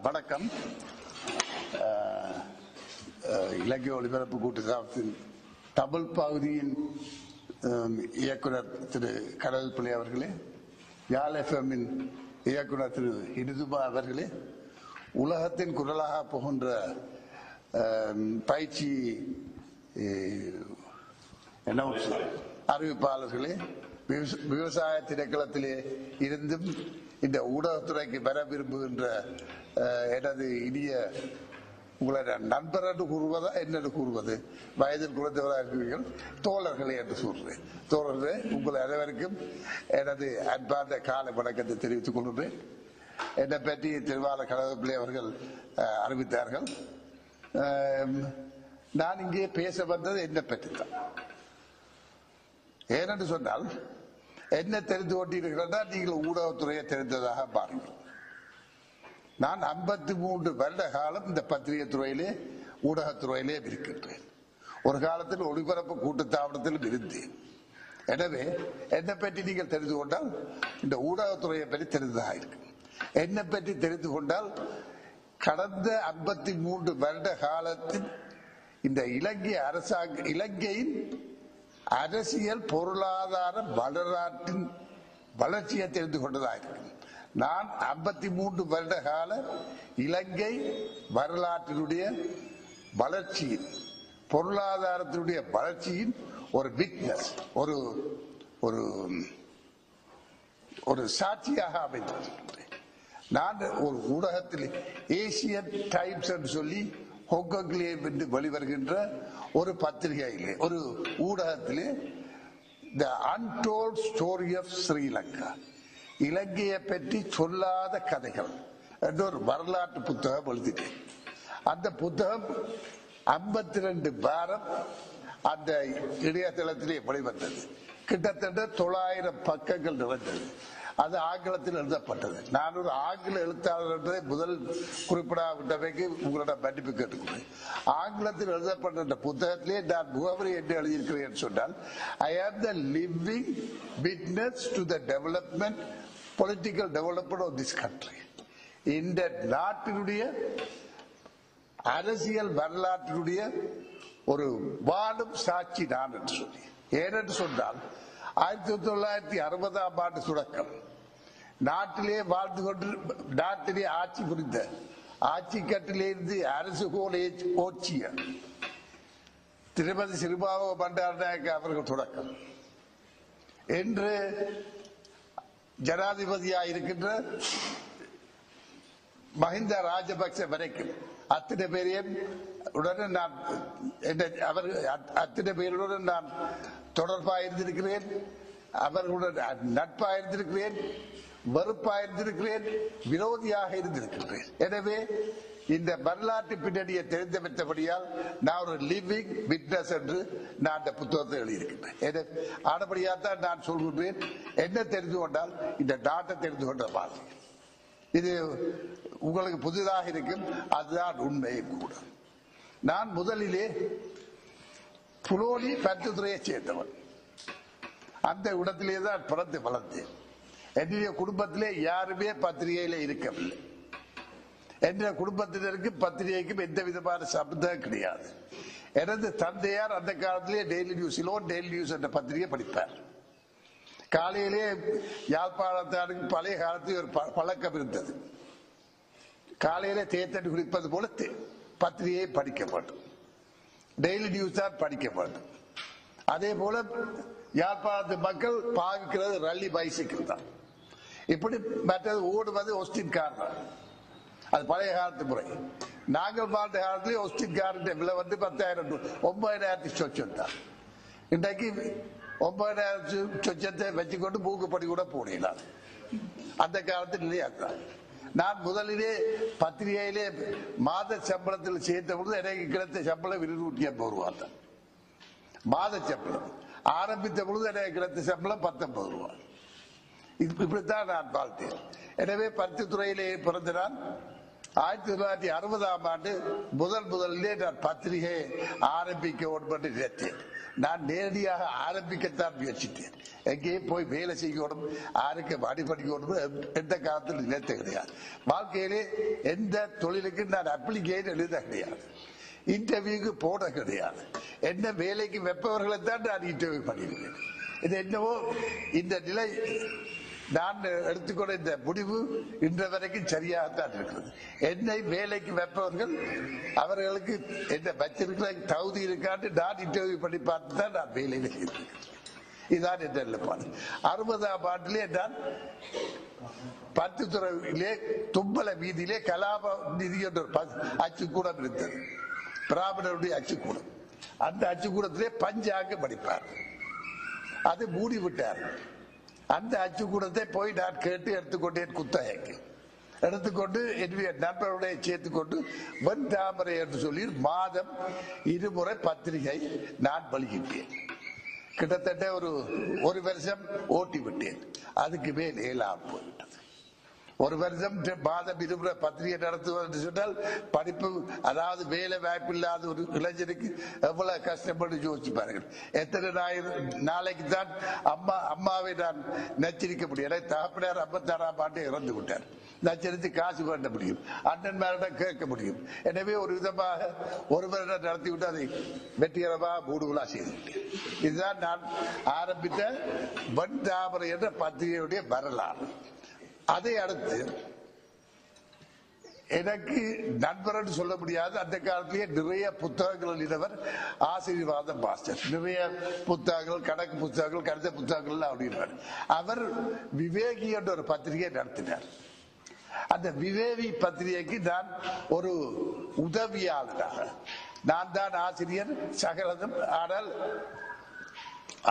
வணக்கம். இலங்கை ஒலிபரப்பு கூட்டுத்தாபத்தின் தமிழ் பகுதியின் இயக்குனர் திரு கடல் பிள்ளை அவர்களே, யாழ் எஃப்எம்மின் இயக்குனர் திரு இடுதுபா அவர்களே, உலகத்தின் குரலாக போகின்ற பயிற்சி அறிவிப்பாளர்களே, விவசாய திணைக்களத்திலே இருந்தும் இந்த ஊடகத்துறைக்கு வர விரும்புகின்ற எனது இனிய உங்களை நண்பர் என்று கூறுவதா என்னென்று கூறுவது, வயதில் குறைந்தவராக இருக்கிறீர்கள், தோழர்களே என்று சொல்றேன். தோழர்களே, உங்கள் அனைவருக்கும் எனது அன்பார்ந்த காலை வணக்கத்தை தெரிவித்துக் கொள்கிறேன். என்னை பற்றி திருவாளர் கடவுப்பிள்ளை அவர்கள் அறிவித்தார்கள். நான் இங்கே பேச வந்தது என்னை பற்றித்தான். ஏனென்று சொன்னால், என்ன தெரிந்து கொண்டிருக்கிறதா நீங்கள் ஊடகத்துறையை தெரிந்ததாக பாருங்கள். நான் 53 வருட காலம் இந்த பத்திரிகை துறையிலே ஊடகத்துறையிலே இருக்கின்றேன். ஒரு காலத்தில் ஒளிபரப்பு கூட்டுத்தாபனத்திலும் இருந்தேன். எனவே என்னை பற்றி நீங்கள் தெரிந்து கொண்டால் இந்த ஊடகத்துறையை பற்றி தெரிந்ததாக இருக்கு. என்னை பற்றி தெரிந்து கொண்டால் கடந்த 53 வருட காலத்தில் இந்த இலங்கையின் அரசியல் பொருளாதார வரலாற்றின் வளர்ச்சியை தெரிந்து கொண்டதாக இருக்கு. நான் 53 வருட கால இலங்கை வரலாற்றினுடைய வளர்ச்சியின், பொருளாதாரத்தினுடைய வளர்ச்சியின் ஒரு விட்னஸ், ஒரு சாட்சியாக அமைந்திருக்கின்றேன். நான் ஒரு ஊடகத்தில் ஏசியன் டைம்ஸ் என்று சொல்லி ஹொங்கொங்கிலே என்று வெளிவருகின்ற ஒரு பத்திரிகையிலே, ஒரு ஊடகத்திலே த அன்டோல்ட் ஸ்டோரி ஆஃப் ஸ்ரீலங்கா, இலங்கையை பற்றி சொல்லாத கதைகள் என்ற ஒரு வரலாற்று புத்தகம் எழுதிட்டேன். அந்த புத்தகம் 52 வாரம் அந்த இணையதளத்திலே வெளிவந்தது. கிட்டத்தட்ட 900 பக்கங்கள் நிறைந்தது. அது ஆங்கிலத்தில் எழுதப்பட்டது. நான் ஒரு ஆங்கில எழுத்தாளர் என்பதை முதல் குறிப்பிடாவிட்டமைக்கு உங்களோட மன்னிப்பு கேட்டுக்கொள்கிறேன். ஆங்கிலத்தில் எழுதப்பட்ட புத்தகத்திலே நான் முகவரி என்று எழுதியிருக்கிறேன் சொன்னால், I am the living witness to the development, political development of this country. இந்த நாட்டினுடைய அரசியல் வரலாற்றினுடைய ஒரு வாழும் சாட்சி நான் என்று சொல்லி. ஏனென்று சொன்னால், 1960ஆம் ஆண்டு தொடக்கம் நாட்டிலே வாழ்ந்து கொண்டு நாட்டிலே ஆட்சி புரிந்த ஆட்சி கட்டிலிருந்து அரசு கோல் ஓச்சிய திருமதி சிறுபாவ பண்டாரநாயக்க அவர்கள் தொடக்கம் என்று ஜனாதிபதியாக இருக்கின்ற மஹிந்த ராஜபக்ச வரைக்கும் அத்தனை பேரையும் உடனே நான் அத்தனை பேருடன் நான் தொடர்பாக இருந்திருக்கிறேன். அவர்களுடன் நட்பாக இருந்திருக்கிறேன், வெறுப்பாக இருந்திருக்கிறேன், விரோதியாக இருந்திருக்கிறேன். எனவே இந்த வரலாற்று பின்னணியை தெரிந்து வைத்தபடியால் நான் ஒரு லிவிங் விட்னஸ் என்று நான் அந்த புத்தகத்தை எழுதியிருக்கின்றேன். ஆனபடியால்தான் நான் சொல்கின்றேன், என்ன தெரிந்து கொண்டால் இந்த நாட்டை தெரிந்து கொண்ட மாதிரி. இது உங்களுக்கு புதிதாக இருக்கும், அதுதான் உண்மையும் கூட. நான் முதலிலே புலோனி பருத்தித்துறையை சேர்ந்தவன். அந்த இடத்திலே தான் பிறந்து வளர்ந்தேன். என்னுடைய குடும்பத்திலே யாருமே பத்திரிகையில இருக்கவில்லை. என்ற குடும்பத்தினருக்கு பத்திரிகைக்கும் எந்த விதமான சம்பந்தம் கிடையாது. எனது தந்தையார் அந்த காலத்திலே டெய்லி நியூஸ் என்ற பத்திரிகை படிப்பார். காலையிலே யாழ்ப்பாணத்தாருக்கு பழைய காலத்தில் ஒரு பழக்கம் இருந்தது. காலையிலே தேத்தடி குடிப்பது போல பத்திரிகையை படிக்க மாட்டோம், டெய்லி நியூஸ் தான் படிக்க மாட்டோம். அதே போல யாழ்ப்பாணத்து மக்கள் பாவிக்கிறது ரல்லி பைசைக்கிள் தான். இப்படி மற்றது ஓடுவது ஒஸ்டின் கார் தான். அது பழைய காலத்து முறை. நாங்கள் வாழ்ந்த காலத்திலே ஒஸ்டின் காரின் விலை வந்து 10,000, 9,000 சொச்சம் தான். இன்றைக்கு 9,000 சொச்சத்தை வச்சுக்கொண்டு மூக்குப்படி கூட போடலாம். அந்த காலத்தில் இல்லையா? நான் முதலிலே பத்திரிகையிலே மாத சம்பளத்தில் சேர்த்த பொழுது எனக்கு கிடைத்த சம்பளம் 250 ரூபாய் தான். மாத சம்பளம் ஆரம்பித்த பொழுது எனக்கு கிடைத்த சம்பளம் 19 ரூபாய். இப்படித்தான் நான் வாழ்த்தேன். எனவே பருத்தித்துறையிலே பிறந்த நான் 1960ஆம் ஆண்டு முதலிலே நான் பத்திரிகை ஆரம்பிக்க வேண்டும் என்று நினைத்தேன். நான் நேரடியாக ஆரம்பிக்கத்தான் முயற்சித்தேன். எங்கேயும் போய் வேலை செய்யணும், யாருக்கு அடிபடிக்கணும் எந்த காலத்தில் நினைத்த கிடையாது. வாழ்க்கையிலே எந்த தொழிலுக்கு நான் அப்ளிகேஷன் எழுத கிடையாது, இன்டர்வியூக்கு போட கிடையாது. என்ன வேலைக்கு வெப்பவர்களை தான் நான் இன்டர்வியூ பண்ணியிருக்கேன். இது என்னவோ இந்த நிலை நான் எடுத்துக்கொண்ட இந்த முடிவு இன்று வரைக்கும் சரியாகத்தான் இருக்கிறது. என்னை வேலைக்கு வைப்பவர்கள் அவர்களுக்கு என்ன வச்சிருக்கிற தகுதி இருக்கான்னு நான் இன்டர்வியூ பண்ணி பார்த்து தான் நான் வேலையில் இருக்கிறேன். இதுதான் என்ற நிலைப்பாடு. 60ஆம் ஆண்டிலே நான் பத்துத்துறையிலே தும்பல வீதியிலே கலாப நிதி என்ற அச்சுக்கூடம் இருந்தது, பிராமணருடைய அச்சுக்கூடம். அந்த அச்சுக்கூடத்திலே பஞ்சாங்க படிப்பார், அது மூடி விட்டார். அந்த அச்சுக்கூடத்தை போய் நான் கேட்டு எடுத்துக்கொண்டேன், குத்தகைக்கு எடுத்துக்கொண்டு என்னுடைய நண்பருடைய சேர்த்துக்கொண்டு வெண் தாமரை என்று சொல்லி மாதம் 2 முறை பத்திரிகை நான் வெளியிட்டேன். கிட்டத்தட்ட ஒரு வருஷம் ஓட்டி விட்டேன். அதுக்கு மேல் ஏலாம் போய்விட்டது. ஒரு வருஷம் மாதம் 2 முறை பத்திரிகை நடத்துவது சொன்னால் படிப்பு, அதாவது வேலை வாய்ப்பு இல்லாத ஒரு இளைஞருக்கு எவ்வளவு கஷ்டப்பட்டு யோசிச்சு பாருங்கள். எத்தனை நாளைக்கு தான் அம்மாவை நான் நச்சரிக்க முடியும். எனக்கு தகப்பனார் 56ஆம் ஆண்டு இறந்து விட்டார். நச்சரித்து காசு வேண்ட முடியும், அண்ணன் மேலிடம் கேட்க முடியும். எனவே ஒரு விதமாக ஒரு வருடம் நடத்திவிட்டு அதை வெற்றிகரமாக மூடுகளாக செய்துவிட்டேன். இதுதான் நான் ஆரம்பித்த வெண் தாமரை என்ற பத்திரிகையுடைய வரலாறு. அதை அடுத்து எனக்கு நண்பர் சொல்ல முடியாது, அந்த காலத்திலேயே நிறைய புத்தகங்கள் எழுதினவர் ஆசீர்வாத மாஸ்டர். நிறைய புத்தகங்கள், கணக்கு புத்தகங்கள், கணித புத்தகங்கள் அப்படின்னார். அவர் விவேகி என்ற ஒரு பத்திரிகை நடத்தினார். அந்த விவேகி பத்திரிகைக்கு நான் ஒரு உதவியாளராக, நான் தான் ஆசிரியர் சகலதும், ஆனால்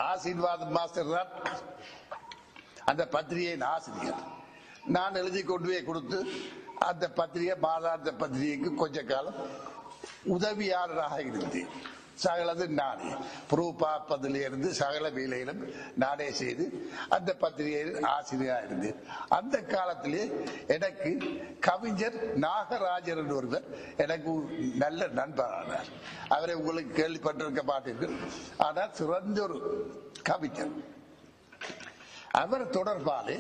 ஆசீர்வாத மாஸ்டர் தான் அந்த பத்திரிகையின் ஆசிரியர். நான் எழுதி கொண்டு போய் கொடுத்து அந்த பத்திரிகை, மாதாந்த பத்திரிகைக்கு கொஞ்ச காலம் உதவியாளராக இருந்தேன். சகலது நானே ப்ரூவ் பார்ப்பதிலிருந்து சகல வேலையிலும் நானே செய்து அந்த பத்திரிகையில் ஆசிரியராக இருந்தேன். அந்த காலத்திலே எனக்கு கவிஞர் நாகராஜர் என்று ஒருவர் எனக்கு நல்ல நண்பரானார். அவரை உங்களுக்கு கேள்விப்பட்டிருக்க மாட்டீர்கள், ஆனால் சிறந்த ஒரு கவிஞர். அவர் தொடர்பாலே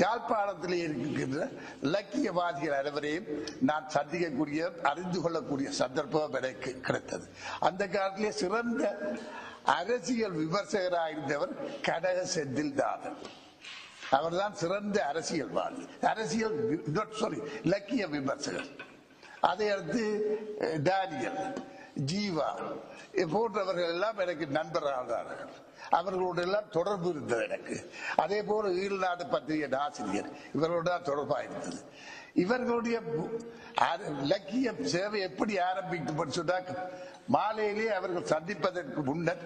யாழ்ப்பாணத்தில் இருக்கின்ற இலக்கியவாதிகள் அனைவரையும் நான் சந்திக்கக்கூடிய, அறிந்து கொள்ளக்கூடிய சந்தர்ப்பம் எனக்கு கிடைத்தது. அந்த காலத்திலே சிறந்த அரசியல் விமர்சகராக இருந்தவர் கனக செந்தில்நாதன். அவர்தான் சிறந்த அரசியல்வாதி, இலக்கிய விமர்சகர். அதை அடுத்து டேனியல், ஜீவா போன்றவர்கள் எல்லாம் எனக்கு நண்பரானார்கள். அவர்களோடு எல்லாம் தொடர்பு இருந்தது எனக்கு. அதே போல ஈழநாடு பத்திரிகை ஆசிரியர், இவர்களோட தொடர்பாக இருந்தது. இவர்களுடைய இலக்கிய சேவை எப்படி ஆரம்பிக்கும் சொன்னால், மாலையிலே அவர்கள் சந்திப்பதற்கு முன்னர்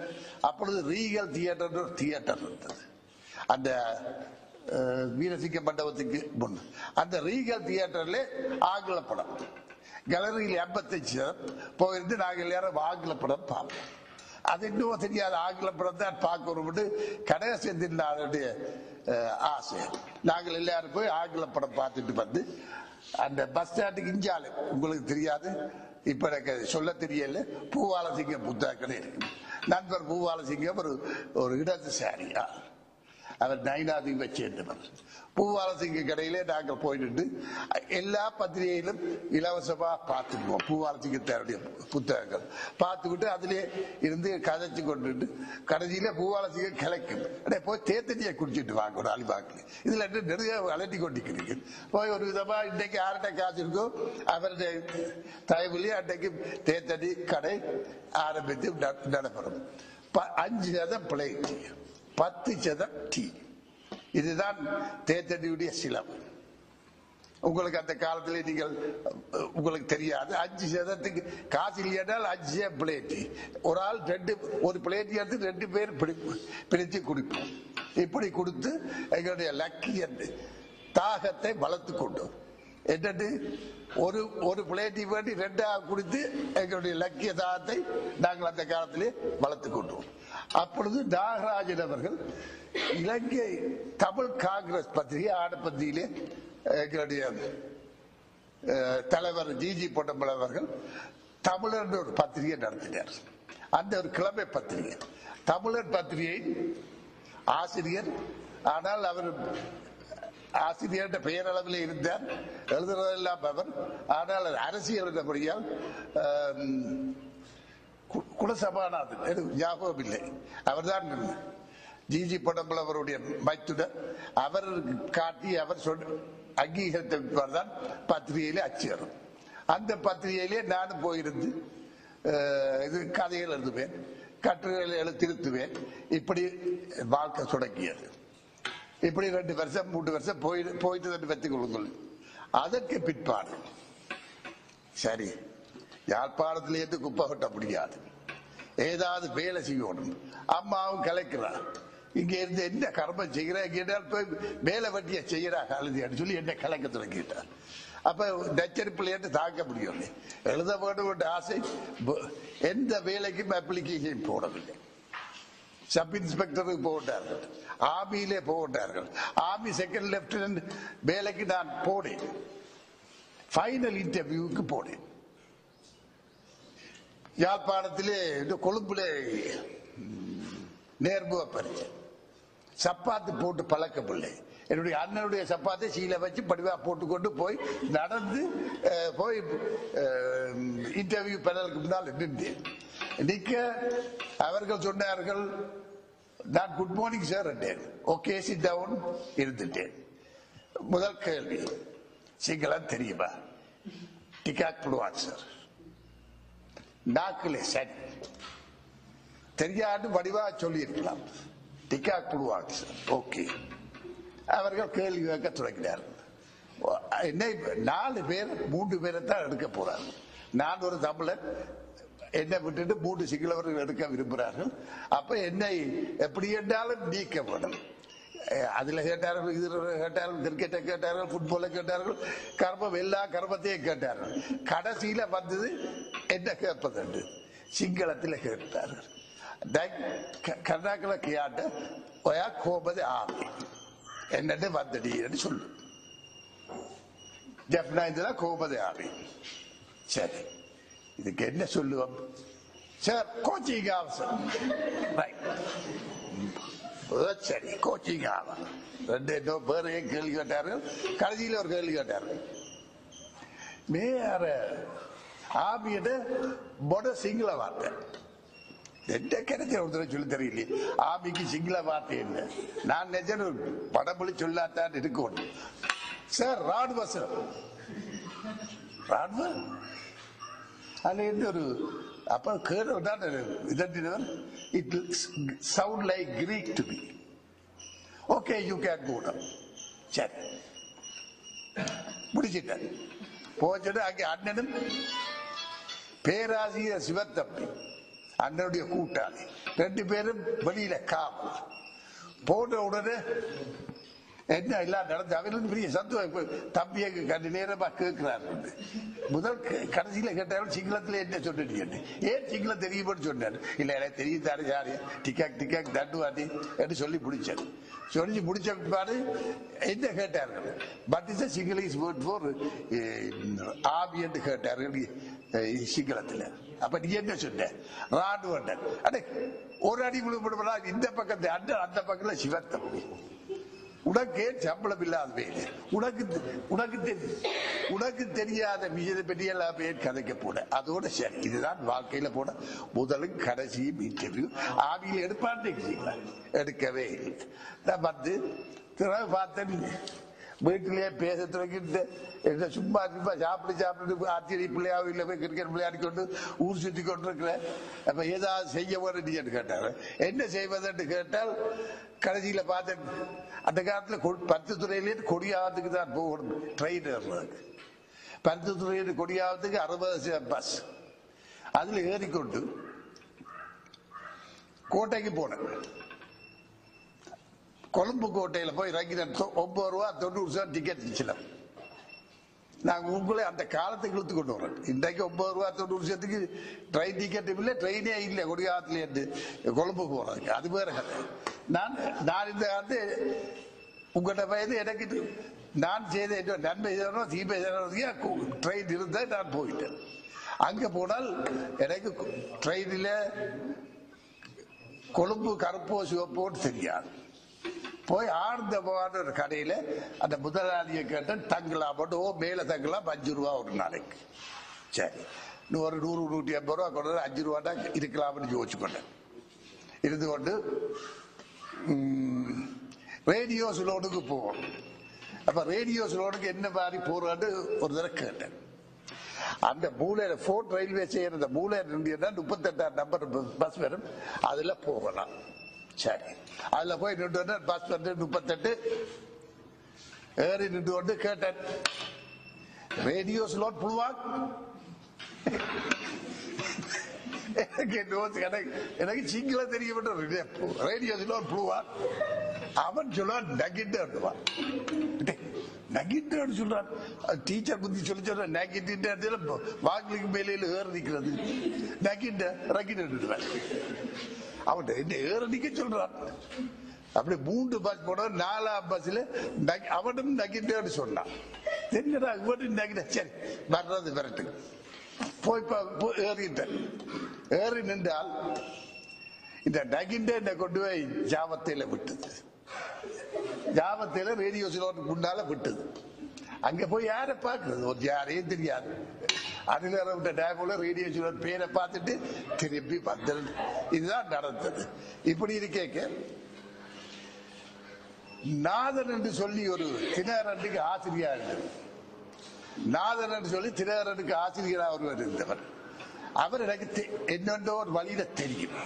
அப்பொழுது ரீகல் தியேட்டர் இருந்தது, அந்த வீரசிங்க மண்டபத்துக்கு முன். அந்த ரீகல் தியேட்டர்ல ஆங்கில படம், கேலரியில் 55 போயிருந்து நாங்கள் எல்லாரும் ஆங்கில படம் பார்ப்போம். அது இன்னும் தெரியாத ஆங்கில படம் தான் பார்க்கணும் கனக செந்தில்நாதனுடைய ஆசை. நாங்கள் எல்லாரும் போய் ஆங்கில படம் பார்த்துட்டு வந்து அந்த பஸ் ஸ்டாண்டுக்கு இஞ்சாலும், உங்களுக்கு தெரியாது, இப்ப எனக்கு சொல்ல தெரியல, பூவாலசிங்கம் புத்தகங்கள் இருக்கு. நண்பர் பூவாலசிங்கம் ஒரு இடதுசாரியா, அவர் நைனாதீவை சேர்ந்தவர். பூவாலசிங்க கடையிலே நாங்கள் போயிட்டு எல்லா பத்திரிகையிலும் இலவசமா பார்த்துக்குவோம். பூவாலசிங்கத்தருடைய புத்தகங்கள் பார்த்துக்கிட்டு அதிலே இருந்து கதைச்சு கொண்டு கடைசியில பூவாலசிங்க கிளைக்கும், போய் தேத்தனியை குடிச்சிட்டு வாங்க ஒரு அலிபாக்கில். இதுல நிறைய அலட்டி கொண்டிருக்கிறீங்க. போய் ஒரு விதமா இன்னைக்கு யார்கிட்ட காசு இருக்கோ அவருடைய தயவுலேயே அன்றைக்கு தேத்தனி கடை ஆரம்பித்து நடைபெறும். 5 சதம் பிளேட், 10 சதம் டீ. இதுதான் தேத்தடியுடைய சிலம். உங்களுக்கு அந்த காலத்தில் நீங்கள் உங்களுக்கு தெரியாது, 5 சதத்துக்கு காசு இல்லையானால் 5 பிளேட், ஒரு ஆள் ஒரு பிளேட் எடுத்து 2 பேர் பிரித்து குடிப்போம். இப்படி கொடுத்து எங்களுடைய லக்கிய தாகத்தை வளர்த்து கொண்டோம். என்னட்டு ஒரு பிளேட்டை வேண்டி 2ஆக குடித்து எங்களுடைய லக்கிய தாகத்தை நாங்கள் அந்த காலத்திலே வளர்த்து கொண்டோம். அப்பொழுது நாகராஜன் அவர்கள் இலங்கை தமிழ் காங்கிரஸ் பத்திரிகை ஆடப்பத்தியிலே எங்களுடைய தலைவர் ஜிஜி பொன்னம்பலம் அவர்கள் தமிழர் ஒரு பத்திரிகை நடத்தினார். அந்த ஒரு கிழமை பத்திரிகை, தமிழர் பத்திரிகை ஆசிரியர். ஆனால் அவர் ஆசிரியர் பெயரளவில் இருந்தார், எழுதுறதெல்லாம் அவர். ஆனால் அரசியல் முறையால் குலசபாநாதன் ஞாபகம் இல்லை, அவர்தான் ஜிஜி பொன்னம்பலம் அவருடைய மைத்துனர். அவர் காட்டி அவர் அங்கீகரித்தான் பத்திரிகையிலே அச்சேரும். அந்த பத்திரிகையிலே நானும் போயிருந்து இது கதைகள் எழுதுவேன், கட்டுரைகளை திருத்துவேன். இப்படி வாழ்க்கை தொடங்கியது. இப்படி 2 வருஷம் 3 வருஷம் போயிட்டு வைத்துக் கொள்ளுங்கள். அதற்கு பிற்பாடு சரி, யாழ்ப்பாணத்திலேருந்து குப்பை கொட்ட முடியாது, ஏதாவது வேலை செய்யணும். அம்மாவும் கலைக்கிறார், இங்க இருந்து என்ன கர்மம் செய்கிறார், போய் வேலை வட்டியை செய்யறாங்க அழுதியான்னு சொல்லி என்ன கலைக்க தொடங்கிட்டார். அப்ப நச்சரிப்பிலேருந்து தாக்க முடியும், எழுத வேண்டும் என்ற ஆசை. எந்த வேலைக்கும் அப்ளிகேஷன் போடவில்லை. சப் இன்ஸ்பெக்டருக்கு போட்டார்கள், ஆர்மியிலே போட்டார்கள். ஆர்மி செகண்ட் லெப்டினன்ட் வேலைக்கு நான் போனேன், ஃபைனல் இன்டர்வியூக்கு போனேன். யாழ்ப்பாணத்திலே கொழும்பிலே நேர்முக பரிச்சை. சப்பாத்து போட்டு பழக்கமில்லை. என்னுடைய அண்ணனுடைய சப்பாத்தை சீலை வச்சு படிவா போட்டுக்கொண்டு போய் நடந்து போய் இன்டர்வியூ பேனலுக்கு முன்னால் நின்றேன். நிற்க அவர்கள் சொன்னார்கள், நான் குட் மார்னிங் சார் என்றேன். ஓகே சிட் டவுன் இருந்துட்டேன். முதல் கேள்வி, சிங்களம் தெரியுமா? டிக்காக் போடுவாங்க சார். நாக்கிலே சரி, தெரியாது வடிவா சொல்லி இருக்கலாம். டிக்காக் போடுவாங்க சார். ஓகே. அவர்கள் கேள்வி கேட்க தொடங்கினார்கள். என்னை 4 பேர் 3 பேரை தான் எடுக்க போறார்கள். நான் ஒரு தமிழர், என்னை விட்டுட்டு 3 சிங்களவர்கள் எடுக்க விரும்புகிறார்கள். அப்ப என்னை எப்படி என்றாலும் நீக்க வேண்டும். அதுல கேட்டார்கள், இதுல கேட்டார்கள், கிரிக்கெட்டை கேட்டார்கள், புட்பாலை கேட்டார்கள், கர்மம் எல்லா கர்மத்தையும் கேட்டார்கள். கடைசியில வந்தது என்ன கேட்பது, சிங்களத்தில் கேட்டார்கள். கர்நாடக கியாட்ட ஒயா கோபது ஆவி என்னட்டு வந்தடி என்று சொல்லு. ஜப்னா கோபது ஆவி. சரி, இதுக்கு என்ன சொல்லுவோம் சார்? கோச்சிங் அவசரம். சரி, கோச்சிங் ஆகும். 2 பேரையும் கேள்வி கேட்டார்கள். கடைசியில் ஒரு கேள்வி கேட்டார்கள், மேயர ஆமியிட பொட சிங்கள வார்த்தை. எந்த கிடைச்ச ஒருத்தர சொல்லி தெரியல. ஆமிக்கு சிங்கள வார்த்தை என்ன? நான் நிஜம் படமொழி சொல்லாத்தான் இருக்கணும் சார். ராணுவ சார், ராணுவ அது ஒரு அப்ப கேட்டான் இதட்டினவர். It sound like Greek to me. Okay, you can go now. சரி, முடிச்சிட்டேன். போச்சுட்டு அங்கே அண்ணனும் பேராசிரியர் சிவத்தம்பி அண்ணனுடைய கூட்டாளி 2 பேரும் வெளியில காவல். போன உடனே என்ன எல்லாம் நடந்து அவர்களுக்கு பெரிய சந்தோஷம். தம்பியை கண்டு நேரமா கேட்கிறாரு. முதல் கடைசியில கேட்டாலும் சிங்களத்துல என்ன சொன்னீங்க, ஏன் சிங்களம் தெரியும்னு சொன்னாரு. இல்ல எனக்கு தெரியும் தாரு யாரு டிக்காக் டிக்காக் தண்டுவாட்டி என்று சொல்லி முடிச்சாரு. சொல்லி முடிச்ச பாரு என்ன கேட்டார்கள், but is Sinhalese word for ஆபி என்று கேட்டார்கள் சிங்களத்துல. அப்ப நீ என்ன சொன்ன? ராணுவ அடே ஒரு அடி விழுப்படுறா. இந்த பக்கத்து அண்ணன், அந்த பக்கத்துல சிவத்தம்பி. உனக்கு சம்பளம் இல்லாத வேலை, உனக்கு தெரியாத விஷயத்தை பற்றி எல்லாம் பேர் கதைக்க போன. அதோட சரி, இதுதான் வாழ்க்கையில போன முதலும் கடைசியும் இன்டர்வியூ. ஆவியில் எடுப்பான்னு எடுக்கவே இல்லை. நான் வந்து திறமை பார்த்தேன், வீட்டிலேயே பேச தொடங்கிட்டு என்ன சும்மா சும்மா சாப்பிட்டு ஆச்சரிய பிள்ளையாவும் இல்லை, போய் கிரிக்கெட் விளையாடி கொண்டு ஊர் சுற்றி கொண்டு இருக்கிறேன். அப்ப ஏதாவது செய்ய வேண்டியன்னு கேட்டாங்க. என்ன செய்வதுன்னு கேட்டால் கடைசியில பார்த்தேன், அந்த காலத்துல பருத்தித்துறையிலே கொடியாவதுக்கு தான் போகணும் ட்ரெயின் ஏறுறதுக்கு. பருத்தித்துறையில கொடியாவதுக்கு 60 பஸ். அதுல ஏறிக்கொண்டு கோட்டைக்கு போனேன். கொழும்பு கோட்டையில போய் இறங்கினேன். 9 ரூபா 90 டிக்கெட் இருந்துச்சு. நாங்க உங்களே அந்த காலத்துக்கு இழுத்து கொண்டு வரோம். இன்றைக்கு 9 ரூபா 90 ட்ரெயின் டிக்கெட் இல்லை, ட்ரெயினே இல்லை கொடியாத்துல இருந்து கொழும்பு போறதுக்கு. அது வேற கதை. நான் இந்த வந்து உங்கள்கிட்ட வயது எனக்கு நான் செய்த நன்மை தீமை ட்ரெயின் இருந்தா நான் போயிட்டேன். அங்க போனால் எனக்கு ட்ரெயினில் கொழும்பு கருப்போ சிவப்போ தெரியாது. போய் ஆழ்ந்த ஒரு கடையில அந்த முதலாளியை கேட்டேன், தங்கலாம் போட்டு மேல தங்கலாம் 5 ரூபா ஒரு நாளைக்கு. சரி, ஒரு 100 150 ரூபா கொண்டு 5 ரூபா தான் இருக்கலாம்னு யோசிச்சு கொண்டேன். இருந்து கொண்டு ரேடியோ ஸ்லோனுக்கு போவோம். அப்ப ரேடியோ ஸ்லோனுக்கு என்ன மாதிரி போறான்னு ஒரு தடவை கேட்டேன். அந்த மூலையில போர்ட் ரயில்வே ஸ்டேஷன் அந்த மூலையில இருந்து 38ஆம் நம்பர் பஸ் வரும், அதுல போகலாம். சரி, அதுல போய் நின்று பஸ் வந்து 38 ஏறி நின்று கொண்டு கேட்டேன், ரேடியோ ஸ்லோன் புழுவாக்? எனக்கு சிங்கள தெரியப்பட்ட ரேடியோ ஸ்லோன் புழுவாக். அவன் சொல்லுவான் நகிட்டு நகிட்டு சொல்றான். டீச்சர் புத்தி சொல்ல நகிட்டு வாக்குக்கு மேலையில ஏற நிக்கிறது நகிட்ட ரகிட்டு அவன் என்ன ஏற நிக்க சொல்றான். அப்படி 3 பஸ் போன 4ஆம் பஸ்ல அவனும் நகிட்டு சொன்னான். தெரிஞ்சா நகிட்ட சரி வர்றது விரட்டு போய் ஏறிட்டேன். ஏறி நின்றால் இந்த நகிண்ட என்ன கொண்டு போய் ஜாவத்தையில விட்டது. ஜாவத்தையில ரேடியோ ஸ்லோனுக்கு முன்னால விட்டது. அங்க போய் யாரை பார்க்கறது, ஒரு யாரையும் தெரியாது. அதுல விட்ட டேபோல ரேடியோ ஸ்லோன் பேரை பார்த்துட்டு திரும்பி வந்துடுது. இதுதான் நடந்தது. இப்படி இருக்கேக்க நாதன் என்று சொல்லி ஒரு தினகரனுக்கு ஆசிரியர் இருந்தது. நாதன் என்று சொல்லி தினகரனுக்கு ஆசிரியராக ஒருவர் இருந்தவர். அவர் எனக்கு என்னென்ன ஒரு வழியில தெரியும்.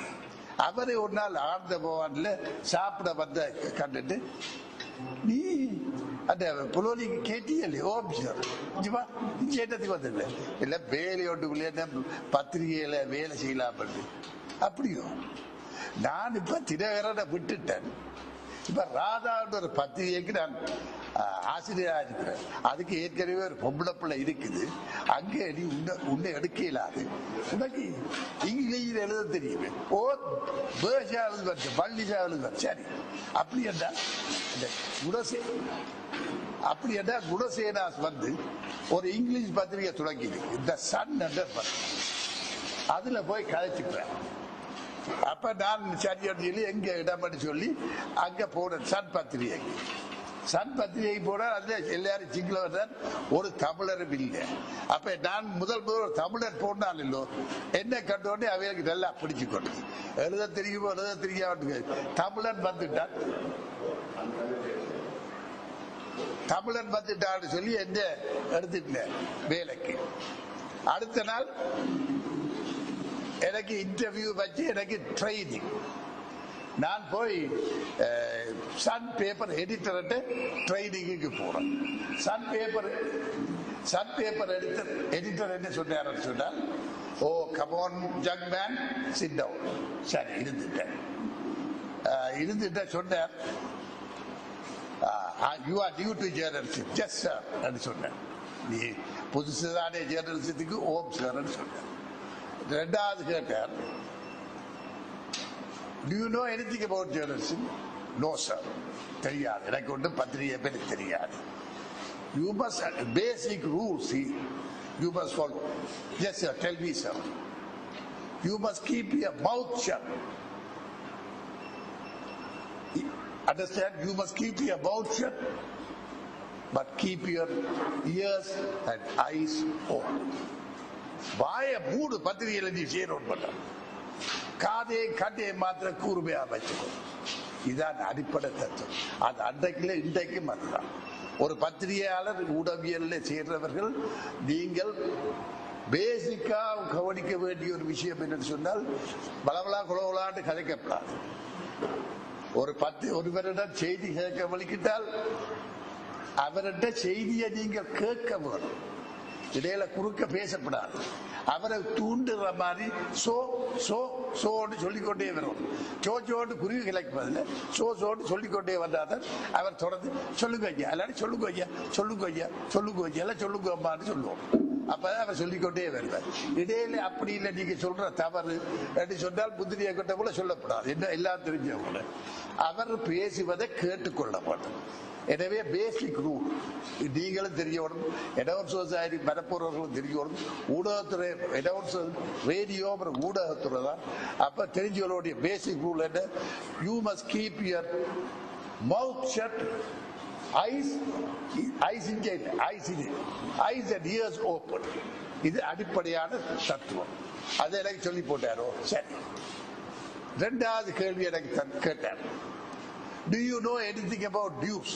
அவரை ஒரு நாள் ஆழ்ந்த பவான்ல சாப்பிட வந்த கண்டுட்டு, நீ அந்த புலோலி கேட்டியல்ல ஓம் சார் கேட்டதுக்கு வந்தது இல்ல வேலையோட்டுக்குள்ளே பத்திரிகையில வேலை செய்யலாம். அப்படியோ நான் இப்ப தினகரனை விட்டுட்டேன். இப்ப ராதான்ற ஒரு பத்திரிகைக்கு நான் ஆசிரியரா இருக்கிறேன். அதுக்கு ஏற்கனவே ஒரு பொம்பளை பிள்ளை இருக்குது. அங்கே நீ உன்னை எடுக்க இயலாது. உனக்கு இங்கிலீஷில் எழுத தெரியுமே, ஓ பேஷா எழுது பள்ளிஷா எழுது. சரி, அப்படி என்றால் அப்படி என்றால் குணசேனாஸ் வந்து ஒரு இங்கிலீஷ் பத்திரிகை தொடங்கி இந்த சன் என்ற அதுல போய் கதைச்சுக்கிறேன். அப்ப நான் சரியான சொல்லி எங்க இடம் சொல்லி அங்க போனேன். சன் பத்திரிகைக்கு. சன் பத்திரிகை போன அதுல எல்லாரும் சிங்கள ஒரு தமிழரும் இல்லை. அப்ப நான் முதல் ஒரு தமிழர் போனான் இல்லோ, என்ன கண்டோடனே அவைகளுக்கு நல்லா பிடிச்சு கொண்டு எழுத தெரியுமோ எழுத தெரியாது தமிழன் வந்துட்டான். தமிழன் வந்துட்டான்னு சொல்லி என்ன எடுத்துட்டேன் வேலைக்கு. அடுத்த நாள் எனக்கு இன்டர்வியூ வச்சு எனக்கு ட்ரைனிங். நான் போய் சன் பேப்பர் எடிட்டர்கிட்ட ட்ரைனிங்கு போறேன். சன் பேப்பர் எடிட்டர் என்ன சொன்னார் சொன்னால், oh come on young man sit down. சரி இருந்துட்டேன் சொன்னார், you are due to journalism. Just sir என்று சொன்னேன். நீ புதுசுதானே ஜேர்னலிசத்துக்கு ஓம் சார் சொன்னேன். ரெண்டாவது கேட்டார், do you know anything about journalism? No sir. தெரியாது, எனக்கு ஒன்று பத்திரிகை பேர் தெரியாது. You must basic rules you must follow. Yes sir, tell me sir. You must keep your mouth shut. Understand? You must keep your mouth shut, but keep your ears and eyes open. வாய மூடு பத்திரிகையில நீ Charon பண்ண, காதே கட்டே மாத்திர கூர்மையா வச்சுக்கோ. இதான் அடிப்படை தத்துவம். அது அன்றைக்குல இன்றைக்கும் அதுதான். ஒரு பத்திரிகையாளர் ஊடகவியல்ல சேர்றவர்கள் நீங்கள் பேசிக்கா கவனிக்க வேண்டிய ஒரு விஷயம் என்னன்னு சொன்னால், பலபலா குளவலாண்டு கதைக்கப்படாது. ஒருவரிடம் செய்தி கேட்க வலிக்கிட்டால் அவரிட செய்தியை நீங்கள் கேட்க வேணும். இடையில குறுக்க பேசப்படாது. அவரை தூண்டுற மாதிரி சோ சோ சோன்னு சொல்லிக்கொண்டே வரும். சோச்சோடு குருவி கிளைப்பதில்லை, சோ சோன்னு சொல்லிக்கொண்டே வந்தாதான் அவர் தொடர்ந்து சொல்லுங்க ஐயா, எல்லாரும் சொல்லுங்க ஐயா, சொல்லுங்க ஐயா, சொல்லுங்க ஐயா, எல்லாம் சொல்லுங்க அம்மான்னு சொல்லுவோம். அப்ப அவர் சொல்லிக்கொண்டே வருவார். இடையில அப்படி இல்லை, நீங்க சொல்ற தவறு என்று சொன்னால் புத்திரியை கொண்ட போல சொல்லப்படாது, என்ன எல்லாம் தெரிஞ்ச போல அவர் பேசுவதை கேட்டுக்கொள்ள மாட்டார். எனவே பேசிக் ரூல் நீங்களும் தெரியணும், எடவர் சொசைட்டி வரப்போறவர்களும் தெரியணும், ஊடகத்துறை எடவர் ரேடியோ ஊடகத்துறை தான். அப்ப தெரிஞ்சவர்களுடைய பேசிக் ரூல் என்ன? You must keep your mouth shut, eyes and ears open. இது அடிப்படையான தத்துவம். அதை எனக்கு சொல்லி போட்டாரோ சரி. இரண்டாவது கேள்வி எனக்கு கேட்டார், do you know anything about dues?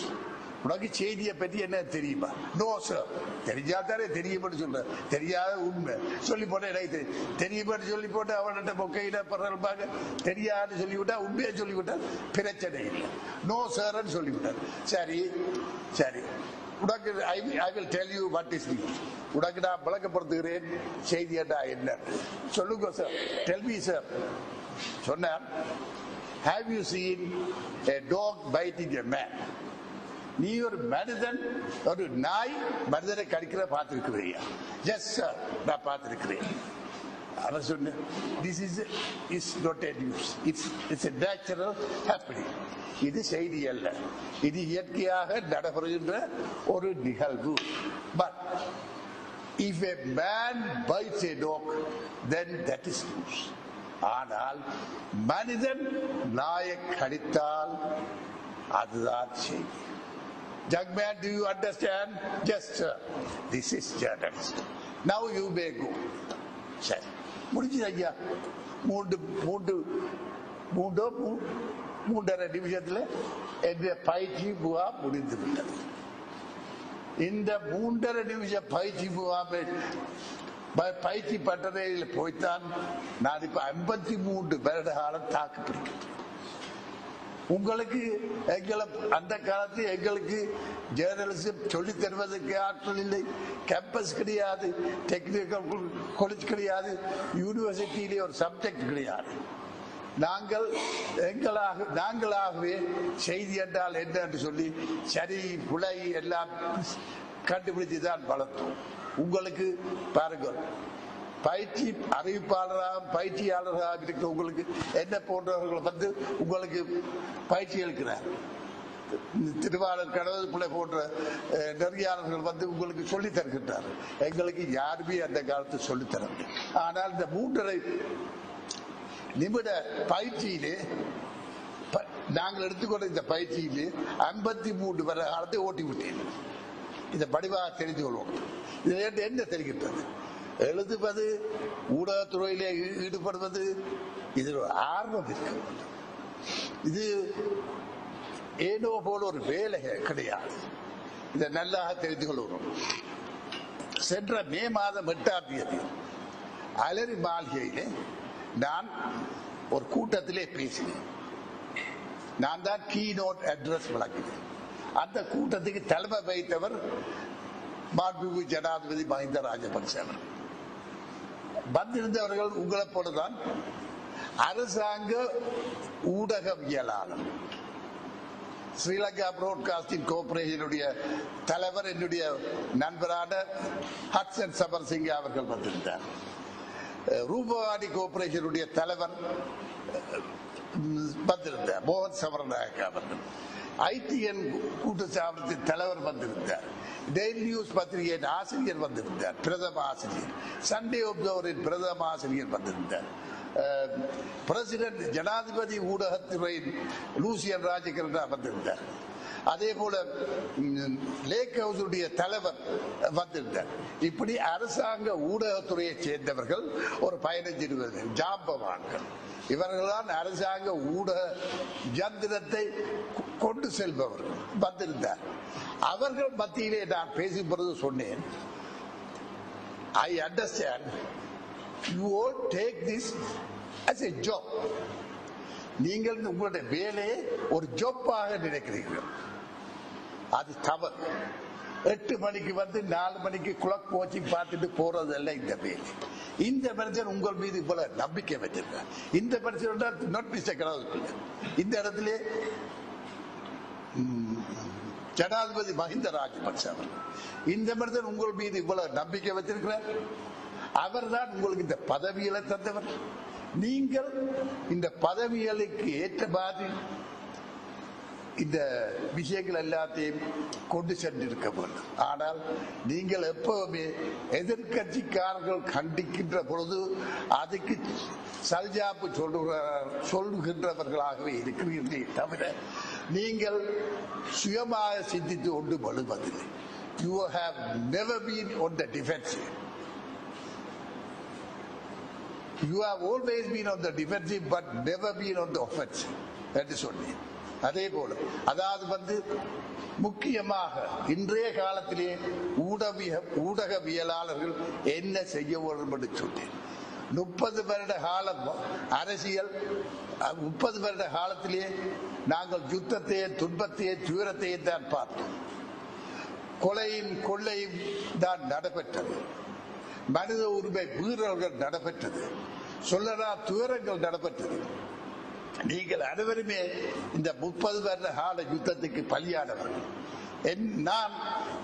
உனக்கு செய்தியை பற்றி என்ன தெரியுமா? No sir. தெரிஞ்சாதானே தெரியும்னு சொல்ற, தெரியாத உண்மை சொல்லி போட்ட எனக்கு தெரியும்னு சொல்லி போட்டு அவன்கிட்ட மொக்கையில பரவாங்க, தெரியாதுன்னு சொல்லிவிட்டா உண்மையை சொல்லிவிட்டா பிரச்சனை இல்லை. நோ சார்ன்னு சொல்லிவிட்டார். சரி சரி, உனக்கு I will tell you what is news. உனக்கு நான் விளக்கப்படுத்துகிறேன் செய்தி என்ன சொல்லுங்க சார். Tell me sir. சொன்னார், have you seen a dog biting a man? நீ ஒரு மனிதன், ஒரு நாய் மனிதனை கடிக்கிற பார்த்திருக்கிறியா? எஸ் சார், நான் பார்த்திருக்கிறேன். அவர் சொன்ன, this is not a news, it's a natural happening. இது செய்தி அல்ல, இது இயற்கையாக நடைபெறுகின்ற ஒரு நிகழ்வு. But if a man bites a dog, then that is news. ஆனால் மனிதன் நாயை கடித்தால் அதுதான் செய்தி. Young man, do you understand? Yes, sir. This is journalist. Now you may go. சரி, முடிஞ்சது ஐயா. மூன்றரை நிமிஷத்துல என்ற பயிற்சி முகாம் முடிந்து விட்டது. இந்த 3.5 நிமிஷ பயிற்சி முகாமை பயிற்சி பட்டறையில் போய்த்தான் நான் இப்ப 53 வருட காலம் தாக்கு பிடிக்கிறேன். உங்களுக்கு எங்களை அந்த காலத்தில் எங்களுக்கு ஜேர்னலிசம் சொல்லி தருவதற்கு ஆட்கள் இல்லை, கேம்பஸ் கிடையாது, டெக்னிக்கல் காலேஜ் கிடையாது, யூனிவர்சிட்டியிலே ஒரு சப்ஜெக்ட் கிடையாது. நாங்களாகவே செய்தி என்றால் என்ன என்று சொல்லி சரி புலை எல்லாம் கண்டுபிடிச்சுதான் வளர்த்தோம். உங்களுக்கு பாருங்கள், பயிற்சி அறிவிப்பாளராக பயிற்சியாளராக இருக்கிற உங்களுக்கு என்ன போன்றவர்கள் உங்களுக்கு பயிற்சி அளிக்கிறார். திருவாளர் கடவுள் பிள்ளை போன்ற நெறியாளர்கள் உங்களுக்கு சொல்லி தருகின்றார். எங்களுக்கு யாருமே அந்த காலத்தில் சொல்லித்தரவில்லை. ஆனால் இந்த 3.5 நிமிட பயிற்சியிலே நாங்கள் எடுத்துக்கொண்ட இந்த பயிற்சியிலே 53 வருட காலத்தை ஓட்டி விட்டேன். இதை படிவாக தெரிந்து கொள்வோம். இது என்ன தெரிகின்றது? எழுதுவது, ஊடகத்துறையிலே ஈடுபடுவது, இதில் ஒரு ஆர்வம் இருக்கு. இது ஏதோ போல ஒரு வேலை கிடையாது. இதை நல்லா தெரிந்து கொள்வோம். சென்ற மே மாதம் 8ஆம் தேதி அலரி மாளிகையிலே நான் ஒரு கூட்டத்திலே பேசினேன். நான் தான் கீ நோட் அட்ரஸ் வழங்கினேன். அந்த கூட்டத்துக்கு தலைமை வைத்தவர் மாண்புமிகு ஜனாதிபதி மஹிந்த ராஜபக்ச. வந்திருந்தவர்கள் உங்களை போலதான் அரசாங்க ஊடகவியலாளர், ஸ்ரீலங்கா பிராட்காஸ்டிங் கார்ப்பரேஷனுடைய தலைவர், என்னுடைய நண்பரான ஹட்சன் சமரசிங்க அவர்கள் வந்திருந்தார். ரூபவாணி கார்ப்பரேஷனுடைய தலைவர் வந்திருந்தார், மோகன் சமரநாயக் அவர்கள். ஐடிஎன் கூட்டுச்சாவளத்தின் தலைவர் வந்திருந்தார். டெய்லி நியூஸ் பத்திரிகையின் ஆசிரியர் வந்திருந்தார், பிரதம ஆசிரியர். சண்டே ஒப்சர்வரின் பிரதம ஆசிரியர் வந்திருந்தார். பிரசிடென்ட் ஜனாதிபதி ஊடகத்துறையின் லூசியன் ராஜகிரணா வந்திருந்தார். அதே போல லேக் ஹவுஸுடைய தலைவர் வந்திருந்தார். இப்படி அரசாங்க ஊடகத்துறையை சேர்ந்தவர்கள் ஒரு 15-20 ஜாம்பவான்கள். இவர்கள்தான் அரசாங்க ஊடக யந்திரத்தை கொண்டு செல்பவர்கள் வந்திருந்தார். அவர்கள் மத்தியிலே நான் பேசும் பொழுது சொன்னேன், I understand you all take this as a job. நீங்கள் உங்களுடைய வேலையை ஒரு ஜாப்பாக நினைக்கிறீர்கள். அது தவறு. 8 மணிக்கு வந்து 4 மணிக்கு கிளாக் கோச்சிங் பார்த்துட்டு போறதல்ல இந்த வேலை. இந்த மனுஷன் உங்கள் மீது போல நம்பிக்கை வச்சிருக்கார். இந்த மனுஷன் நோட் மிஸ்டேக். இந்த இடத்துல ஜனாதிபதி மஹிந்த ராஜபக்ச அவர்கள். இந்த மனிதன் உங்கள் மீது இவ்வளவு நம்பிக்கை வைத்திருக்கிறார். அவர்தான் உங்களுக்கு இந்த பதவிகளை தந்தவர். நீங்கள் இந்த பதவிகளுக்கு ஏற்ற மாதிரி இந்த விஷயங்கள் எல்லாத்தையும் கொண்டு சென்றிருக்க வேண்டும். ஆனால் நீங்கள் எப்பவுமே எதிர்கட்சிக்காரர்கள் கண்டிக்கின்ற பொழுது அதுக்கு சல்ஜாப்பு சொல்லுகின்றவர்களாகவே இருக்கிறீர்களே தவிர நீங்கள் சுயமாக சிந்தித்து ஒன்று வலுவதில்லை. You have never been on the defensive. You have always been on the defensive but never been on the offensive. என்று சொன்னேன். அதே போல அதாவது முக்கியமாக இன்றைய காலத்திலே ஊடகவியலாளர்கள் என்ன செய்ய வேண்டும் என்று சொன்னேன். 30 வருட காலம் அரசியல், 30 வருட காலத்திலே நாங்கள் யுத்தத்தையும் துன்பத்தையும் துயரத்தையும் தான் பார்த்தோம். கொலையும் கொள்ளையும் தான் நடைபெற்றது. மனித உரிமை மீறல்கள் நடைபெற்றது. சொல்லனா துயரங்கள் நடைபெற்றது. நீங்கள் அனைவருமே இந்த 30 வருட கால யுத்தத்துக்கு பலியானவர்கள். நான்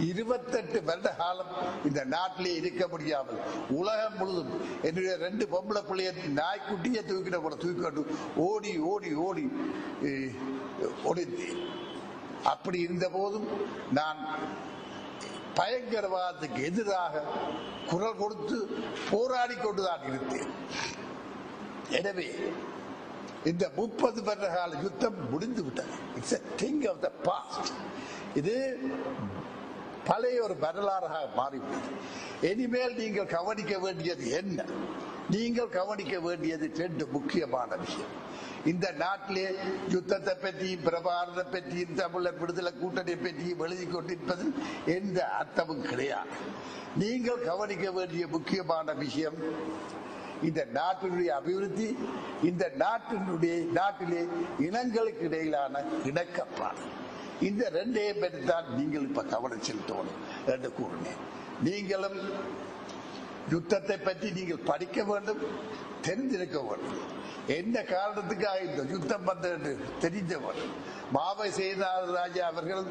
28 வருட காலம் இந்த நாட்டிலே இருக்க முடியாமல் உலகம் முழுதும் என்னுடைய 2 பொம்பளை பிள்ளைய நாய்க்குட்டியை தூக்கிட்டு ஓடி ஓடி ஓடி ஒளிந்தேன். அப்படி இருந்த போதும் நான் பயங்கரவாதத்துக்கு எதிராக குரல் கொடுத்து போராடி கொண்டுதான் இருந்தேன். எனவே இந்த 30 வருட கால யுத்தம் முடிந்து விட்டது. It's a thing of the past. இது பழைய ஒரு வரலாறாக மாறிவிட்டது. இனிமேல் நீங்கள் கவனிக்க வேண்டியது என்ன? நீங்கள் கவனிக்க வேண்டியது 2 முக்கியமான விஷயம். இந்த நாட்டிலே யுத்தத்தை பற்றியும் பிரபாரத்தை பற்றியும் தமிழர் விடுதலை கூட்டணி பற்றியும் எழுதி கொண்டிருப்பது எந்த அர்த்தமும் கிடையாது. நீங்கள் கவனிக்க வேண்டிய முக்கியமான விஷயம் இந்த நாட்டினுடைய அபிவிருத்தி, இந்த நாட்டிலே இனங்களுக்கு இடையிலான இணக்கப்பாடு. இந்த 2 பற்றி தான் நீங்கள் இப்ப கவனம் செலுத்தணும் என்று கூறினேன். நீங்களும் யுத்தத்தை பற்றி நீங்கள் படிக்க வேண்டும், தெரிந்திருக்க வேண்டும். என்ன காரணத்துக்காக இந்த யுத்தம் வந்தது தெரிஞ்ச வேண்டும். மாவை சேனாராஜா அவர்கள்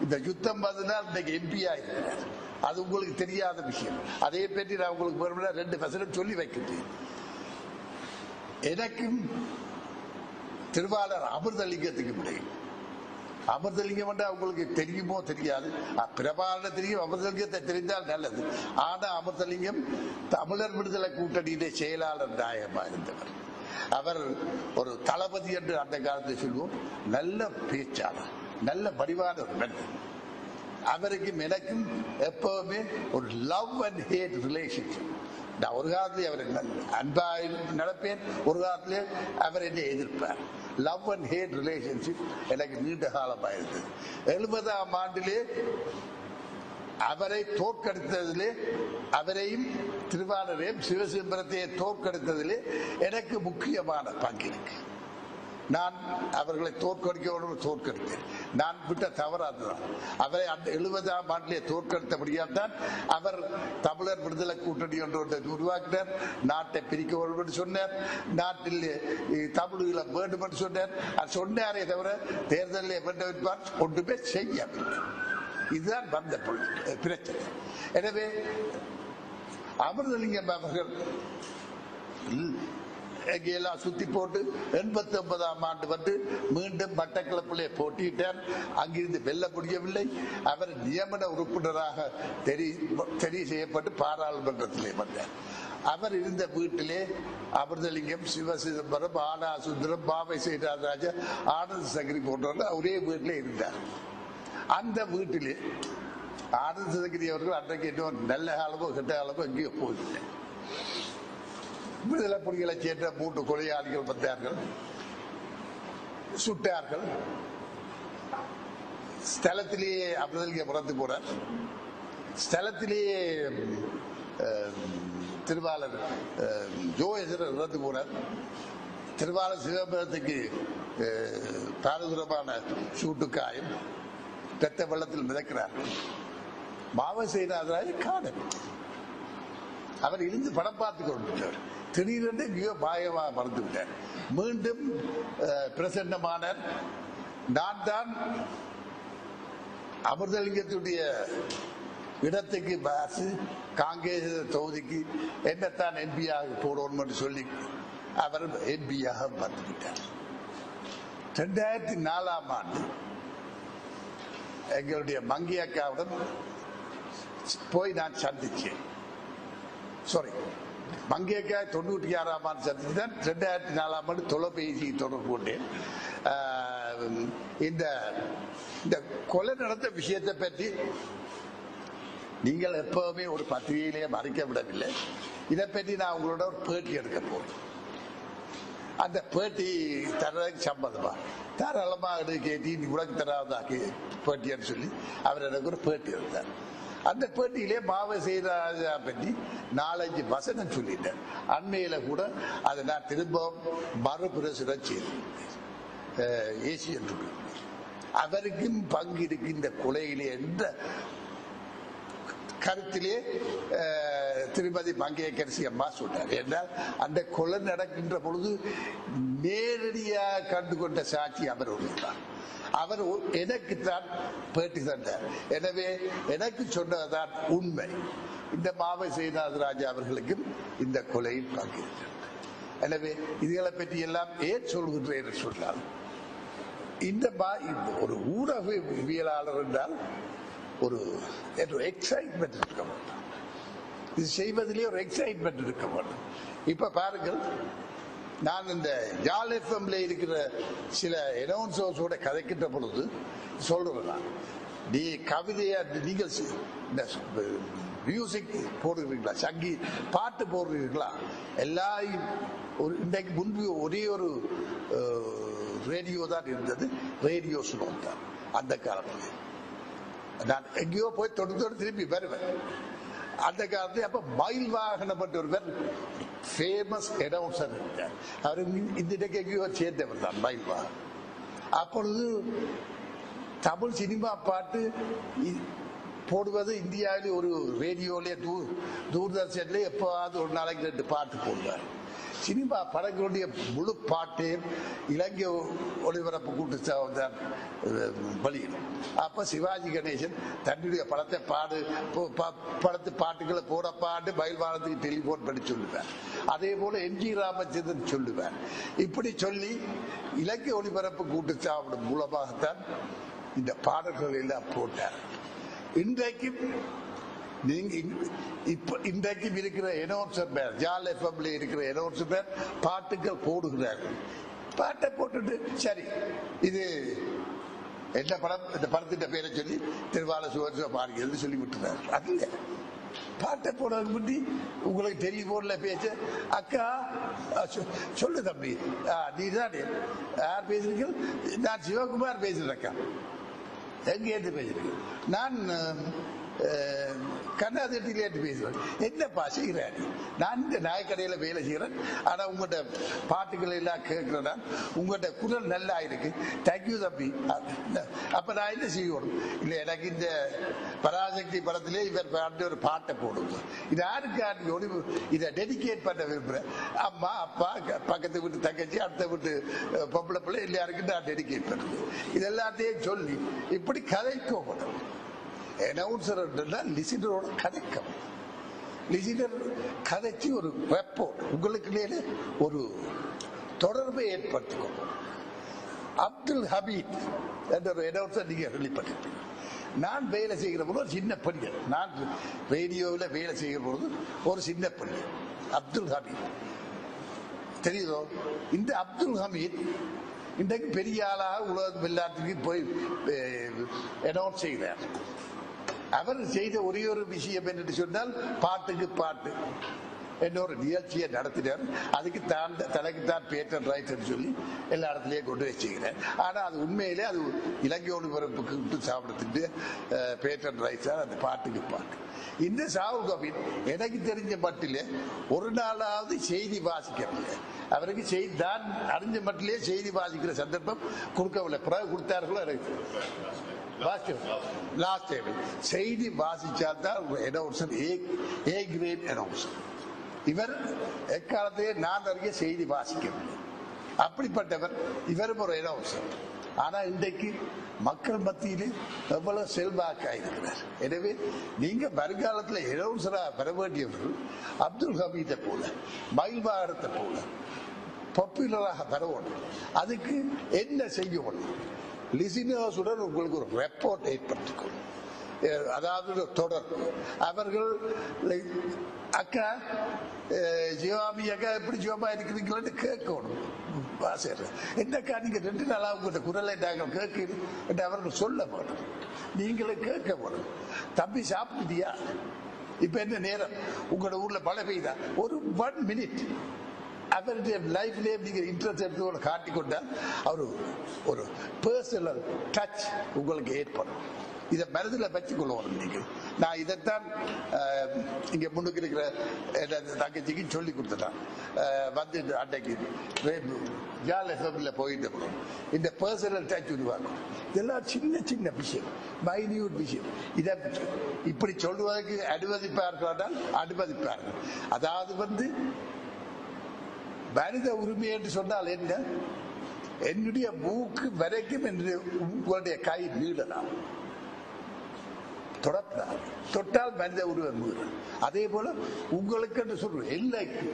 இந்த யுத்தம் வந்ததால் இன்னைக்கு எம்பி ஆயிருக்கிறார். அது உங்களுக்கு தெரியாத விஷயம். அதே பற்றி நான் உங்களுக்கு 2 வசனம் சொல்லி வைக்கிறேன். எனக்கும் திருவாளர் அமிர்தலிங்கத்துக்கு முடியும். அமிர்தலிங்கம் என்றால் உங்களுக்கு தெரியுமோ தெரியாது. பிரபாகரனை தெரியும், அமிர்தலிங்கத்தை தெரிந்தால் நல்லது. ஆனா அமிர்தலிங்கம் தமிழர் விடுதலை கூட்டணியிலே செயலாளர் நாயகமாக இருந்தவர். அவர் ஒரு தளபதி என்று அந்த காலத்தில் சொல்லுவோம். நல்ல பேச்சாளர், நல்ல வடிவான ஒரு மனிதன். அவருக்கும் எனக்கும் எப்பவுமே ஒரு லவ் அண்ட் ஹேட் ரிலேஷன்ஷிப். நான் ஒரு காலத்திலே அவரை அன்பா நடப்பேன், ஒரு காலத்திலே அவர் என்னை எதிர்ப்பார். லவ் அண்ட் ஹேட் ரிலேஷன்ஷிப் எனக்கு நீண்ட காலமாக இருந்தது. 70ஆம் ஆண்டிலே அவரை தோற்கடித்ததிலே, அவரையும் திருவாளரையும் சிவசிதம்பரத்தையே தோற்கடித்ததிலே எனக்கு முக்கியமான பங்கு இருக்கு. நான் அவர்களை தோற்கடித்தேன். நான் விட்ட தவறாதுதான். அவரை அந்த 70ஆம் ஆண்டிலே தோற்கடித்தபடியால் தான் அவர் தமிழர் விடுதலை கூட்டணி ஒன்று உருவாக்கினார். நாட்டை பிரிக்க வேண்டும் என்று சொன்னார். நாட்டில் தமிழீழம் வேண்டும் என்று சொன்னார். அது சொன்னாரே தவிர தேர்தலில் வேண்டும் ஒன்றுமே செய்யவில்லை. இதுதான் வந்த பிரச்சனை. எனவே அமிர்தலிங்கம் அவர்கள் எல்லாம் சுத்தி போட்டு 89ஆம் ஆண்டு வந்து மீண்டும் மட்டக்களப்பிலே போட்டியிட்டார். அங்கிருந்து வெல்ல முடியவில்லை. அவர் நியமன உறுப்பினராக தெரிவு செய்யப்பட்டு பாராளுமன்றத்திலே வந்தார். அவர் இருந்த வீட்டிலே அமிர்தலிங்கம், சிவசிதம்பரம், ஆனா சுந்தரம், பாவை சேனாராஜா, ஆனந்த் சங்கரி போன்றவர்கள் ஒரே வீட்டிலே இருந்தார். அந்த வீட்டிலே ஆனந்த் சங்கரி அவர்கள் அன்றைக்கு இன்னும் நல்ல காலமோ கெட்ட காலமோ எங்கேயோ போயில்லை. விடுதலை புலிகளை சேர்ந்த 3 கொலையாளிகள் வந்தார்கள், சுட்டார்கள். ஸ்தலத்திலேயே அமிர்தலிங்கம் இறந்து போனார். ஸ்தலத்திலேயே திருவாளர் ஜோயேஸ்வரர் இறந்து போனார். திருவாளர் சிதம்பரத்துக்கு பாரதூரமான சூட்டுக்காயம், ரத்த வெள்ளத்தில் மிதக்கிறார்கள். மாவசேனாராய் காணல் அவர் இருந்து படம் பார்த்துக் கொண்டிருந்தார். திடீரென்று மிக பாயமாக மறந்து விட்டார். மீண்டும் பிரசன்னமானார். நான் தான் அமிர்தலிங்கத்துடைய இடத்துக்கு காங்கிரஸ் தொகுதிக்கு என்னத்தான் என்பியாக போடணும் சொல்லி அவர் என்பியாக வந்துவிட்டார். 2004ஆம் ஆண்டு எங்களுடைய மங்கி அக்காவுடன் போய் நான் சந்திச்சேன். மங்கி அக்கா 96ஆம் ஆண்டு சந்திச்சுதான் 2004ஆம் ஆண்டு தொலைபேசி தொடர்பு கொண்டேன். இந்த கொலை நடந்த விஷயத்தை பற்றி நீங்கள் எப்பவுமே ஒரு பத்திரிகையிலேயே மறைக்க விடவில்லை. இதை பற்றி நான் உங்களோட ஒரு பேட்டி எடுக்க போறேன். அந்த பேட்டி தரதுக்கு சம்பந்தமா தாராளமாக கேட்டி உனக்கு தராதா பேட்டின்னு சொல்லி அவர் எனக்கு ஒரு பேட்டி எடுத்தார். அந்த பேட்டியிலே மாவசேராஜா பற்றி 4-5 வசனம் சொல்லிட்டேன். அண்மையில கூட அதை நான் திரும்ப மறுபிரசுரம் செய்தேன். ஏசியன் அவருக்கும் பங்கு இருக்கு இந்த கொலையிலே என்ற கருத்திலே திருமதி மங்கையரசி அம்மா சொன்னார். என்றால் அந்த கொலை நடக்கின்ற பொழுது நேரடியாக கண்டு கொண்ட சாட்சி அவர் உள்ளார். அவர் எனக்குத்தான் பேட்டி தந்தார். எனவே எனக்கு சொன்னதுதான் உண்மை. இந்த மாவை சேனாதராஜா அவர்களுக்கும் இந்த கொலையில் பங்கு. எனவே இதுகளை பற்றி எல்லாம் ஏன் சொல்கின்றேன் சொன்னால், இந்த ஒரு ஊடகவியலாளர் என்றால் ஒரு எக்ஸைட்மெண்ட் இருக்க மாட்டோம். இது செய்வதிலே ஒரு எக்ஸைட்மெண்ட் இருக்க மாட்டோம். இப்ப பாருங்கள், நான் இந்த ஜால் எஃப்எம்ல இருக்கிற சில அனௌன்சர்ஸோட கதைக்கின்ற பொழுது சொல்றேன், நீ கவிதையா நீங்கள் மியூசிக் போடுறீங்களா, பாட்டு போடுறீங்களா, எல்லாரும் இன்றைக்கு முன்பு ஒரே ஒரு ரேடியோ தான் இருந்தது, ரேடியோ சுனோ தான். அந்த காலத்தில் நான் எங்கேயோ போய் தொட்டு திரும்பி வருவேன். அந்த காலத்தில் அப்ப மயில் வாகனம் ஒருவர் ஃபேமஸ் அனௌன்சர் இருந்தார். அவர் இந்த எங்கேயோ சேர்ந்தவர் தான் மயில் வாகனம். அப்பொழுது தமிழ் சினிமா பாட்டு போடுவது இந்தியாவிலே ஒரு ரேடியோலே தூர்தர்ஷன்ல எப்போவாவது ஒரு நாளைக்கு 2 பாட்டு போடுவார். சினிமா படங்களுடைய முழு பாட்டே இலங்கை ஒளிபரப்பு கூட்டு வெளியிடும். அப்ப சிவாஜி கணேசன் தன்னுடைய படத்தை படத்து பாட்டுகளை போட பாட்டு பயில்வானத்துக்கு டெலிபோன் பண்ணி சொல்லுவார். அதே போல எம்ஜி ராமச்சந்திரன் சொல்லுவார். இப்படி சொல்லி இலங்கை ஒளிபரப்பு கூட்டு சாப்பிடும் மூலமாகத்தான் இந்த பாடல்கள் எல்லாம் போட்டார். இன்றைக்கும் இன்றைக்கும் இருக்கிற அனௌன்சர் பேர், ஜால் எஃப்எம்ல இருக்கிற அனௌன்சர் பேர் பாட்டுகள் போடுகிறார்கள். பாட்டை போட்டுட்டு சரி இது என்ன படம், இந்த படத்தின் பேரை சொல்லி திருவாள சுவர்ச பாருங்க சொல்லி விட்டுறாரு. அது இல்லை, பாட்டை போடுறதுக்கு முன்னாடி உங்களுக்கு தெரியும் போல பேச, அக்கா சொல்லு தம்பி, நீ தான் யார் பேசுறீர்கள்? நான் சிவகுமார் பேசுறேன். அக்கா எங்க இருந்து பேசுறீங்க? நான் கண்ணாதிட்டிலேட்டு பேசுறேன். என்னப்பா செய்கிறேன்? நான் இந்த நாயக்கடையில வேலை செய்யறேன். ஆனா உங்கள்கிட்ட பாட்டுகள் எல்லாம் கேட்கிறேன், உங்கள்கிட்ட குரல் நல்லா இருக்கு, தேங்க்யூ தம்பி. அப்ப நான் என்ன செய்யணும்? இல்ல எனக்கு இந்த பராசக்தி படத்திலே இவர் பாட்டு ஒரு பாட்டை போடுங்க, இது யாருக்கு இதை டெடிகேட் பண்ண விரும்புறேன். அம்மா அப்பா பக்கத்து வீட்டு தங்கச்சி அடுத்த வீட்டு பொம்பளை பிள்ளை எல்லாருக்கும் நான் டெடிகேட் பண்றது. இது எல்லாத்தையும் சொல்லி இப்படி கதைக்கும் அனௌன்சர் லிசினரோட கதைக்கும். லிசினர் கதைச்சு ஒரு ரெப்போர்ட் உங்களுக்கு ஒரு தொடர்பை ஏற்படுத்திக்கணும். அப்துல் ஹமீத் என்ற ஒரு அனௌன்சர் நீங்க கேள்விப்பட்டிருப்பீங்க. நான் வேலை செய்கிற போது ஒரு சின்ன பையன், நான் ரேடியோவில் வேலை செய்கிற பொழுது ஒரு சின்ன பையன் அப்துல் ஹமீத் தெரியுதோ? இந்த அப்துல் ஹமீத் இன்றைக்கு பெரிய ஆளாக உலகம் எல்லாத்துக்கும் போய் அனௌன்ஸ் செய்கிறார். அவர் செய்த ஒரே ஒரு விஷயம் என்று சொன்னால், பாட்டுக்கு பாட்டு என்னொரு நிகழ்ச்சியை நடத்தினார். அதுக்கு தனக்குத்தான் பேட்டன் ரைட் என்று சொல்லி எல்லா இடத்துலயும் கொண்டு வச்சுக்கிறேன். ஆனா அது உண்மையிலே அது இலங்கை ஒளிபரப்புக்கு விட்டு சாப்பிடத்துக்கு பேட்டன் ரைட் தான் அந்த பாட்டுக்கு பாட்டு. இந்த சாவு கபின் எனக்கு தெரிஞ்ச மட்டிலே ஒரு நாளாவது செய்தி வாசிக்கவில்லை. அவருக்கு செய்தி தான் அறிஞ்ச மட்டிலே செய்தி வாசிக்கிற சந்தர்ப்பம் கொடுக்கவில்லை. பிறகு கொடுத்தார்களோ எனக்கு லாஸ்ட் டைம் செய்தி வாசிச்சால்தான் அனௌன்சர் ஏ கிரேட் அனௌன்சர். இவர் எக்காலத்தையே நான் அறிய செய்தி வாசிக்கவில்லை. அப்படிப்பட்டவர் இவரும் ஒரு அனௌன்சர். ஆனா இன்றைக்கு மக்கள் மத்தியிலே எவ்வளவு செல்வாக்காயிருக்கிறார். எனவே நீங்க வருங்காலத்தில் இளவரசராக பெற வேண்டியவர்கள் அப்துல் ஹமீதை போல, மயில்வாகனத்தை போல பாப்புலராக பெறணும். அதுக்கு என்ன செய்யணும்? லிசினர்ஸுடன் உங்களுக்கு ஒரு ரெப்போர்ட் ஏற்படுத்திக்கணும். அதாவது தொடர்பு. அவர்கள் அக்கா ஜிவாமி அக்கா எப்படி ஜிவமா இருக்கிறீங்களன்னு கேட்கணும். என்னக்கா நீங்க 2 நாளா உங்களோட குரலை நாங்கள் கேட்கணும் என்று அவர்கள் சொல்ல வேணும். நீங்களும் கேட்க வேணும். தம்பி சாப்பிட்டியா? இப்ப என்ன நேரம்? உங்களோட ஊர்ல மழை பெய்தா? ஒரு 1 மினிட் அவருடைய லைஃப்லேயே நீங்க இன்ட்ரெஸ்ட் எடுத்து காட்டிக்கொண்டால் அவர் ஒரு பர்சனல் டச் உங்களுக்கு ஏற்படும். இதை மனதில் வச்சுக்கொள்வோம். நீங்கள் நான் இதைத்தான் இங்க முன்னுக்கு இருக்கிற தங்கச்சிக்கு சொல்லி கொடுத்துட்டான். வந்து அன்றைக்கு போயிட்டு இந்த பர்சனல் டச் உருவாக்கும். இதெல்லாம் சின்ன சின்ன விஷயம், மைன்யூட் விஷயம். இதை இப்படி சொல்லுவதற்கு அனுமதிப்பார்கள் அனுமதிப்பார்கள். அதாவது மனித உரிமை என்று சொன்னால் என்ன? என்னுடைய மூக்கு வரைக்கும் என்று உங்களுடைய கை நீளலாம். தொட்டால் மனித உருவம். அதே போல உங்களுக்கு என்று சொல்றோம் எல்லைக்கு,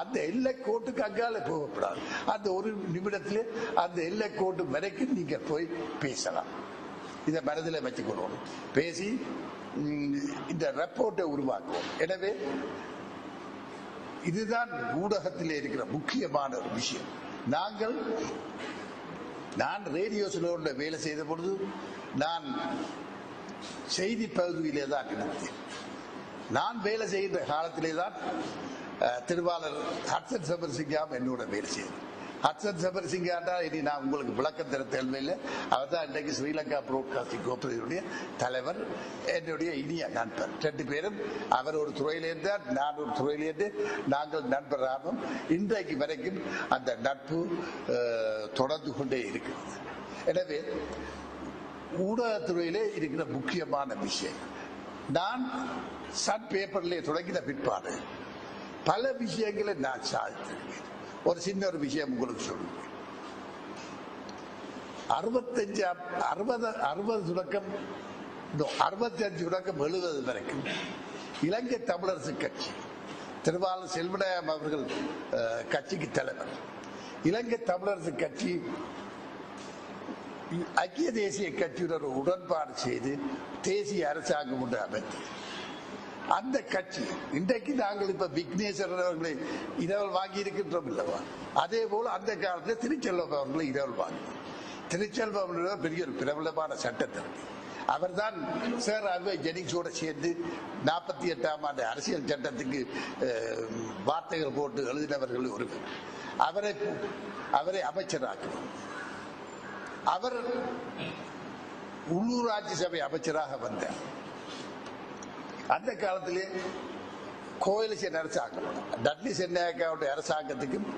அந்த எல்லை கோட்டுக்கு அங்கால போகக்கூடாது. அந்த ஒரு நிமிடத்திலே அந்த எல்லை கோட்டு வரைக்கும் நீங்க போய் பேசலாம். இதை மனதில் வச்சுக்கொள்ளணும். பேசி இந்த ரெப்போர்ட்டை உருவாக்குவோம். எனவே இதுதான் ஊடகத்திலே இருக்கிற முக்கியமான ஒரு விஷயம். நான் ரேடியோ ஸ்லோன்ல வேலை செய்த பொழுது நான் செய்தி பகுதியிலே தான் இருந்தேன். நான் வேலை செய்கின்ற காலத்திலே தான் திருவாளர் ஹட்சன் சபர்சிங்காம் என்னோட வேலை செய்தார். ஹட்சன் சபர்சிங்காண்டா இனி நான் உங்களுக்கு விளக்கம் தர தேவையில்லை. அவர் தான் இன்றைக்கு ஸ்ரீலங்கா புரோட்காஸ்டிங் கோர்பரேஷனுடைய தலைவர், என்னுடைய இனிய நண்பர். 2 பேரும் அவர் ஒரு துறையிலிருந்தார், நான் ஒரு துறையிலிருந்து நாங்கள் நண்பராகும். இன்றைக்கு வரைக்கும் அந்த நட்பு தொடர்ந்து கொண்டே இருக்கிறது. எனவே ஊடகத்துறையிலே இருக்கிற முக்கியமான விஷயம், நான் சன் பேப்பர்ல தொடங்கின பிற்பாடு பல விஷயங்களை நான் சாதித்திருக்கேன். ஒரு சின்ன ஒரு விஷயம் உங்களுக்கு சொல்லுவேன். 65 தொடக்கம் 70 வரைக்கும் இலங்கை தமிழரசு கட்சி, திருவாளர் செல்வநாயகம் அவர்கள் கட்சிக்கு தலைவர். இலங்கை தமிழரசு கட்சி ஐக்கிய தேசிய கட்சியுடன் உடன்பாடு செய்து தேசிய அரசாங்கம் ஒன்று அமைத்தது. அந்த கட்சி இன்றைக்கு நாங்கள் இப்ப விக்னேஸ்வரன் அவர்களை இரவல் வாங்கி இருக்கின்றோம் இல்லவா? அதே போல அந்த காலத்தில் திருச்செல்வம் அவர்களை இரவல் வாங்கி, திருச்செல்வம் பெரிய ஒரு பிரபலமான சட்டத்திற்கு அவர் தான் சார் அவை ஜெனிக்ஸோட சேர்ந்து 48ஆம் ஆண்டு அரசியல் சட்டத்துக்கு வார்த்தைகள் போட்டு எழுதினவர்கள் ஒருவர். அவரை அமைச்சராக்குவார். அவர் உள்ளூராட்சி சபை அமைச்சராக வந்தார். அந்த காலத்திலே கோயிலிசன் அரசாங்கம் டட்லி சென்னாயக்காவுடைய அரசாங்கத்துக்கும்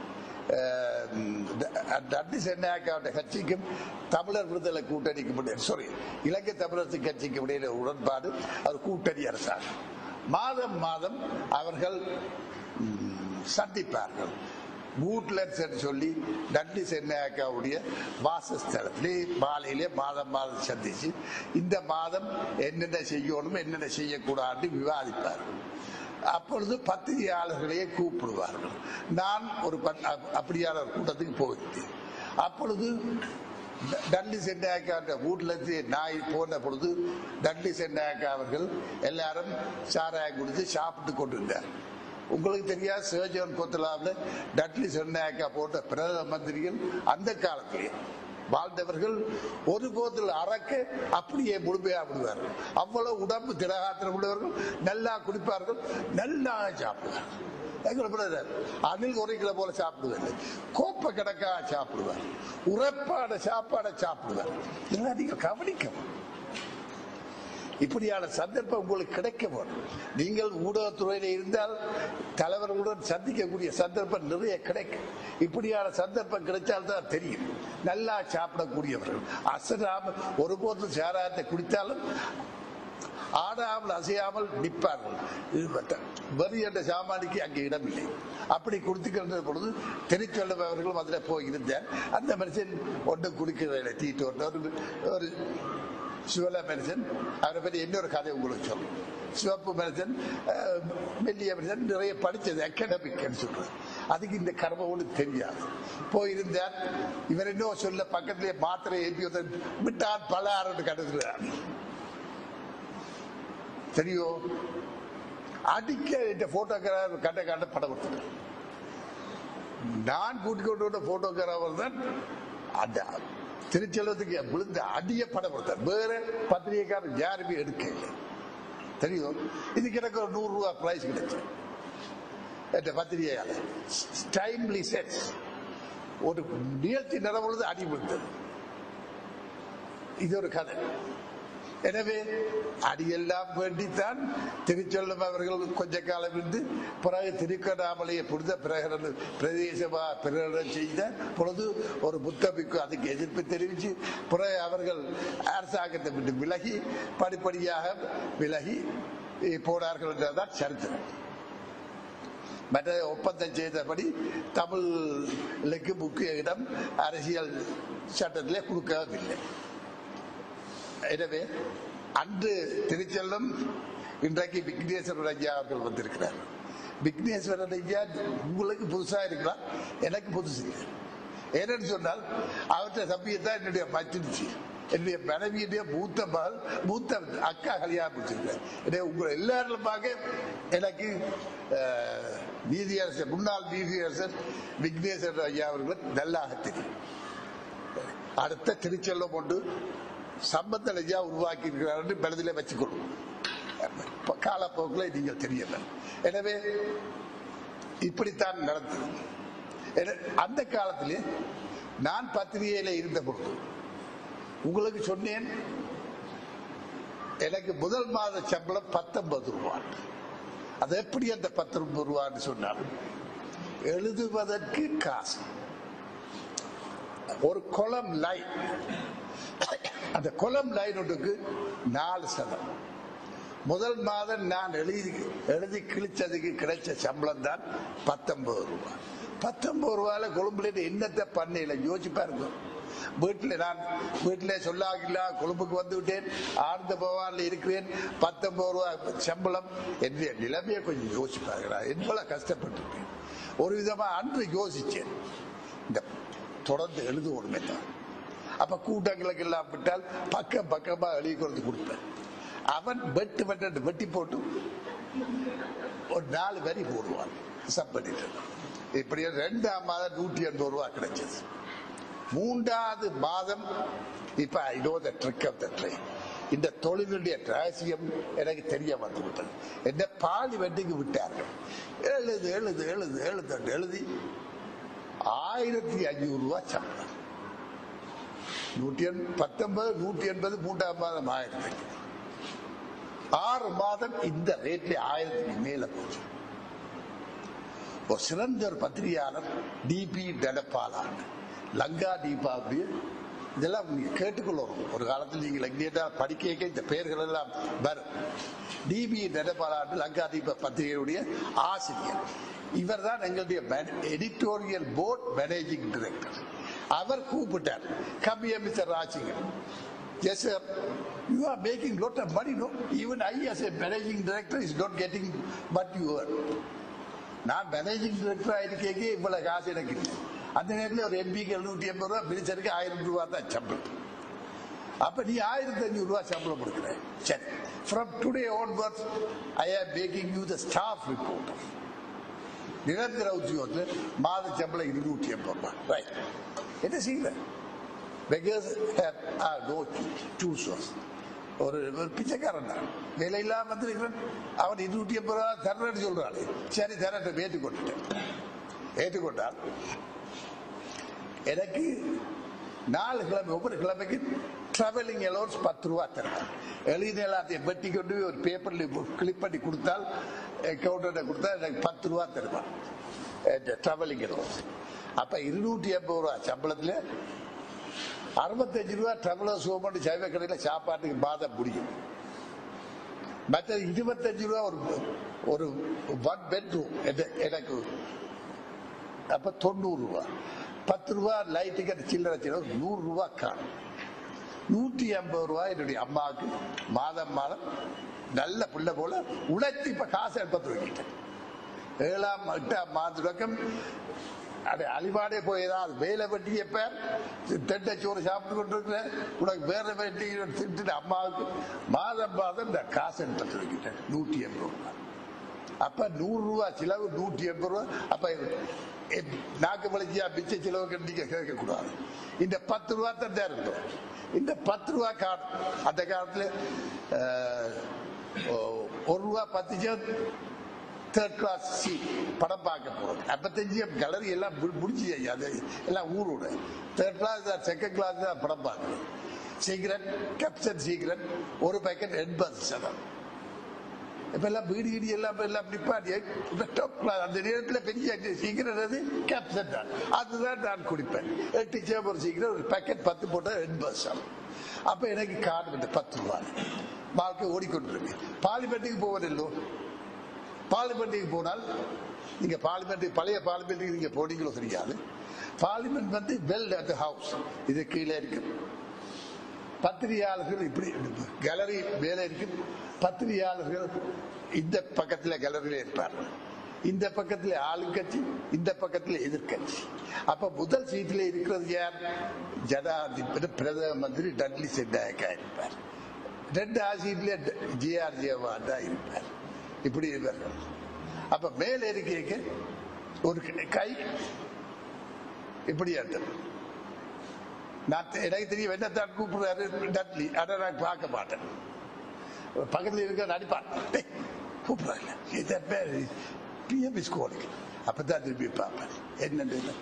டட்லி சென்னாயக்காவுடைய கட்சிக்கும் தமிழர் விடுதலை கூட்டணிக்கு இலங்கை தமிழரசு கட்சிக்கு இடையில உடன்பாடு, அவர் கூட்டணி அரசாங்கம். மாதம் மாதம் அவர்கள் சந்திப்பார்கள். பூட்லெட்ஸ் என்று சொல்லி டட்லி சென்னாயக்காவுடைய வாசஸ்தலத்திலே மாலையிலே மாதம் சந்திச்சு இந்த மாதம் என்னென்ன செய்யணும் என்னென்ன செய்யக்கூடாது விவாதிப்பார்கள். அப்பொழுது பத்திரிகையாளர்களையே கூப்பிடுவார்கள். நான் ஒரு அப்படியான கூட்டத்துக்கு போயிருந்தேன். அப்பொழுது டட்லி சென்னாயக்கா வீட்டிலிருந்து நாய் போன பொழுது டட்லி சென்னாயக்கா அவர்கள் எல்லாரும் சாராயம் குடித்து சாப்பிட்டு கொண்டிருந்தார். உங்களுக்கு தெரியாது, சர்ஜன் கொத்தலாவில் டட்லி சென்னாயக்கா போன்ற பிரதம மந்திரிகள் அந்த காலத்திலே வாழ்ந்தவர்கள் ஒரு போதில் அறக்க அப்படியே முழுமையா விடுவார்கள். அவ்வளவு உடம்பு திடகாத்திரம் உள்ளவர்கள், நல்லா குடிப்பார்கள், நல்லா சாப்பிடுவார்கள். அணில் உரைகளை போல சாப்பிடுவார்கள், கோப்ப கணக்காக சாப்பிடுவார், உரைப்பாட சாப்பாடை சாப்பிடுவார். இதெல்லாம் நீங்கள் கவனிக்கணும். இப்படியான சந்தர்ப்பம் உங்களுக்கு கிடைக்க வேண்டும். நீங்கள் ஊடகத்துறையில இருந்தால் தலைவர்களுடன் சந்திக்கக்கூடிய சந்தர்ப்பம் நிறைய கிடைக்கும். இப்படியான சந்தர்ப்பம் கிடைச்சால்தான் தெரியும். நல்லா சாப்பிடக்கூடியவர்கள், அசராம ஒருபோதும் சாராயத்தை குடித்தாலும் ஆடாமல் அசையாமல் நிற்பார்கள். வரி என்ற சாமானிக்கு அங்கே இடமில்லை. அப்படி குடித்துக்கின்ற பொழுது திருச்செல்வம் அவர்களும் அதில் போயிருந்தார். அந்த மனுஷன் ஒன்றும் குடிக்கிறதில்லை, தீட்டு ஒரு சிவல மனுஷன். அவரை பற்றி இன்னொரு கதை உங்களுக்கு சொல்லும். சிவப்பு மனுஷன், மெல்லிய மனுஷன், நிறைய படித்தது அகாடமிக் சொல்றது. அதுக்கு இந்த கர்மோடு தெரியாது. போயிருந்தார். இவர் இன்னும் சொல்ல பக்கத்திலே மாத்திரை ஏற்றி விட்டான் பல ஆறு கட்டுகிறார். தெரியும், அடிக்க இந்த போட்டோகிராஃபர் கட்ட படம் கொடுத்தார். நான் கூட்டிக் கொண்டு வந்த போட்டோகிராஃபர் தான் அந்த திருச்செல்வத்துக்கு விழுந்த அடிய படம் கொடுத்தார். வேற பத்திரிகைக்காரர் யாருமே எடுக்க இல்லை. தெரியும், இதுக்கு எனக்கு ஒரு 100 ரூபாய் பிரைஸ் கிடைச்சு பத்திரிகையால. டைம்லி சென்ஸ் ஒரு நிகழ்ச்சி நடவுறது அடி விழுந்தது. இது ஒரு கதை. எனவே அடியெல்லாம் வேண்டித்தான் திருச்செல்வம் அவர்கள் கொஞ்ச காலம் இருந்து பிறகு திருக்கண்ணாமலையை புனித பிரதேசமா பிரகடனம் செய்த பொழுது ஒரு புத்தபிக்கு அதுக்கு எதிர்ப்பு தெரிவித்து பிறகு அவர்கள் அரசாங்கத்தை விட்டு விலகி படிப்படியாக விலகி போனார்கள் என்றதான் சரித்திரம். மற்ற ஒப்பந்தம் செய்தபடி தமிழுக்கு முக்கிய இடம் அரசியல் சட்டத்திலே கொடுக்கவில்லை. எனவே அன்று திருச்செல்வம், இன்றைக்கு விக்னேஸ்வரன் ஐயா அவர்கள் வந்திருக்கிறார். விக்னேஸ்வரன் ஐயா உங்களுக்கு புதுசா இருக்கலாம், எனக்கு புதுசு இல்லை. ஏன்னு சொன்னால் அவற்றை தம்பியத்தான் என்னுடைய மச்சிருச்சு. என்னுடைய மனைவியுடைய மூத்த அக்கா கல்யாணம் முடிச்சிருக்கார். எனவே உங்களை எல்லாருமாக எனக்கு நீதியரசர், முன்னாள் நீதியரசர் விக்னேஸ்வரன் ஐயா அவர்கள் நல்லாக தெரியும். அடுத்த திருச்செல்வம் கொண்டு சம்பந்த ஐயா உருவாக்கி இருக்கிறார் மனதிலே வச்சுக்கொள்ளும். காலப்போக்கில் நீங்கள் தெரியல. எனவே இப்படித்தான் நடந்தது. அந்த காலத்திலே நான் பத்திரிகையில இருந்த பொழுது உங்களுக்கு சொன்னேன், எனக்கு முதல் மாத சம்பளம் 19 ரூபாய். அது எப்படி அந்த 19 ரூபான்னு சொன்னால், எழுதுவதற்கு காசு, ஒரு கொலம் லைன், அந்த கொலம் லைன் ஒன்றுக்கு 4 சதம். முதல் மாதம் நான் எழுதி கிழிச்சதுக்கு கிடைச்ச சம்பளம் தான் 19 ரூபாய். 19 ரூபாயில கொழும்புல என்னத்தை பண்ணல யோசிச்சு பாருங்க. வீட்டில் சொல்லாகில்லா கொழும்புக்கு வந்து விட்டேன், ஆழ்ந்த பவானில் இருக்கிறேன், 19 ரூபாய் சம்பளம். என்னுடைய நிலைமையை கொஞ்சம் யோசிப்பார்களா, என்பதை கஷ்டப்பட்டுட்டேன். ஒரு விதமா அன்று யோசிச்சேன், இந்த தொடர்ந்து எழுதுவோமே தான். அப்ப கூட்டங்களுக்கு எல்லாம் விட்டால் பக்கமா எழுதி கொண்டு கொடுப்பேன். அவன் வெட்டி போட்டு ஒரு 4 வரி போடுவான், சப்படிட்டு. இப்படியே 2ஆம் மாதம் 180 ரூபாய் கிடைச்சது. 3வது மாதம் இப்ப I know the trick of the trade. இந்த தொழிலுடைய ரகசியம் எனக்கு தெரிய வந்து விட்டது. என்ன பாலி வெட்டிக்கு விட்டார்கள். எழுதி 1500 ரூபாய் சம்பளம். 119, 180, 3ஆம் மாதம் 1000. 6 மாதம் இந்த ரேட்ல 1000க்கு மேல போச்சு. ஒரு சிறந்த ஒரு பத்திரிகையாளர் டிபி தனபாலன், லங்கா தீபாவளி, இதெல்லாம் நீங்க கேட்டுக்கொள்ளணும். ஒரு காலத்தில் நீங்கள் எங்கேயா படிக்க இந்த பெயர்கள் எல்லாம் வரும். டிபி தனபாலன் லங்கா தீப பத்திரிகையுடைய ஆசிரியர். இவர் தான் எங்களுடைய எடிட்டோரியல் போர்ட் மேனேஜிங் டைரக்டர். அவர் கூப்பிட்டார், come here Mr. Rajigan. Yes sir, you are making lot of money, no? Even I as a managing director is not getting what you earn. நான் மேனேஜிங் டைரக்டர் ஆயிருக்கே இவ்வளவு காசு எனக்கு இல்லை. அந்த நேரத்தில் ஒரு எம்பிக்கு 780 ரூபாய், மினிஸ்டருக்கு 1000 ரூபாய் தான் சம்பளம். அப்ப நீ 1500 ரூபாய் சம்பளம் கொடுக்குற. சரி, from today onwards I am making you the staff reporter. நிரந்தர உத்தியோகத்தில் மாத சம்பளம் 280 ரூபாய். ரைட், என்ன செய்யல? beggars have no choosers. ஒரு பிச்சைக்காரன் தான், வேலை இல்லாம வந்திருக்கிறான். அவன் 280 ரூபாய் தரன்னு சொல்றான். சரி தரட்டும், ஏற்றுக்கொண்டால் எனக்கு 4 கிழமை, ஒவ்வொரு கிழமைக்கு டிராவலிங் அலோன்ஸ் 10 ரூபாய் தரேன். எழுதின எல்லாத்தையும் வெட்டி கொண்டு ஒரு பேப்பர்ல கிளிப் பண்ணி கொடுத்தால், அக்கௌண்ட் கொடுத்தா எனக்கு 10 ரூபாய் தருவான் டிராவலிங் அலோன்ஸ். அப்ப 280 ரூபாய் சம்பளத்துல 65 ரூபாய் டிராவலர் சோமண்டு சைவ கடையில் சாப்பாட்டுக்கு மாதம் முடியும். மற்ற 25 ரூபா ஒரு 1 பெட்ரூம் எனக்கு. அப்ப 90 ரூபா. 10 ரூபா லைட்டுக்கு சில்லறை 100 ரூபா காணும். 150 ரூபாய் என்னுடைய அம்மாவுக்கு மாதம் நல்ல பிள்ளை போல உழைத்து இப்ப காசு எடுத்து வைக்கிட்டேன். 7ஆம் 8ஆம் மாத தொடக்கம் அழிபாடே போய் ஏதாவது வேலை வெட்டி எப்ப தெட்டச்சோறு சாப்பிட்டு கொண்டிருக்கிற உனக்கு வேற வெட்டி திட்டு அம்மாவுக்கு மாதம் இந்த காசு எடுத்து வைக்கிட்டேன். 180 ரூபாய். அப்ப 100 ரூபாய் செலவு, 180 ரூபாய். அப்ப நாக்கு வலிச்சியா பிச்சை செலவு கண்டிக்க கேட்க கூடாது. இந்த 10 ரூபாய் தான் இருந்தோம். இந்த 10 ரூபாய் கார்டு அந்த காலத்துல 1 ரூபாய் 10 தேர்ட் கிளாஸ் படம் பார்க்க போறது. 55 கேலரி எல்லாம் முடிச்சு அது எல்லாம் ஊரோட. தேர்ட் கிளாஸ் செகண்ட் கிளாஸ் தான் படம் பார்க்கணும். சீக்கிரம் கேப்சன் சீக்கிரம் ஒரு பேக்கெட் 80 சதம். இப்ப எல்லாம் வீடு எல்லாம் நிப்பாட்டி அந்த நேரத்தில் பெரிய சீக்கிரம் கேப்சன் தான், அதுதான் நான் குடிப்பேன். 8 சேம்பர் சீக்கிரம் ஒரு பேக்கெட் 10 போட்டா 80 சதம். அப்ப எனக்கு கார்டு வந்து 10 ரூபாய் வாழ்க்கை ஓடிக்கொண்டிருக்கு. பார்லிமெண்ட்டுக்கு போவதில்லோ. பார்லிமெண்ட்டுக்கு போனால் நீங்க பழைய பார்லிமெண்ட்டுக்கு நீங்க போனீங்களோ தெரியாது. பார்லிமெண்ட் வந்து வெல் அட் ஹவுஸ் இது கீழே இருக்கு. பத்திரிகையாளர்கள் இப்படி கேலரி மேலே இருக்கு. பத்திரிகையாளர்கள் இந்த பக்கத்துல கேலரியில இருப்பார்கள். இந்த பக்கத்துல ஆளுங்கட்சி, இந்த பக்கத்துல எதிர்கட்சி. அப்ப முதல் சீட்ல இருக்கிறது யார்? ஜனாதிபதி பிரதம மந்திரி டட்லி சென்டாயக்கா இருப்பார். 2ஆம் சீட்ல ஜிஆர் ஜெயவாண்டா இருப்பார். இப்படி இருப்பார்கள். அப்ப மேல இருக்க ஒரு கை இப்படி எனக்கு தெரியும் என்னத்தான் கூப்பிடுறாரு டட்லி. அதை நான் பார்க்க மாட்டேன். பக்கத்தில் இருக்க நடிப்பான் கூப்பிடுறாங்க ஸ்கூலுக்கு. அப்பதான் திரும்பி பார்ப்பேன் என்னன்னு.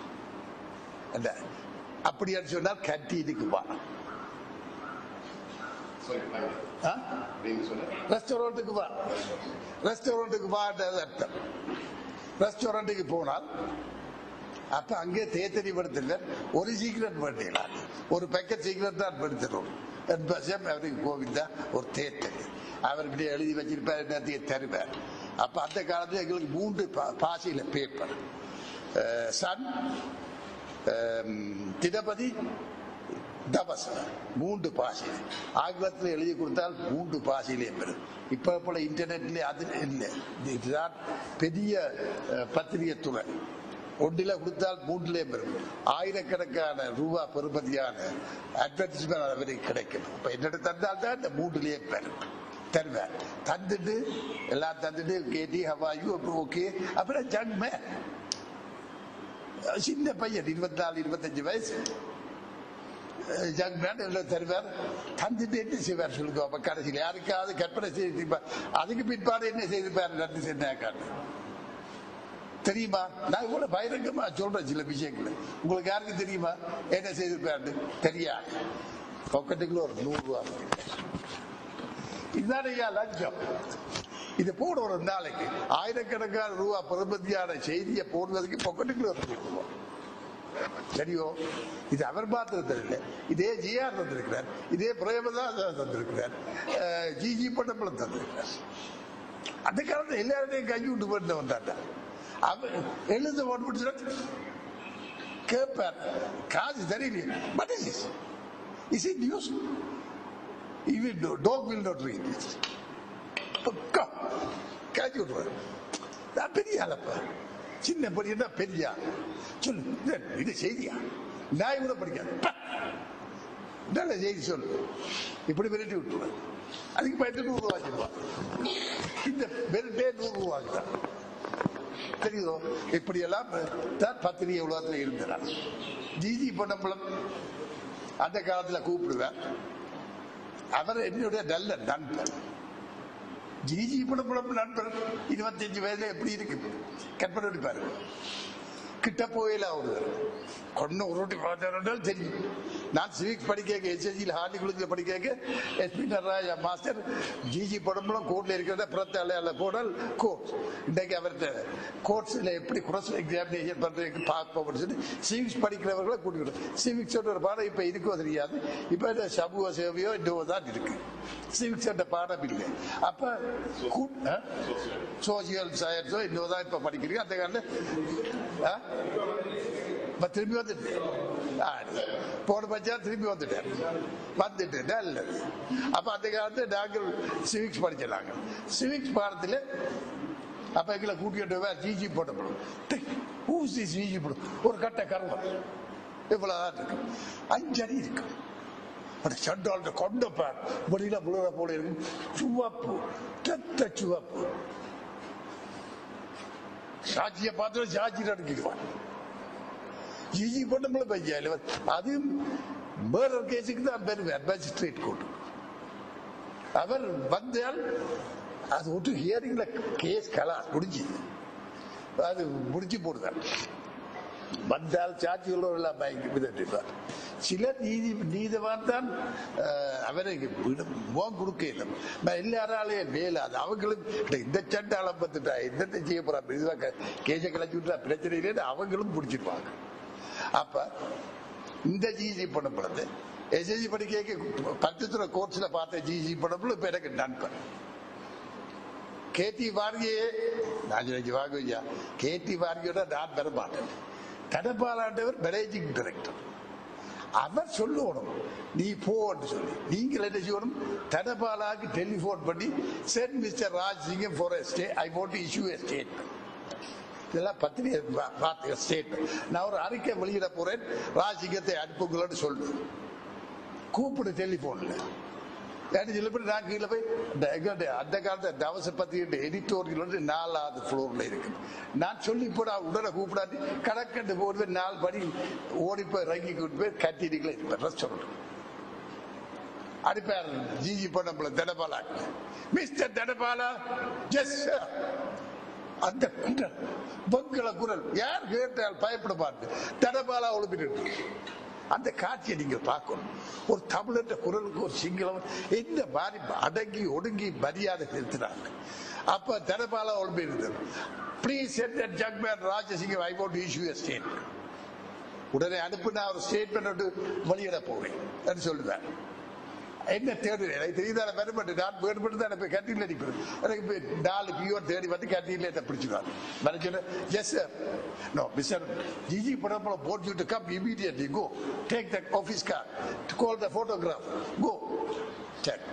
அப்படின்னு சொன்னால் கண்டீனுக்கு வா, ரெஸ்டாரண்ட்டுக்கு வா. ரெஸ்டாரண்ட்டுக்கு வான்றது அர்த்தம். ரெஸ்டாரண்ட்டுக்கு போனால் அப்ப அங்கே தேத்தனி படுத்துல ஒரு சீக்கிரம் படுத்தலாம், ஒரு பேக்கெட் சீக்கிரம் தான் படுத்துறோம். அவருக்கு கோவிந்தா ஒரு தேத்தனி அவர் இப்படி எழுதி வச்சிருப்பார், என்னத்தையே தருவார். அப்ப அந்த காலத்துல எங்களுக்கு 3 பாசையில பேப்பர், சன், தினபதி, தபஸ், 3 பாசை. ஆங்கிலத்தில் எழுதி கொடுத்தால் 3 பாசையிலே பெறும். இப்ப போல இன்டர்நெட்ல அது இல்லை. இதுதான் பெரிய பத்திரிகை துறை. ஒன்றில கொடுத்தால் 3லே பெறும். ஆயிரக்கணக்கான ரூபாய் பெறுமதியான அட்வர்டைஸ்மெண்ட் அவருக்கு கிடைக்கும். இப்ப என்னோட தந்தால் தான் இந்த 3லே பெறும் தருவேன். தந்துட்டு எல்லாம் தந்துட்டு கேட்டி ஹவாயு ஓகே. அப்புறம் ஜங் மேன், சின்ன பையன் 24-25 வயசு ஜங் மேன் எல்லாம் தருவார். தந்துட்டு என்ன செய்வார் சொல்லுங்க. அப்ப கடைசியில் யாருக்காவது கற்பனை செய்திருப்பார். அதுக்கு பிற்பாடு என்ன செய்திருப்பார் நன்றி சென்றாக்காரு தெரியுமா? நான் இவ்வளவு பகிரங்கமா சொல்றேன் சில விஷயங்கள். உங்களுக்கு யாருக்கு தெரியுமா என்ன செய்திருப்பாரு? தெரியாது. பாக்கெட்டுக்குள்ள ஒரு 100 ரூபாய். இதுதான் லஞ்சம். இது போட ஒரு நாளைக்கு ஆயிரக்கணக்கான ரூபாய் பெறுமதியான செய்தியை போடுவதற்கு பாக்கெட்டுக்குள்ள ஒரு 100 ரூபாய். சரியோ? இது அவர் மாத்திரம் தெரியல. இதே ஜிஆர் தந்திருக்கிறார், இதே பிரேமதாஸ் தந்திருக்கிறார், ஜிஜி பட்டம்பலம் தந்திருக்கிறார். அந்த காலத்தில் எல்லாருமே கை விட்டு பண்ண வந்தாங்க. எழுத போட்டு கேட்பார், காசு தெரியல. But is it news? Even dog will not read it. காய்ச்சி விட்டுருவார். நான் பெரிய ஆளப்பா, சின்ன படியா பெரிய சொல்லு. இது செய்தியா? நாய் கூட படிக்காது. நல்ல செய்தி சொல்லு. இப்படி விரட்டி விட்டுருவார். அதுக்கு பயந்து 100 ரூபாய் வச்சிருப்பான். இந்த பெருட்டே 100 ரூபாய் தான். தெரியுதோ? இப்படியெல்லாம் பத்திரிகை உலகத்தில் இருந்தார். ஜிஜி பொன்னம்பலம் அந்த காலத்துல கூப்பிடுவேன். அவர் என்னுடைய நல்ல நண்பர். ஜிஜி பொன்னம்பலம் நண்பர். 25 வயதுல எப்படி இருக்கு கற்பனை பண்ணி பாருங்க. கிட்ட போயில ஒருவர் கொண்டு உருட்டி பார்த்தால் தெரியும். நான் சிவிக்ஸ் படிக்க எஸ்எஸ்சியில் ஹார்லி குளத்தில் படிக்க எஸ்பி நடராஜா மாஸ்டர் ஜிஜி படம்புலம் கோர்ட்ல இருக்கிறத பிரத்தால போடல் கோர்ட் இன்றைக்கு அவர்கிட்ட கோர்ட்ஸ்ல எப்படி cross எக்ஸாமினேஷன் பண்றதுக்கு பார்ப்போம் சொல்லி சிவிக்ஸ் படிக்கிறவர்களை கூட்டிக்கிட்டு சிவிக்ஸ் ஒரு பாடம் இப்ப இருக்கோ தெரியாது. இப்ப சமூக சேவையோ இன்னும் தான் இருக்கு. சிவிக்ஸ் பாடம் இல்லை. அப்ப சோசியல் சயின்ஸோ இன்னும் தான் இப்ப படிக்கிறீங்க. அந்த காலத்துல திரும்பி வந்துட்டு போன பட்சா திரும்பி வந்துட்டு நல்லது. அப்ப அந்த காலத்துல நாங்கள் சிவிக்ஸ் படிச்சிடலாங்க. சிவிக்ஸ் பாடத்துல அப்ப எங்களை கூட்டிட்டு ஜிஜி போட்டப்படும் ஊசி ஜிஜி போடும் ஒரு கட்ட கருவம் இவ்வளவுதான் இருக்கு. 5 அடி இருக்கு. சண்டால் கொண்டப்பார் வெளியில புழுற போல இருக்கு. சுவப்பு ரத்த சுவப்பு சாட்சியை பார்த்து சாட்சி நடக்கிடுவான். ஜிஜி பண்ண பையன் அது மர்டர் கேஸுக்கு தான் பெறுவார் மேஜிஸ்ட்ரேட் கோர்ட். அவர் வந்தால் அது ஒட்டு ஹியரிங்ல கேஸ் முடிஞ்சு அது முடிச்சு போடுவார். வந்தால் சாட்சிகளோடு எல்லாம் பயங்கர சில நீதிவான் தான் அவருக்கு முகம் கொடுக்க இல்லை. எல்லாராலையும் வேலாது. அவங்களும் இந்த சண்டை அளப்பத்துட்டா இந்த செய்ய போறா கேச கிளச்சி விட்டா பிரச்சனை இல்லைன்னு அவங்களும் பிடிச்சிருப்பாங்க. அப்ப இந்த ஜிஜி பண்ணப்படுறது எஸ்எஸ்சி படிக்க 10 கோர்ஸ்ல பார்த்த ஜிஜி பண்ணப்படும் இப்ப எனக்கு நண்பன் கேடி வாரியே வாங்கய்யா. கேடி வாரியோட நான் பெற மாட்டேன். தடபாலாண்டவர் மேனேஜிங் டைரக்டர். அவர் சொல்லணும் நீ போன்னு சொல்லி நீங்கள் என்ன செய்யணும். தடபாலாக்கு டெலிபோன் பண்ணி சென்ட் மிஸ்டர் ராஜ் சிங்கம் for a stay I want to issue a statement. இதெல்லாம் பத்திரிகை ஸ்டேட்மெண்ட். நான் ஒரு அறிக்கை வெளியிட போறேன், ராஜசிங்கத்தை அனுப்புங்களன்னு சொல்லு. கூப்பிடு டெலிபோன்ல நான் கீழே போய் அந்த காலத்தை தவச பத்திரிகை எடிட்டோரியல் 4வது ஃப்ளோர்ல இருக்கு. நான் சொல்லி போட உடனே கூப்பிடாது கடற்கண்டு போடுவே 4 படி ஓடி போய் இறங்கி கூட்டு போய் கட்டிடிக்கல இருப்பேன். ரெஸ்டாரண்ட் அடிப்பார் ஜிஜி பண்ண தடபாலா. மிஸ்டர் தடபாலா எஸ் அந்த குரல் பங்கள குரல் யார் கேட்டால் பயப்பட மாட்டேன். தடபாலா ஒழுப்பிட்டு அந்த காட்சியை நீங்க பார்க்கணும். ஒரு தமிழர் குரலுக்கு ஒரு சிங்களம் எந்த மாதிரி அடங்கி ஒடுங்கி மரியாதை செலுத்தினாங்க. அப்ப தடபாலா ஒழுப்பிட்டு please send that young man Rajasingam I want to issue a statement. உடனே அனுப்பு நான் ஒரு ஸ்டேட்மெண்ட் வெளியிட போவேன் சொல்லுவேன். என்ன தேடுவேன் எனக்கு தெரியுதான பெருமட்டு நான் வேறுபட்டு தான் போய் கட்டியில் அடிப்பேன். எனக்கு 4 பியூர் தேடி வந்து கட்டியில் என்ன பிடிச்சிருவாங்க. நான் சொன்னேன் yes sir no mister G G படப்பட but you to come immediately go take the office car to call the photograph go check.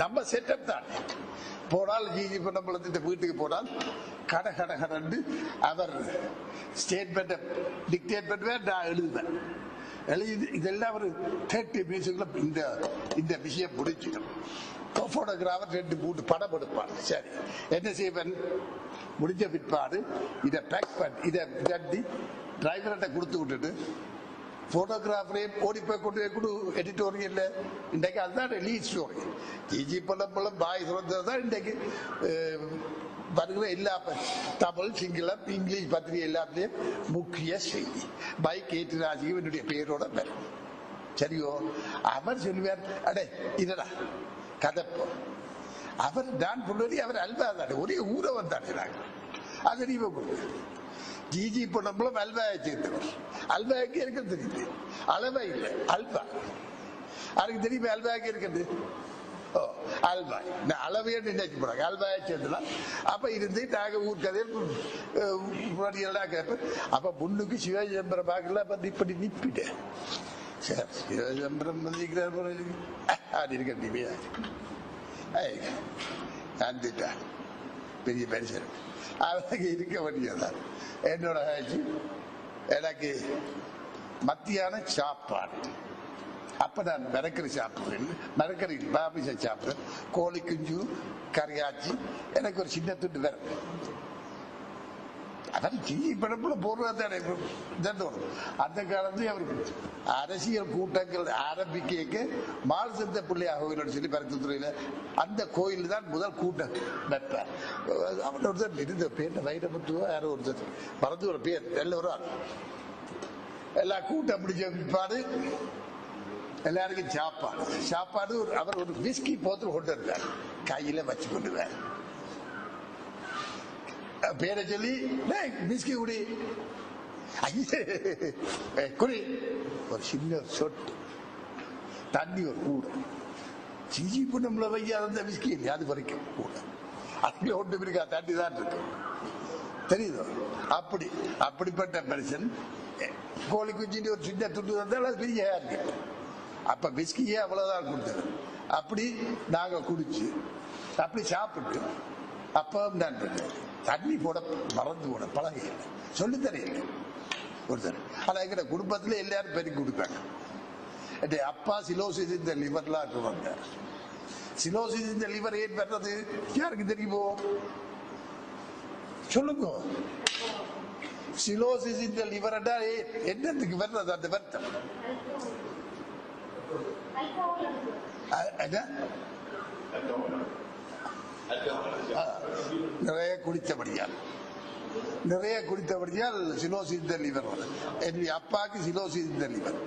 நம்ம செட்டப் தான். போனால் ஜிஜி படப்பட வீட்டுக்கு போனால் கடந்து அவர் ஸ்டேட்மெண்ட் டிக்டேட் பண்ணுவேன். நான் எழுதுவேன். இதெல்லாம் ஒரு 30 மினிட்ஸுக்குள்ள இந்த விஷயம் முடிச்சிடும். போட்டோகிராஃபர் 2-3 படம் எடுப்பார். சரி என்ன செய்வேன் முடிஞ்ச பிற்பாடு இதை பேக் பண்ணி இதை கட்டி டிரைவர்கிட்ட கொடுத்து விட்டுட்டு போட்டோகிராஃபரே ஓடி போய் கொண்டு போய் கொடு எடிட்டோரியல். இன்றைக்கு அதுதான் லீட் ஸ்டோரி. ஜிஜி படம் பாய் சுரந்ததான் இன்றைக்கு வருகிற எல்லா தமிழ் சிங்களம் இங்கிலீஷ் பத்திரிகை எல்லாத்துலயும் முக்கிய செய்தி பை கேடி ராஜிகம் என்னுடைய பெயரோட வரும். சரியோ அவர் சொல்லுவார் அடே இதடா கதப்போ அவர் நான் சொல்லுவது அவர் அல்வா தானே ஒரே ஊரை வந்தாங்க. அது நீ ஜிஜி பொண்ணம்பளும் அல்வாயை சேர்ந்தவர். அல்வாய்க்கு இருக்கிறது தெரியுது அளவா இல்லை அல்வா அதுக்கு தெரியுமே அல்வாய்க்கு இருக்கிறது அல்வாய் அளவையே நினைச்சு போறாங்க. அல்வாயை சேர்ந்துலாம் அப்ப இருந்து நாங்க ஊர் கதையில் கேட்பேன். அப்ப முன்னுக்கு சிவஜம்பரம் பார்க்கல அப்ப இப்படி நிப்பிட்டேன். சரி சிவஜம்பரம் அது இருக்க வந்துட்டான் பெரிய மனுஷன். அவனுக்கு இருக்க வேண்டியதான் என்னோட ஆச்சு. எனக்கு மத்தியான சாப்பாடு அப்ப நான் மிரக்கறி சாப்பிடுறேன். மிரக்கறி பாபிசை சாப்பிடுறேன். கோழி குஞ்சு கறியாச்சி எனக்கு ஒரு சின்ன துண்டு வேற. அதான் ஜிஜி படப்புல போடுறதானே அந்த காலத்துல அவருக்கு அரசியல் கூட்டங்கள் ஆரம்பிக்க மால் சித்த பிள்ளையா கோயில் சொல்லி பருத்தித்துறையில அந்த கோயில் தான் முதல் கூட்டம் வைப்பார். அவன் ஒருத்தர் இருந்த பேர் வைரமுத்துவோ யாரோ ஒருத்தர் மறந்து ஒரு பேர் எல்லோரும் எல்லாம் கூட்டம் பிடிச்ச பிற்பாடு எல்லாருக்கும் சாப்பாடு அவர் ஒரு விஸ்கி போத்து கொண்டு இருந்தார், கையில வச்சு கொண்டுவார். பேரை சொல்லி விஸ்கி குடி, குடி, ஒரு சின்ன சொட்டு தண்ணி ஒரு கூட சிஜி நம்மள வையா அந்த விஸ்கி இல்லையா அது வரைக்கும் கூட அதுல ஒன்று இருக்கா தண்ணி தான் இருக்கு தெரியுதோ. அப்படிப்பட்ட மனுஷன் கோழி குஞ்சின்னு ஒரு சின்ன துண்டு வந்தால் அது பெரிய இருக்கு. அப்ப விஸ்கியே அவ்வளவுதான் கொடுத்தது. அப்படி நாங்க குடிச்சு அப்படி சாப்பிட்டு அப்ப நான் தண்ணி போட மறந்து போட பழக சொல்லி தரையில்லை ஒருத்தர். ஆனா எங்க குடும்பத்துல எல்லாரும் பெருக்கி கொடுப்பாங்க. அப்பா சிலோசிஸ் இந்த லிவர்லாம் வந்தார். சிலோசிஸ் இந்த லிவர் ஏன் வர்றது யாருக்கு தெரியுமோ சொல்லுங்க. சிலோசிஸ் இந்த லிவர் என்னத்துக்கு வர்றது அந்த வருத்தம் நிறைய குடித்தபடியால் சிலோசிஸ் இந்த லிவர் வரும். என்னுடைய அப்பாவுக்கு சிலோசிஸ் இந்த லிவர்,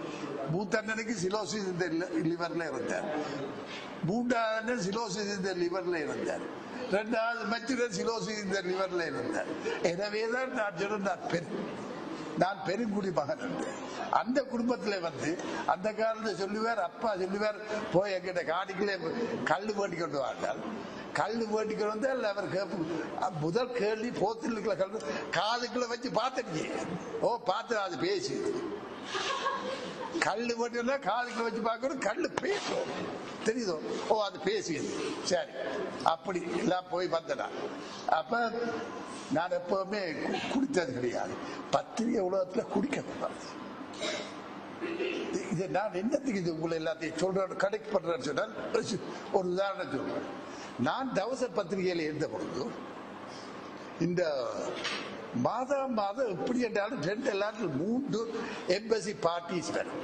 மூத்தண்ணனுக்கு சிலோசிஸ் இந்த லிவர்ல இருந்தார், மூன்றாவது சிலோசிஸ் இந்த லிவர்ல இருந்தார், இரண்டாவது மற்றொரு சிலோசிஸ் இந்த லிவர்ல இருந்தார். எனவேதான் நான் சொன்னேன் நான் பெருங்குடி மகன். அந்த குடும்பத்துல வந்து அந்த காலத்துல சொல்லுவார், அப்பா சொல்லுவார், போய் எங்கிட்ட காடிக்குள்ளே கல்லு வேண்டி கொண்டு வாழ்ந்தால் கல்லு வேண்டி கொண்டு வந்தால் அவர் முதல் கேள்வி போத்திலுக்குள்ள கல்லு காதுக்குள்ள வச்சு பார்த்துட்டு பார்த்து அது பேசி கல்லு வேண்டினா காதுக்குள்ள வச்சு பார்க்கணும், கல்லு பேசும் தெரியுதோ அது பேசியது. சரி அப்படி எல்லாம் போய் வந்தடா. அப்ப நான் எப்பவுமே குடித்தது கிடையாது. பத்திரிகை உலகத்துல குடிக்க கூடாது. இதை நான் என்னத்துக்கு இது உங்களை எல்லாத்தையும் சொல்றேன் கனெக்ட் பண்றேன்னு சொன்னால் ஒரு உதாரணம் சொல்றேன். நான் தவச பத்திரிகையில இருந்த பொழுது இந்த மாதம் எப்படி என்றாலும் 2 எல்லாத்துல 3 எம்பசி பார்ட்டிஸ் வரும்.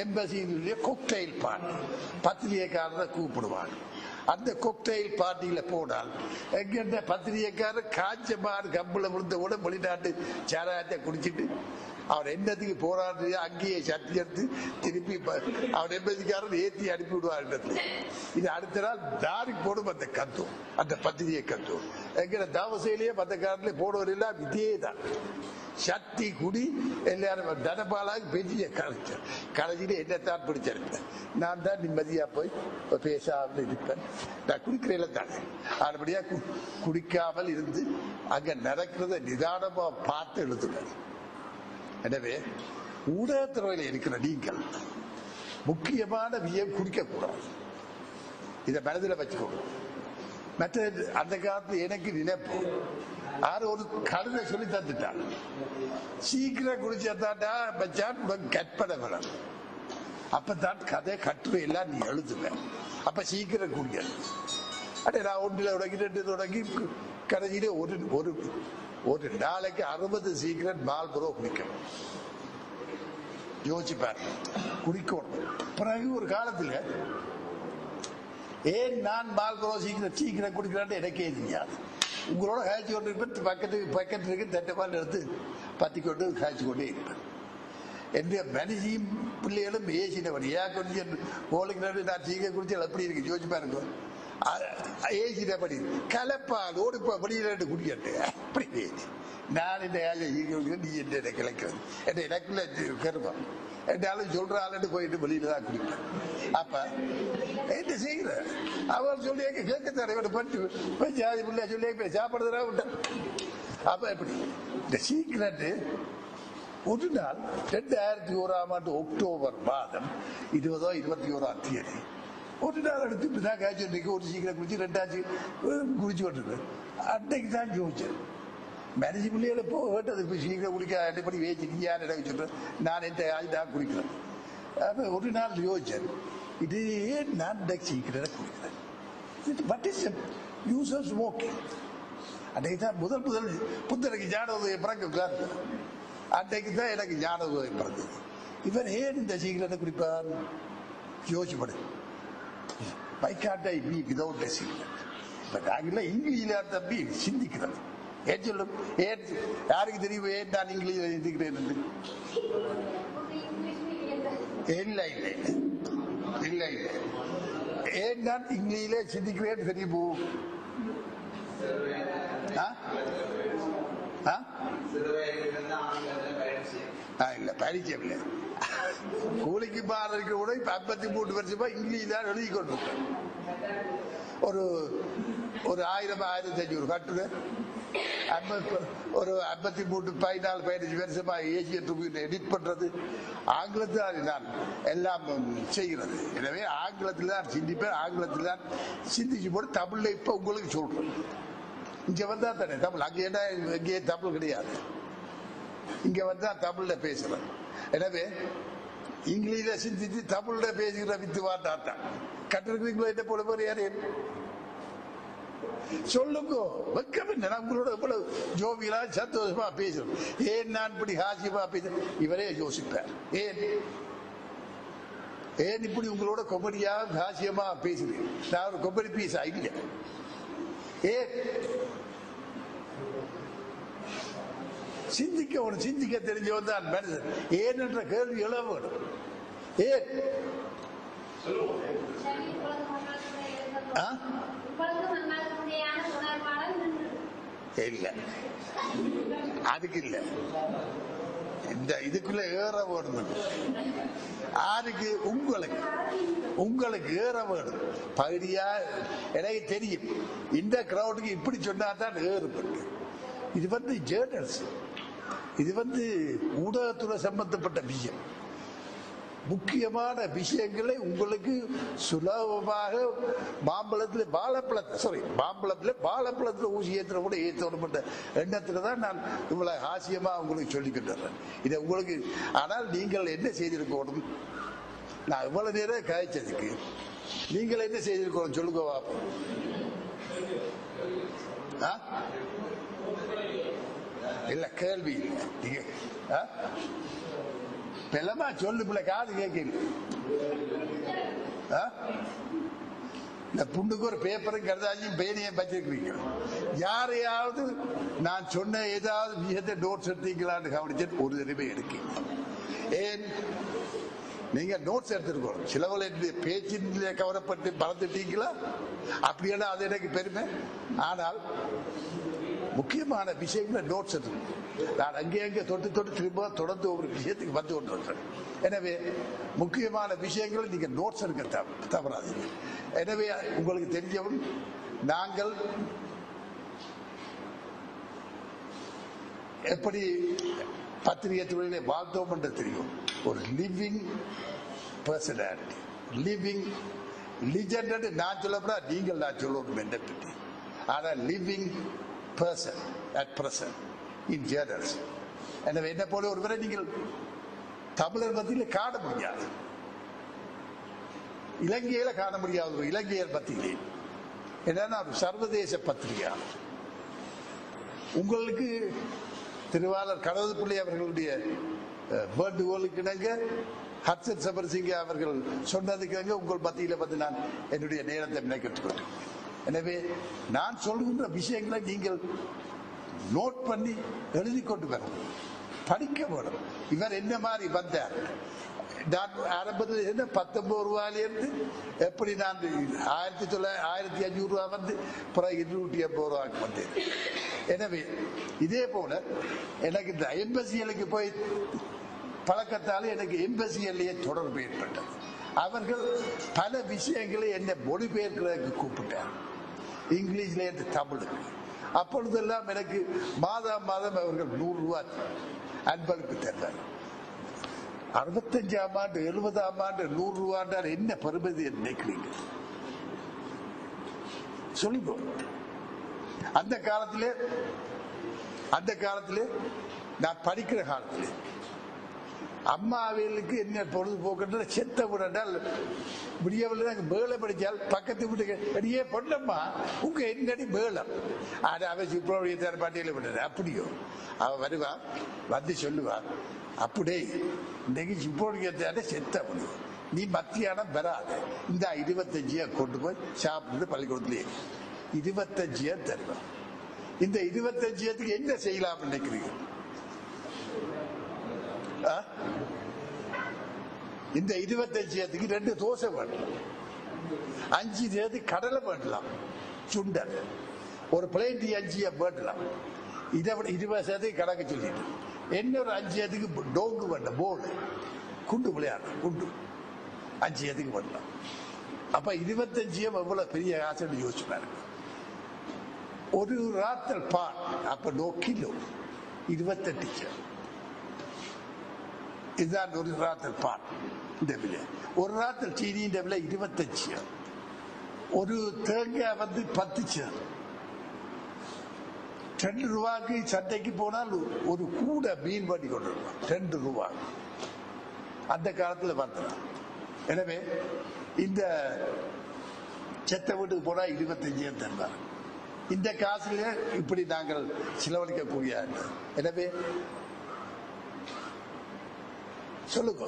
எம்பசியினுடைய கொக்டைல் பார்ட்டி பத்திரிகைக்காரரை கூப்பிடுவாங்க. அந்த கொக்டைல் பார்ட்டியில போனால் எங்க பத்திரிகைக்காரர் காய்ச்ச மாறு கம்புல விழுந்த கூட வெளிநாட்டு சாராயத்தை குடிச்சிட்டு அவர் என்னத்துக்கு போராடு அங்கேயே சட்டி எடுத்து திருப்பி அவர் எம்பசிக்காரர் ஏற்றி அனுப்பி விடுவார். இது அடுத்த நாள் தாரி போடும் அந்த கத்தும், அந்த பத்திரிகை கத்தும். எங்க தவசையிலேயே மற்ற காலத்திலே போடுவதெல்லாம் இதே தான். சக்தி குடி எல்லாரும் தனபாலாக பெரிய கலைஞ்சிட்டு என்னத்தான் பிடிச்சிருப்பேன். நான் தான் நிம்மதியா போய் பேசாமல் இருப்பேன். நான் குடிக்கிறேன் தானே, அதுபடியா குடிக்காமல் இருந்து அங்க நடக்கிறத நிதானமா பார்த்து எழுதுவேன். எனவே ஊடகத்துறையில் இருக்கிற நீங்கள் முக்கியமான வியம் குடிக்க கூடாது. இதை மனதில் வச்சுக்கோங்க. மற்ற அந்த காலத்துல எனக்கு நினைப்பு யாரும் ஒரு கருதை சொல்லி தந்துட்டான், சீக்கிரம் குடிச்சாட்டாட்டா பச்சான் உனக்கு கற்பனை வேணும், அப்பதான் கதை கட்டுரை எல்லாம் நீ எழுதுவேன், அப்ப சீக்கிரம் குடிக்கிறது. அடே நான் 1 தொடங்கி 2 தொடங்கி கடைசியில ஒரு நாளைக்கு 60 சிகரெட் மால்பரோ குடிக்கணும். யோசிப்பார் குடிக்கணும். பிறகு ஒரு காலத்துல ஏன் நான் மால்பரோ சீக்கிரம் குடிக்கிறான்னு எனக்கே தெரியாது. உங்களோட காய்ச்சி கொண்டு இருப்பேன், பக்கத்து இருக்கு தட்டப்பால் எடுத்து பத்தி கொண்டு காய்ச்சி கொண்டே இருப்பேன். என்னுடைய மனுஷியும் பிள்ளைகளும் ஏசினவன் ஏன் கொஞ்சம் ஓடுங்கிறது நான் சீக்கிரம் குடிச்சால் எப்படி இருக்கு யோசிச்சு பாருங்க. ஏசினபடி கலப்பால் ஓடுப்பா வெளியில குடிக்கட்டு அப்படி நான் இந்த நீ என்ன கிளைக்கிறது என்ன எனக்குள்ள கருப்பம் என்னாலும் சொல்ற ஆளுன்னு போயிட்டு வெளியில தான் குடிப்பேன். அப்ப என்ன செய்கிற அவர் சொல்லி கேட்க தர பட்டு ஜாதி பிள்ளை சொல்லி சாப்பிடுறதா விட்டேன். அப்ப எப்படி இந்த சீக்கிரட்டு ஒரு நாள் 2001 அக்டோபர் மாதம் 20 21 தேதி ஒரு நாள் எடுத்து தான் காய்ச்சி ஒரு சீக்கிரம் குடிச்சு 2ஆச்சு குடிச்சு கொண்டிருக்கேன். அன்னைக்கு தான் யோசிச்சேன் மேனேஜ் பிள்ளைகளை போ வேட்டது சீக்கிரம் குடிக்க அடிப்படி வேச்சிருக்கீங்க எனக்கு சொல்றேன். நான் என் நான் குடிக்கிறேன். அப்ப ஒரு நாள் யோசிச்சேன், இது ஏன் நான் சீக்கிரம் குடிக்கிறேன். What is use of smoking? அன்னைக்கு தான் முதல் புத்தருக்கு ஞானோதயம் பிறக்க அன்றைக்கு தான் எனக்கு ஞானோதயம் பிறந்தது. இவர் ஏன் இந்த சீக்கிரத்தை குடிப்பார் யோசிப்படு. Why can't I be without a cigarette? But நாங்கெல்லாம் இங்கிலீஷ்ல தம்பி சிந்திக்கிறது. ஏன் சொல்லும், ஏன் யாருக்கு தெரியும் ஏன் நான் இங்கிலீஷ்ல சிந்திக்கிறேன் என்று? இல்லை இல்லை இல்லை இல்லை. ஏன் நான் இங்கிலீஷிலே சிந்திக்கிறேன் தெரியுமோ? இல்ல பரிச்சயம் கூலிக்கு பாடுறதுக்கு கூட இப்ப 53 வருஷமா இங்கிலீஷ் தான் எழுதி கொண்டிருக்கேன். ஒரு 1000 1500 கட்டுரை ஒரு 53 14 15 வருஷமா ஏசியன் ட்ரிபியூன் எடிட் பண்றது ஆங்கிலத்தில் நான் எல்லாம் செய்கிறது. எனவே ஆங்கிலத்தில் தான் சிந்திப்பேன், ஆங்கிலத்தில் தான் சிந்திச்சு போட்டு தமிழ்ல இப்ப உங்களுக்கு சொல்றேன். இங்க வந்தா தானே தமிழ், அங்கே என்ன இங்கே தமிழ் கிடையாது, இங்க வந்தா தமிழ்ல பேசுறேன். எனவே இங்கிலீஷ்ல சிந்திச்சு தமிழ்ல பேசுகிற வித்துவாட்டான் கட்டிருக்கிறீங்களோ என்ன போல பேர் யாரு சொல்லுங்க. வெக்கமில்லை, நம்மளோட எவ்வளவு ஜோவியலா சந்தோஷமா பேசுறோம். ஏன் நான் இப்படி ஹாசியமா பேசுறேன் இவரே யோசிப்பார். ஏன் இப்படி உங்களோட கொமடியா ஹாசியமா பேசுறேன்? நான் ஒரு கொமடி பீஸா இல்ல. சிந்திக்க தெரிஞ்சவன் தான் மனிதன். ஏன் என்ற கேள்வி எழ வேணும். ஏன் இல்ல, அதுக்கு இல்ல, இந்த இதுக்குள்ள ஏற வேணும். யாருக்கு? உங்களுக்கு ஏற வேணும். பகுதியா எனக்கு தெரியும் இந்த கிரௌடுக்கு இப்படி சொன்னா தான் ஏறுபட்டு. இது வந்து ஜேர்னல்ஸ், இது வந்து ஊடகத்துறை சம்பந்தப்பட்ட விஷயம். முக்கியமான விஷயங்களை உங்களுக்கு சுலபமாக மாம்பழத்தில் வாழைப்பழத்தில் ஊசி ஏற்ற கூட ஏற்றணும் எண்ணத்துல தான் நான் இவ்வளவு ஹாசியமா உங்களுக்கு சொல்லிக்கிட்டு இதை உங்களுக்கு. ஆனால் நீங்கள் என்ன செய்திருக்கணும்? நான் இவ்வளவு நேரம் காய்ச்சதுக்கு நீங்கள் என்ன செய்திருக்கணும் சொல்லுங்க பாப்போம். இல்ல கேள்வி பெலமா சொல்லு பிள்ளை, காது கேட்கல. இந்த புண்ணுக்கு ஒரு பேப்பரும் கருதாச்சியும் பேனையும் வச்சிருக்கிறீங்க. யாரையாவது நான் சொன்ன ஏதாவது விஷயத்தை நோட்ஸ் எடுத்தீங்களான்னு கவனிச்சு ஒரு தடவை எடுக்க. ஏன் நீங்க நோட்ஸ் எடுத்துருக்கணும். சிலவளை பேச்சின் கவரப்பட்டு பறந்துட்டீங்களா? அப்படின்னா அது எனக்கு பெருமை. ஆனால் முக்கியமான விஷயங்களை நோட்ஸ் எடுத்து நான் அங்கே தொட்டு திரும்ப தொடர்ந்து ஒரு விஷயத்துக்கு வந்து கொண்டிருக்கிறேன். எனவே முக்கியமான விஷயங்களை நீங்க நோட்ஸ் எடுக்க தவறாதீங்க. எனவே உங்களுக்கு தெரிஞ்சவன் நாங்கள் எப்படி பத்திரிகை துறையிலே வாழ்ந்தோம் என்று தெரியும். ஒரு லிவிங் பர்சனாலிட்டி, லிவிங் லிஜெண்ட் நான் சொல்லப்படா, நீங்கள் நான் சொல்லணும் என்ன பற்றி. ஆனால் living person at present in journals. எனவே என்ன போல ஒருவரை நீங்கள் தமிழர் மத்தியில காண முடியாது, இலங்கையில காண முடியாது. ஒரு இலங்கையர் மத்தியிலே என்னன்னா சர்வதேச பத்திரிகை. உங்களுக்கு திருவாளர் கடவுள் பிள்ளை அவர்களுடைய வேண்டுகோளுக்கு இணங்க, ஹட்சன் சபர்சிங்க அவர்கள் சொன்னதுக்கு உங்கள் மத்தியில வந்து நான் என்னுடைய நேரத்தை நினைக்கிறேன். எனவே நான் சொல்கின்ற விஷயங்களை நீங்கள் நோட் பண்ணி எழுதி கொண்டு வரணும், படிக்க வேணும். இவர் என்ன மாதிரி வந்தார், நான் ஆரம்பத்தில் 19 ரூபாயிலிருந்து எப்படி நான் 1500 ரூபா வந்து பிறகு 280 ரூபாய்க்கு வந்தேன். எனவே இதே போல எனக்கு இந்த எம்பசிகளுக்கு போய் பழக்கத்தால் எனக்கு எம்பசியிலேயே தொடர்பு ஏற்பட்டது. அவர்கள் பல விஷயங்களை என்னை மொழிபெயர்க்கிறதுக்கு கூப்பிட்டார், இங்கிலீஷ்ல இருந்து தமிழுக்கு. அப்பொழுதெல்லாம் எனக்கு மாதம் அவர்கள் 100 ரூபாய் அன்பளிப்பு தந்தார். 65ஆம் ஆண்டு 70ஆம் ஆண்டு 100 ரூபாய் என்ன பெருமதி நினைக்கிறீங்க சொல்லுங்க. அந்த காலத்திலே நான் படிக்கிற காலத்திலே அம்மாவிலுக்கு என்ன பொழுதுபோக்குன்ற செத்த விடால் முடியவில்லை. வேலை படிச்சால் பக்கத்து வீட்டுக்கு அடியே பொண்ணம்மா உங்க என்னடி வேலம் அது அவ சுப்ரமணிய பாட்டியில விடுறது. அப்படியோ அவ வருவா, வந்து சொல்லுவா, அப்படியே இன்னைக்கு சுப்ரமணியத்தை செத்த முடியும், நீ மத்தியானம் வராத, இந்த 25 கொண்டு போய் சாப்பிட்டு பள்ளிக்கூடத்துலயே 25 தருவேன். இந்த 25 என்ன செய்யலாம் நினைக்கிறீங்க? இந்த 25 2 தோசை வேண்டலாம், 5 கடலை வேண்டலாம், சுண்டல் ஒரு பிளேட் 5 வேண்டலாம். இதை விட 20 கணக்கு சொல்லிட்டு இன்னொரு 5 டோங்கு வேண்டாம், போல் குண்டு விளையாடலாம், குண்டு 5 வேண்டலாம். அப்ப 25 எவ்வளவு பெரிய ஆசை யோசிச்சு பாருங்க. ஒரு ராத்தல் பான் அப்ப நோ கிலோ 28. இதுதான் ஒரு ராத்தல் பான் இந்த விலை. ஒரு ராத்தல் சீனி இந்த விலை 25. ஒரு தேங்காய் 10. 2 ரூபாய்க்கு சந்தைக்கு போனால் ஒரு கூட மீன் பண்ணி கொண்டு வருவான் 2 ரூபாய் அந்த காலத்தில் பார்த்தலாம். எனவே இந்த செத்த வீட்டுக்கு போனா 25 தருவார். இந்த காசுல இப்படி நாங்கள் செலவழிக்கக்கூடிய. எனவே சொல்லுங்க,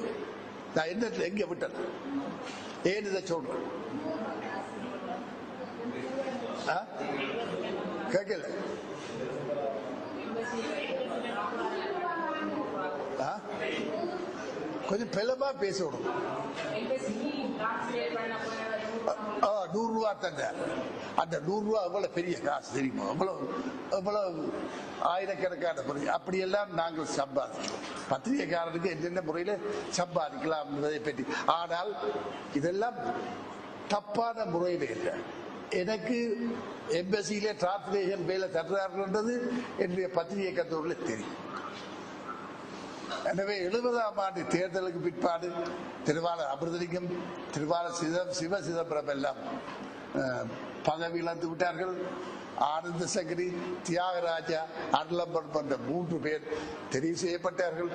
நான் என்ன எங்க விட்டேன், ஏன் இதை சொல்றேன் கேட்கல? கொஞ்சம் பெலமா பேசணும். 100 ரூபா தந்த அந்த 100 ரூபா எவ்வளவு பெரிய காசு தெரியுமா? எவ்வளவு ஆயிரக்கணக்கான முறை அப்படியெல்லாம் நாங்கள் சம்பாதிக்கிறோம். பத்திரிகைக்காரனுக்கு என்னென்ன முறையில சம்பாதிக்கலாம் என்பதை பற்றி. ஆனால் இதெல்லாம் தப்பான முறையில இல்லை. எனக்கு எம்பசியில டிரான்ஸ்லேஷன் வேலை தர்றாருன்றது என்னுடைய பத்திரிகை கத்தூரில் தெரியும். எனவே 70ஆம் ஆண்டு தேர்தலுக்கு பிற்பாடு திருவாளர் அமிர்தலிங்கம், திருவாளர் சிவ சிதம்பரம் எல்லாம் பதவி இழந்து விட்டார்கள். ஆனந்த சங்கரி, தியாகராஜா, அருளம்பன் போன்ற 3 பேர் தெரிவு செய்யப்பட்டார்கள்.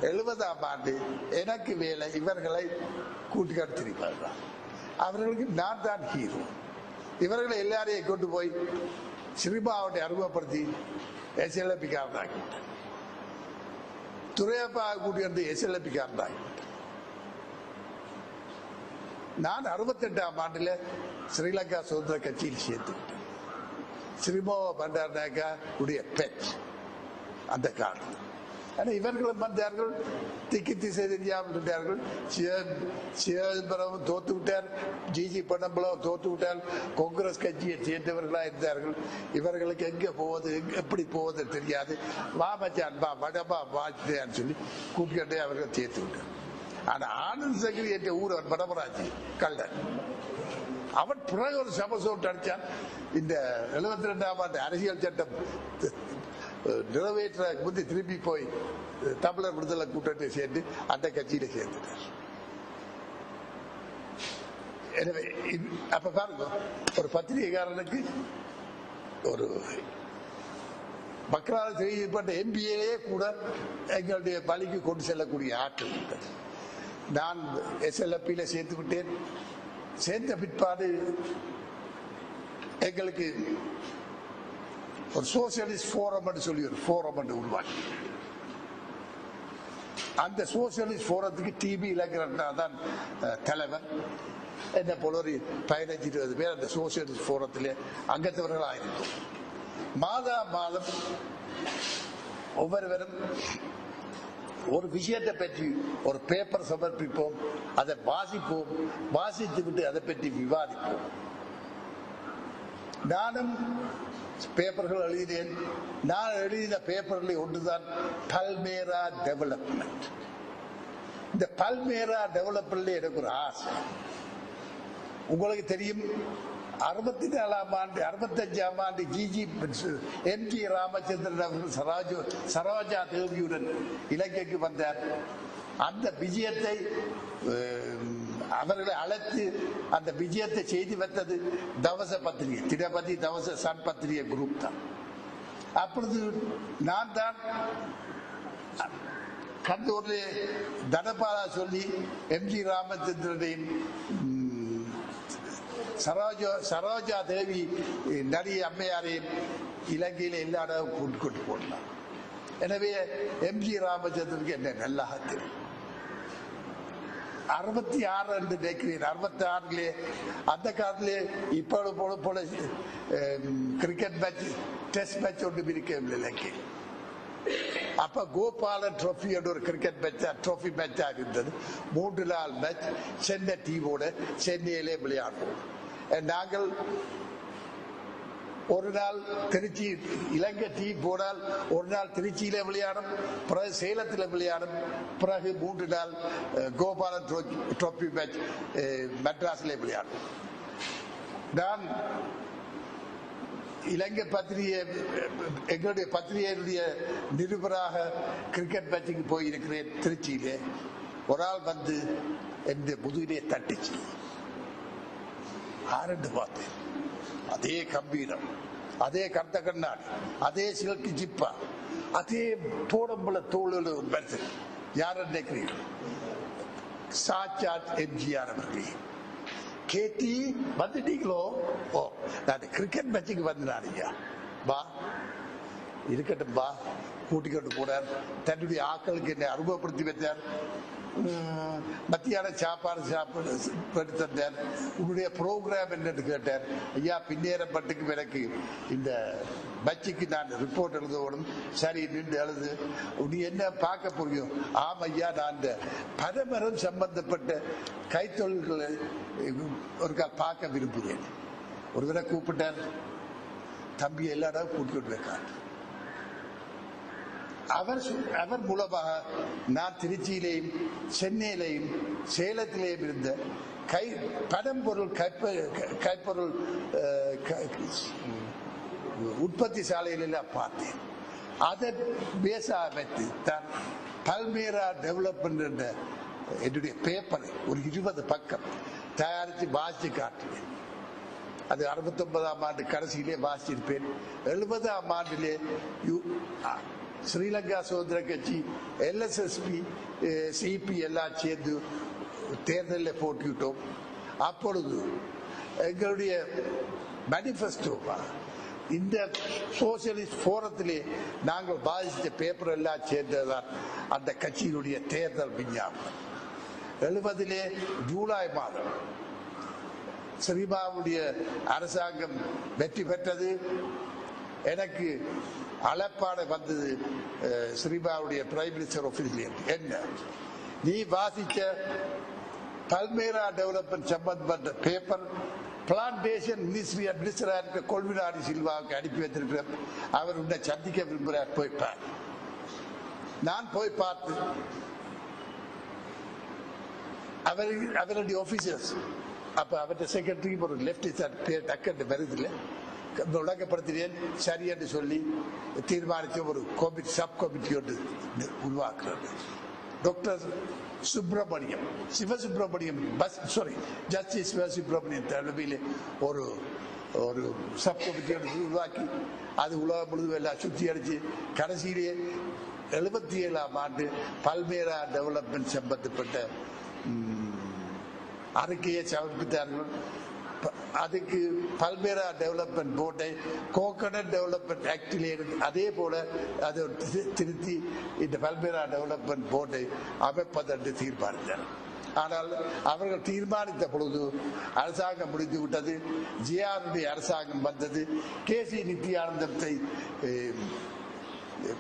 70ஆம் ஆண்டு எனக்கு வேலை இவர்களை கூட்டுக்கடுத்திருப்பார்கள். அவர்களுக்கு நான் தான் ஹீரோ. இவர்களை எல்லாரையும் கொண்டு போய் சினிமாவை அறிமுகப்படுத்தி எஸ்எல்பிக்காரனாகிவிட்டார். துரையப்பா கூட்டி வந்து எஸ்எல்பிக்காரனாகிவிட்டார். நான் 68ஆம் ஆண்டுல ஸ்ரீலங்கா சுதந்திர கட்சியில் சேர்த்து ஸ்ரீமோவா பண்டாரநாயக்கா உடைய பெட் அந்த காலம். ஆனால் இவர்களும் வந்தார்கள், திக்கி திசை தெரியாமல் இருந்தார்கள். சிதம்பரம் தோத்து விட்டார், ஜிஜி பொன்னம்பலம் தோத்து விட்டார். காங்கிரஸ் கட்சியை சேர்ந்தவர்களாக இருந்தார்கள். இவர்களுக்கு எங்க போவது எப்படி போவது தெரியாது. வா மச்சான் வா மடமா வாச்சிட்டேன்னு சொல்லி கூட்டிக்கட்டே அவர்கள் சேர்த்து விட்டார். ஆனா ஆனந்த் சங்கரி என்ற ஊரவன் வடமராட்சி கள்ளன். அவன் பிறகு ஒரு சமசோட்டு அடிச்சான். இந்த 72ஆம் ஆண்டு அரசியல் சட்டம் நிறைவேற்ற முந்தி திரும்பி போய் தமிழர் விடுதலை கூட்டத்தை சேர்ந்து அந்த கட்சியில சேர்ந்துட்டார். எனவே அப்ப பாருங்க, ஒரு பத்திரிகைக்காரனுக்கு ஒரு மக்களால் தெரிவிக்கப்பட்ட எம்பிஏ கூட எங்களுடைய பலிக்கு கொண்டு செல்லக்கூடிய ஆற்றல் இருந்தது. நான் எஸ்எல்எப்பியில சேர்த்து விட்டேன். சேர்ந்த பிற்பாடு எங்களுக்கு ஒரு சோசியலிஸ்ட் ஃபோரம் என்று சொல்லி ஒரு ஃபோரம் என்று உருவாக்கி, அந்த சோசியலிஸ்ட் ஃபோரத்துக்கு டிபி இலங்கரண்ணா தான் தலைவர். என்ன போல ஒரு 15-20 பேர் அந்த சோசியலிஸ்ட் ஃபோரத்திலே அங்கத்தவர்களாக இருந்தோம். மாதம் ஒவ்வொருவரும் ஒரு விஷயத்தை பற்றி ஒரு பேப்பர் சமர்ப்பிப்போம், அதை வாசிப்போம், வாசித்து விட்டு அதை பற்றி விவாதிப்போம். நானும் பேப்பர்கள் எழுதினேன். நான் எழுதின பேப்பர்களில் ஒன்றுதான் பல்மேரா டெவலப்மெண்ட். இந்த பல்மேரா டெவலப்மெண்ட் எனக்கு ஒரு ஆசை. உங்களுக்கு தெரியும், 64ஆம் ஆண்டு 65ஆம் ஆண்டு எம்ஜி ராமச்சந்திரன் அவர்கள் சரோஜா தேவியுடன் இலங்கைக்கு வந்தார். அந்த விஜயத்தை அவர்களை அழைத்து அந்த விஜயத்தை செய்து வைத்தது தவச பத்திரிகை, தினபதி தவச சன் பத்திரிகை குரூப் தான். அப்பொழுது நான் தான் கந்தூரில் தனபாலா சொல்லி எம்ஜி ராமச்சந்திரனையும் சரோஜா தேவி நடிகை அம்மையாரையும் இலங்கையில் எல்லா இடம் கொண்டு போடலாம். எனவே எம்ஜி ராமச்சந்திரனுக்கு என்ன நல்லா தெரியும். 66 என்று நினைக்கிறேன். 66 அந்த காலத்திலே இப்போது போல கிரிக்கெட் மேட்ச் டெஸ்ட் மேட்ச் ஒன்று இருக்கவில்லை இலங்கை. அப்ப கோபாலன் ட்ரோஃபி என்ற ஒரு கிரிக்கெட் மேட்ச் ட்ரோஃபி மேட்சா இருந்தது. 3 நாள் மேட்ச் சென்னை டீமோட சென்னையிலே விளையாடுவோம். நாங்கள் ஒரு நாள் திருச்சி இலங்கை டீம் போனால் ஒரு நாள் திருச்சியில விளையாடும், பிறகு சேலத்தில் விளையாடும், பிறகு 3 நாள் கோபாலன் ட்ரோபி மேட்ச் மெட்ராஸில் விளையாடும். நான் இலங்கை பத்திரிகை எங்களுடைய பத்திரிகையுடைய நிருபராக கிரிக்கெட் மேட்சுக்கு போயிருக்கிறேன் திருச்சியிலே. ஒரு ஆள் வந்து என் முதுகிலே தட்டிச்சு. ஆரண்டு பார்த்தேன். அதே கம்பீரம், அதே கர்த்த கண்ணாடி, அதே சில்கி ஜிப்பா, அதே போடம்புல தோல் மனுஷன். யார் நினைக்கிறீர்கள்? சாட்சாத் எம்ஜிஆர் அவர்களே. கேட்டி வந்துட்டீங்களோ? ஓ, நான் கிரிக்கெட் மேட்சுக்கு வந்தானியா, பா இருக்கட்டும் பா, கூட்டிக்கொண்டு போனார். தன்னுடைய ஆக்களுக்கு என்னை அறிமுகப்படுத்தி வைத்தார். மத்தியான சாப்பாடு சாப்பிட்டு தந்தார். உன்னுடைய ப்ரோக்ராம் என்னன்னு கேட்டார். ஐயா, பின்னேரம் பட்டுக்கு எனக்கு இந்த பட்சிக்கு நான் ரிப்போர்ட் எழுதணும். சரி, நின்று எழுது. நீ என்ன பார்க்க போறியும்? ஆம் ஐயா, நான் இந்த பனைமரம் சம்பந்தப்பட்ட கைத்தொழில்களை ஒரு கால் பார்க்க விரும்புகிறேன். ஒரு தடவை கூப்பிட்டார். தம்பி எல்லா இடம் கூட்டிட்டு வைக்கார். அவர் மூலமாக நான் திருச்சியிலேயும் சென்னையிலேயும் சேலத்திலேயும் இருந்த பனம்பொருள் கைப்பொருள் உற்பத்தி சாலைகளெல்லாம் பார்த்தேன். அதை பேச அமைத்து தான் பல்மேரா டெவலப்மெண்ட் என்ற என்னுடைய பேப்பரை ஒரு 20 பக்கம் தயாரித்து வாசித்து காட்டினேன். அது 69ஆம் ஆண்டு கடைசியிலே வாசிச்சிருப்பேன். 70ஆம் ஆண்டிலே ஸ்ரீலங்கா சுதந்திர கட்சி, LSSP, CP எல்லாம் சேர்ந்து தேர்தலில் போட்டிவிட்டோம். அப்பொழுது எங்களுடைய மேனிஃபெஸ்டோ இந்த சோசியலிஸ்ட் போரத்திலே நாங்கள் பாதித்த பேப்பர் எல்லாம் சேர்ந்ததுதான் அந்த கட்சியினுடைய தேர்தல் விஞ்ஞாபனம். 70 ஜூலை மாதம் ஸ்ரீபாவுடைய அரசாங்கம் வெற்றி பெற்றது. எனக்கு அழைப்பாடு வந்தது ஸ்ரீபாவுடைய பிரைம் மினிஸ்டர் ஆபீஸ்ல. என்ன, நீ வாசிச்ச பல்மேரா டெவலப்மெண்ட் சம்பந்தப்பட்ட பேப்பர் பிளான்டேஷன் மினிஸ்ட்ரி அட்மினிஸ்டரா இருக்க கொள்வினாடி சில்வாவுக்கு அனுப்பி வைத்திருக்கிற, அவர் உன்னை சந்திக்க விரும்புகிறார், போய்ப்பார். நான் போய் பார்த்து அவருடைய ஆபீசர்ஸ், அப்ப அவருடைய செக்ரட்டரி ஒரு லெப்ட் பேர் டக்கெட்டு வருதில்ல, விளக்கப்படுத்தினேன். சரி என்று சொல்லி தீர்மானித்த ஒரு சப் கமிட்டி ஒன்று உருவாக்குறது. டாக்டர் சுப்பிரமணியம், சிவசுப்பிரமணியம், ஜஸ்டிஸ் சிவசுப்பிரமணியம் தலைமையில் ஒரு ஒரு சப் கமிட்டி உருவாக்கி அது உலகம் முழுவதும் எல்லாம் சுற்றி அடிச்சு கடைசியிலேயே 77ஆம் ஆண்டு பல்மேரா டெவலப்மெண்ட் சம்பந்தப்பட்ட அறிக்கையை சமர்ப்பித்தார்கள். அதுக்கு பல்மேரா டெவலப்மெண்ட் போர்டை கோகனட் டெவலப்மெண்ட் ஆக்டிலே அதே போல அதை திருத்தி இந்த பல்மேரா டெவலப்மெண்ட் போர்டை அமைப்பதென்று தீர்மானித்தார். ஆனால் அவர்கள் தீர்மானித்த பொழுது அரசாங்கம் முடிந்து விட்டது. ஜிஆருடைய அரசாங்கம் வந்தது. KC நித்யானந்தத்தை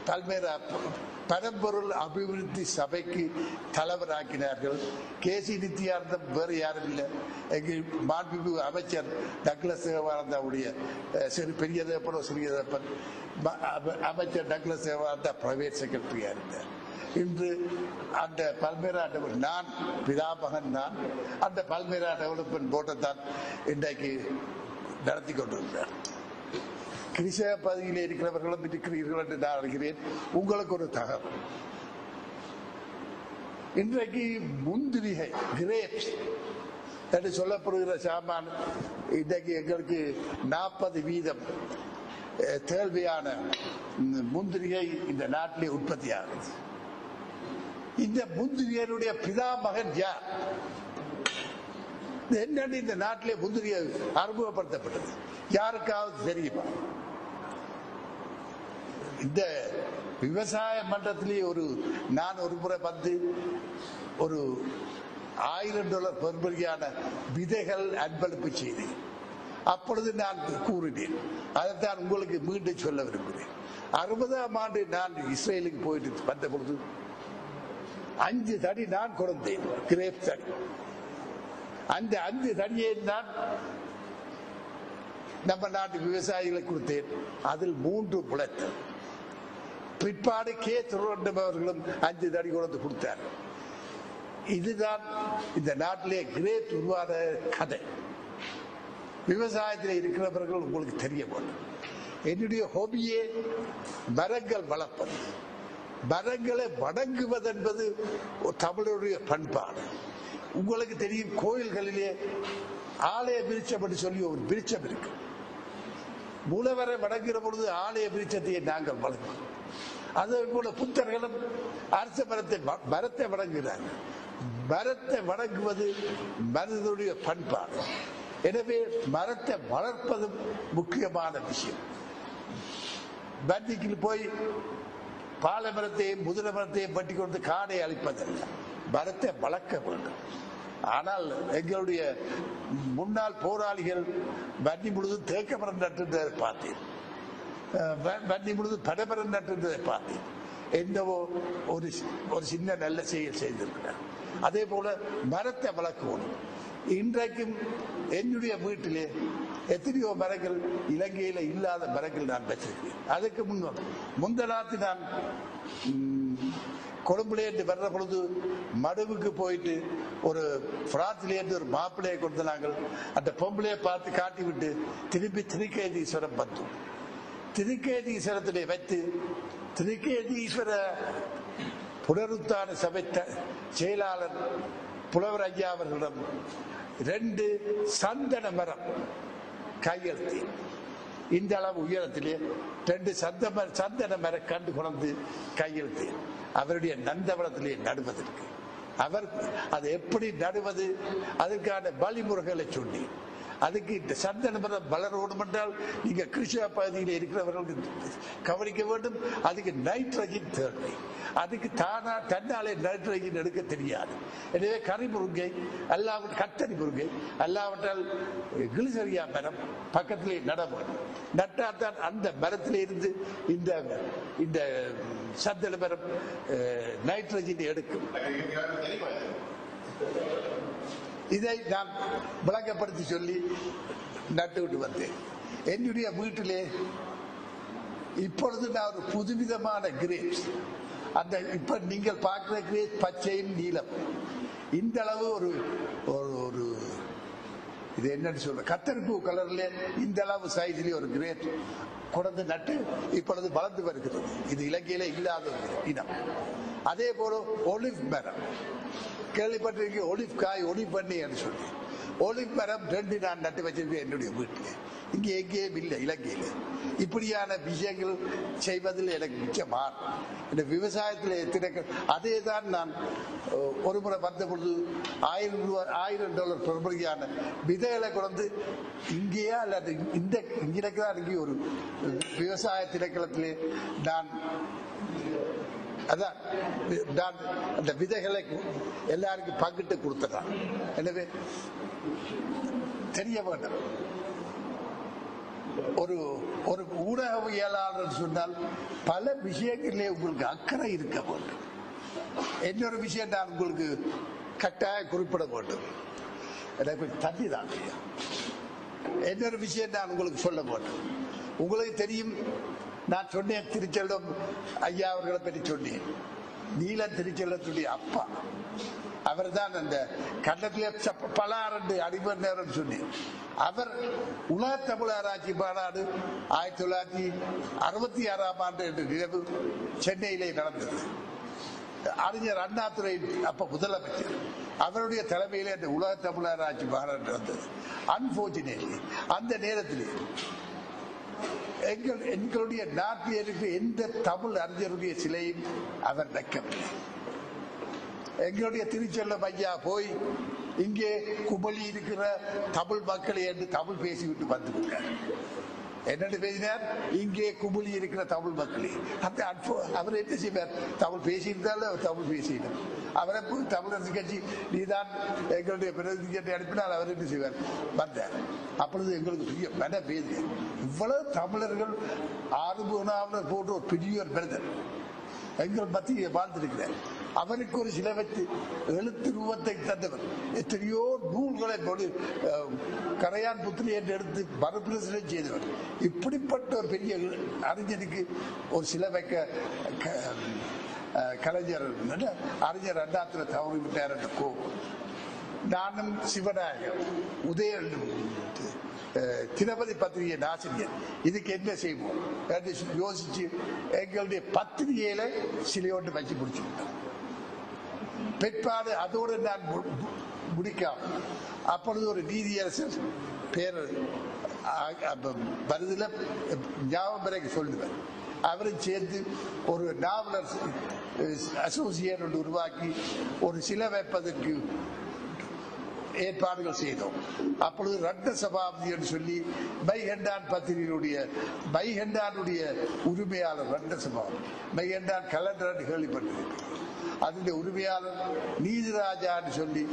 பல்மேரா பரம்பொருள் அபிவிருத்தி சபைக்கு தலைவராக்கினார்கள். KC நித்யானந்தம் வேறு யாரும் இல்லை, எங்கள் மாண்புமிகு அமைச்சர் டக்ளஸ் தேவானந்தாவுடைய பெரியதப்பனோ சிறியதப்பன் அமைச்சர் டக்ளஸ் தேவானந்தா பிரைவேட் செக்ரட்டரியா இருந்தார். இன்று அந்த பல்மேரா நான் பிதாமகன் நான் அந்த பல்மேரா டெவலப்மெண்ட் போர்ட்டை தான் இன்றைக்கு நடத்தி கொண்டிருக்கிறார். கிறிஸ்தவ பகுதியில் இருக்கிறவர்களும் இருக்கிறீர்கள் என்று நான் அறிகிறேன். உங்களுக்கு ஒரு தகவல், இன்றைக்கு முந்திரிகை கிரேப்ஸ் என்று சொல்லப்படுகிற சாமான் இன்றைக்கு எங்களுக்கு 40% தேவையான முந்திரிகை இந்த நாட்டிலே உற்பத்தி ஆகுது. இந்த முந்திரிகளுடைய பிதாமகன் யார்? என்னன்னு இந்த நாட்டிலே முந்திரிகை அறிமுகப்படுத்தப்பட்டது யாருக்காவது தெரியுமா? இந்த விவசாய மன்றத்திலே நான் ஒரு முறை வந்து ஒரு $1000 பெறுமதியான விதைகள் அன்பளிப்பு செய்தேன். அப்பொழுது நான் கூறினேன், அதைத்தான் உங்களுக்கு மீண்டும் சொல்ல விரும்புகிறேன். 60ஆம் ஆண்டு நான் இஸ்ரேலுக்கு போயிட்டு வந்த பொழுது 5 தடி நான் கொடுத்தேன், கிரேப் தடி. அந்த 5 தடியை நான் நம்ம நாட்டு விவசாயிகளுக்கு கொடுத்தேன். அதில் 3 முளைத்தது. பிற்பாடு கே திருவண்ணம் அவர்களும் 5 தடி கொண்டு கொடுத்தார். இதுதான் இந்த நாட்டிலே கிரேப் உருவான கதை. விவசாயத்தில் இருக்கிறவர்கள் உங்களுக்கு தெரிய வேண்டும். என்னுடைய ஹோபியே மரங்கள் வளர்ப்பது. மரங்களை வணங்குவது என்பது தமிழருடைய பண்பாடு. உங்களுக்கு தெரியும், கோயில்களிலே ஆலய விருட்சம் என்று சொல்லி ஒரு விருட்சம் இருக்கு. மூலவரை வணங்குகிற பொழுது ஆலய விருட்சத்தை நாங்கள் வணங்குவோம். அதே போல புத்தர்களும் அரச மரத்தை வணங்குகிறார்கள். மரத்தை வணங்குவது மனிதனுடைய பண்பாடு. எனவே மரத்தை வளர்ப்பதும் முக்கியமான விஷயம். பண்டிகைக்கு போய் பாலை மரத்தையும் முதிர மரத்தையும் பட்டி கொண்டு காடை அழிப்பதல்ல, மரத்தை வளர்க்க வேண்டும். ஆனால் எங்களுடைய முன்னாள் போராளிகள் வன்னி முழுதும் தேக்க மரம் நட்டுன்றதை பார்த்தேன், வன்னி முழுதும் பனைமரம் நட்டுன்றதை பார்த்தேன். என்னவோ ஒரு சின்ன நல்ல செயல் செய்திருக்கிறார். அதே போல மரத்தை வளர்க்கணும். இன்றைக்கும் என்னுடைய வீட்டிலே எத்தனையோ மரங்கள், இலங்கையில இல்லாத மரங்கள் நான் வச்சிருக்கிறேன். அதுக்கு முந்தநாத்து நான் கொழும்புலேருந்து வர்ற பொழுது மடுவுக்கு போயிட்டு ஒரு பிரான்சிலேருந்து ஒரு மாப்பிள்ளையை கொடுத்து நாங்கள் அந்த பொம்பளையை பார்த்து காட்டி விட்டு திருப்பி திருக்கேதீஸ்வரம் பார்த்தோம். திருக்கேதீஸ்வரத்திலே வைத்து திருக்கேதீஸ்வர புனருத்தான சபை செயலாளர் புலவர் ஐயா அவர்களிடம் 2 சந்தன மரம் கையெழுத்து, இந்த அளவு உயரத்திலே 2 சந்தன மரம் கண்டு கொண்டு கையெழுத்து அவருடைய நந்தவனத்திலே நடுவதற்கு. அவர் அதை எப்படி நடுவது, அதற்கான வழிமுறைகளை சொல்லி, அதுக்கு இந்த சந்தன மரம் வளரணும் என்றால் நீங்க கிருஷ்ணா பகுதியில் இருக்கிறவர்களுக்கு கவனிக்க வேண்டும். அதுக்கு நைட்ரஜன் தேவை. அதுக்கு தன்னாலே நைட்ரஜன் எடுக்க தெரியாது. எனவே கறி முருங்கை அல்லாவிட்டால் கத்தரி முருங்கை அல்லாவிட்டால் கிளிசரியா மரம் பக்கத்திலே நட வேண்டும். நட்டால்தான் அந்த மரத்திலே இருந்து இந்த சந்தன மரம் நைட்ரஜன் எடுக்கும். இதை நான் விளக்கப்படுத்தி சொல்லி நட்டு விட்டு வந்தேன். என்னுடைய வீட்டிலே இப்பொழுது நான் ஒரு புதுவிதமான கிரேப்ஸ், அந்த இப்ப நீங்கள் பார்க்கிற கிரேப்ஸ் பச்சையும் நீலம், இந்த அளவு ஒரு இது என்னன்னு சொல்ற கத்தரிப்பூ கலர்ல இந்த அளவு சைஸ்லயே ஒரு கிரேப் கொண்டு நட்டு இப்பொழுது வளர்ந்து வருகிறது. இது இலங்கையில இல்லாத ஒரு இனம். அதே போல ஒலிவ் மரம் கேள்விப்பட்டிருக்கீங்க, ஒலிவ் காய் ஒலிவ் பண்ணி சொல்லி ஒலிவ் மரம் 2 நான் நட்டு வச்சிருக்கேன் என்னுடைய வீட்டில். இங்கே எங்கேயும் இல்லை இலங்கையில். இப்படியான விஷயங்கள் செய்வதில் எனக்கு மிச்சம் ஆர்வம். இந்த விவசாயத்தில் எத்தனை அதே தான் நான் ஒரு முறை வந்த பொழுது $1000 பெறும்படியான விதைகளை கொண்டு இங்கேயா அல்லது இங்கே தான் இங்கே ஒரு விவசாய திணைக்களத்திலே நான் அதான் அந்த விதைகளை எல்லாருக்கும் பங்கிட்டு கொடுத்துறான். எனவே தெரிய வேண்டும், ஒரு ஊடகவியலாளர் சொன்னால் பல விஷயங்களிலே உங்களுக்கு அக்கறை இருக்க வேண்டும். இன்னொரு விஷயம் நான் உங்களுக்கு கட்டாய குறிப்பிட வேண்டும். எனக்கு தண்ணி தான். இன்னொரு விஷயம் நான் உங்களுக்கு சொல்ல வேண்டும். உங்களுக்கு தெரியும், நான் சொன்னேன் திருச்செல்வம் ஐயா அவர்களை பற்றி சொன்னேன். நீலன் திருச்செல்வத்துடைய அப்பா அவர் தான் அந்த கண்டத்திலே பலாரண்டு அடிமர் நேரம் சொன்னேன். அவர் உலக தமிழ் ஆராய்ச்சி மாநாடு 1966ஆம் ஆண்டு என்று நிகழ்வு சென்னையிலே நடந்தது. அறிஞர் அண்ணாதுரை அப்ப முதலமைச்சர், அவருடைய தலைமையிலே அந்த உலக தமிழ் ஆராய்ச்சி மாநாடு நடந்தது. அன்பார்ச்சுனேட்லி அந்த நேரத்திலே எங்களுடைய நாட்டில் இருக்கிற எந்த தமிழ் அறிஞருடைய சிலையும் அவர் வைக்கவில்லை. எங்களுடைய திருச்செல்வம் ஐயா போய் இங்கே குமளி இருக்கிற தமிழ் மக்களை என்று தமிழ் பேசிவிட்டு வந்துவிட்டார். என்னென்னு பேசினார், இங்கே குமிழி இருக்கிற தமிழ் மக்களே. அவர் என்ன செய்வார், தமிழ் பேசியிருந்தாலும் அவர் தமிழ் பேசினார். அவரை தமிழரசு கட்சி நீதான் எங்களுடைய பிரதிநிதி அனுப்பினால் அவர் என்ன செய்வார் வந்தார். அப்பொழுது எங்களுக்கு பெரிய மன பேது. இவ்வளவு தமிழர்கள் 6 நாவலர் போன்ற ஒரு பெரிய ஒரு பிரதர் எங்கள் மத்தியை வாழ்ந்திருக்கிறார். அவருக்கு ஒரு சிலவற்று எழுத்து ரூபத்தை தந்தவர். எத்தனையோ நூல்களை கரையான் புத்திரி என்று எடுத்து மறுபிரசுரம் செய்தவர். இப்படிப்பட்ட ஒரு பெரிய அறிஞனுக்கு ஒரு சிலவைக்க கலைஞர் அறிஞர் அண்ணாத்துல தவறி விட்டார் என்ற கோபம். நானும் சிவநாயகன் உதய தினபதி பத்திரிகை ஆசிரியர் இதுக்கு என்ன செய்வோம் என்று யோசிச்சு எங்களுடைய பத்திரிகையில சிலையோட்டு வச்சு முடிச்சுக்கிட்டோம். பிற்பாடு அதோடு நான் முடிக்காம அப்பொழுது ஒரு நீதியரசர் பேர் வருதுல ஞாபகம் பிறகு சொல்லுவேன். அவரும் சேர்ந்து ஒரு நாவலர் அசோசியேட் ஒன்று உருவாக்கி ஒரு சிலை வைப்பதற்கு ஏற்பாடுகள் செய்தோம். அப்பொழுது ரத்த சபாபதி என்று சொல்லி மைகண்டான் பத்திரிகையுடைய மைகண்டானுடைய உரிமையாளர் ரத்த சபாபதி மைகண்டான் கலண்டர் கேள்விப்பட்டிருக்கிறார். அதனுடைய உரிமையாளர் நீதிராஜான்னு சொல்லி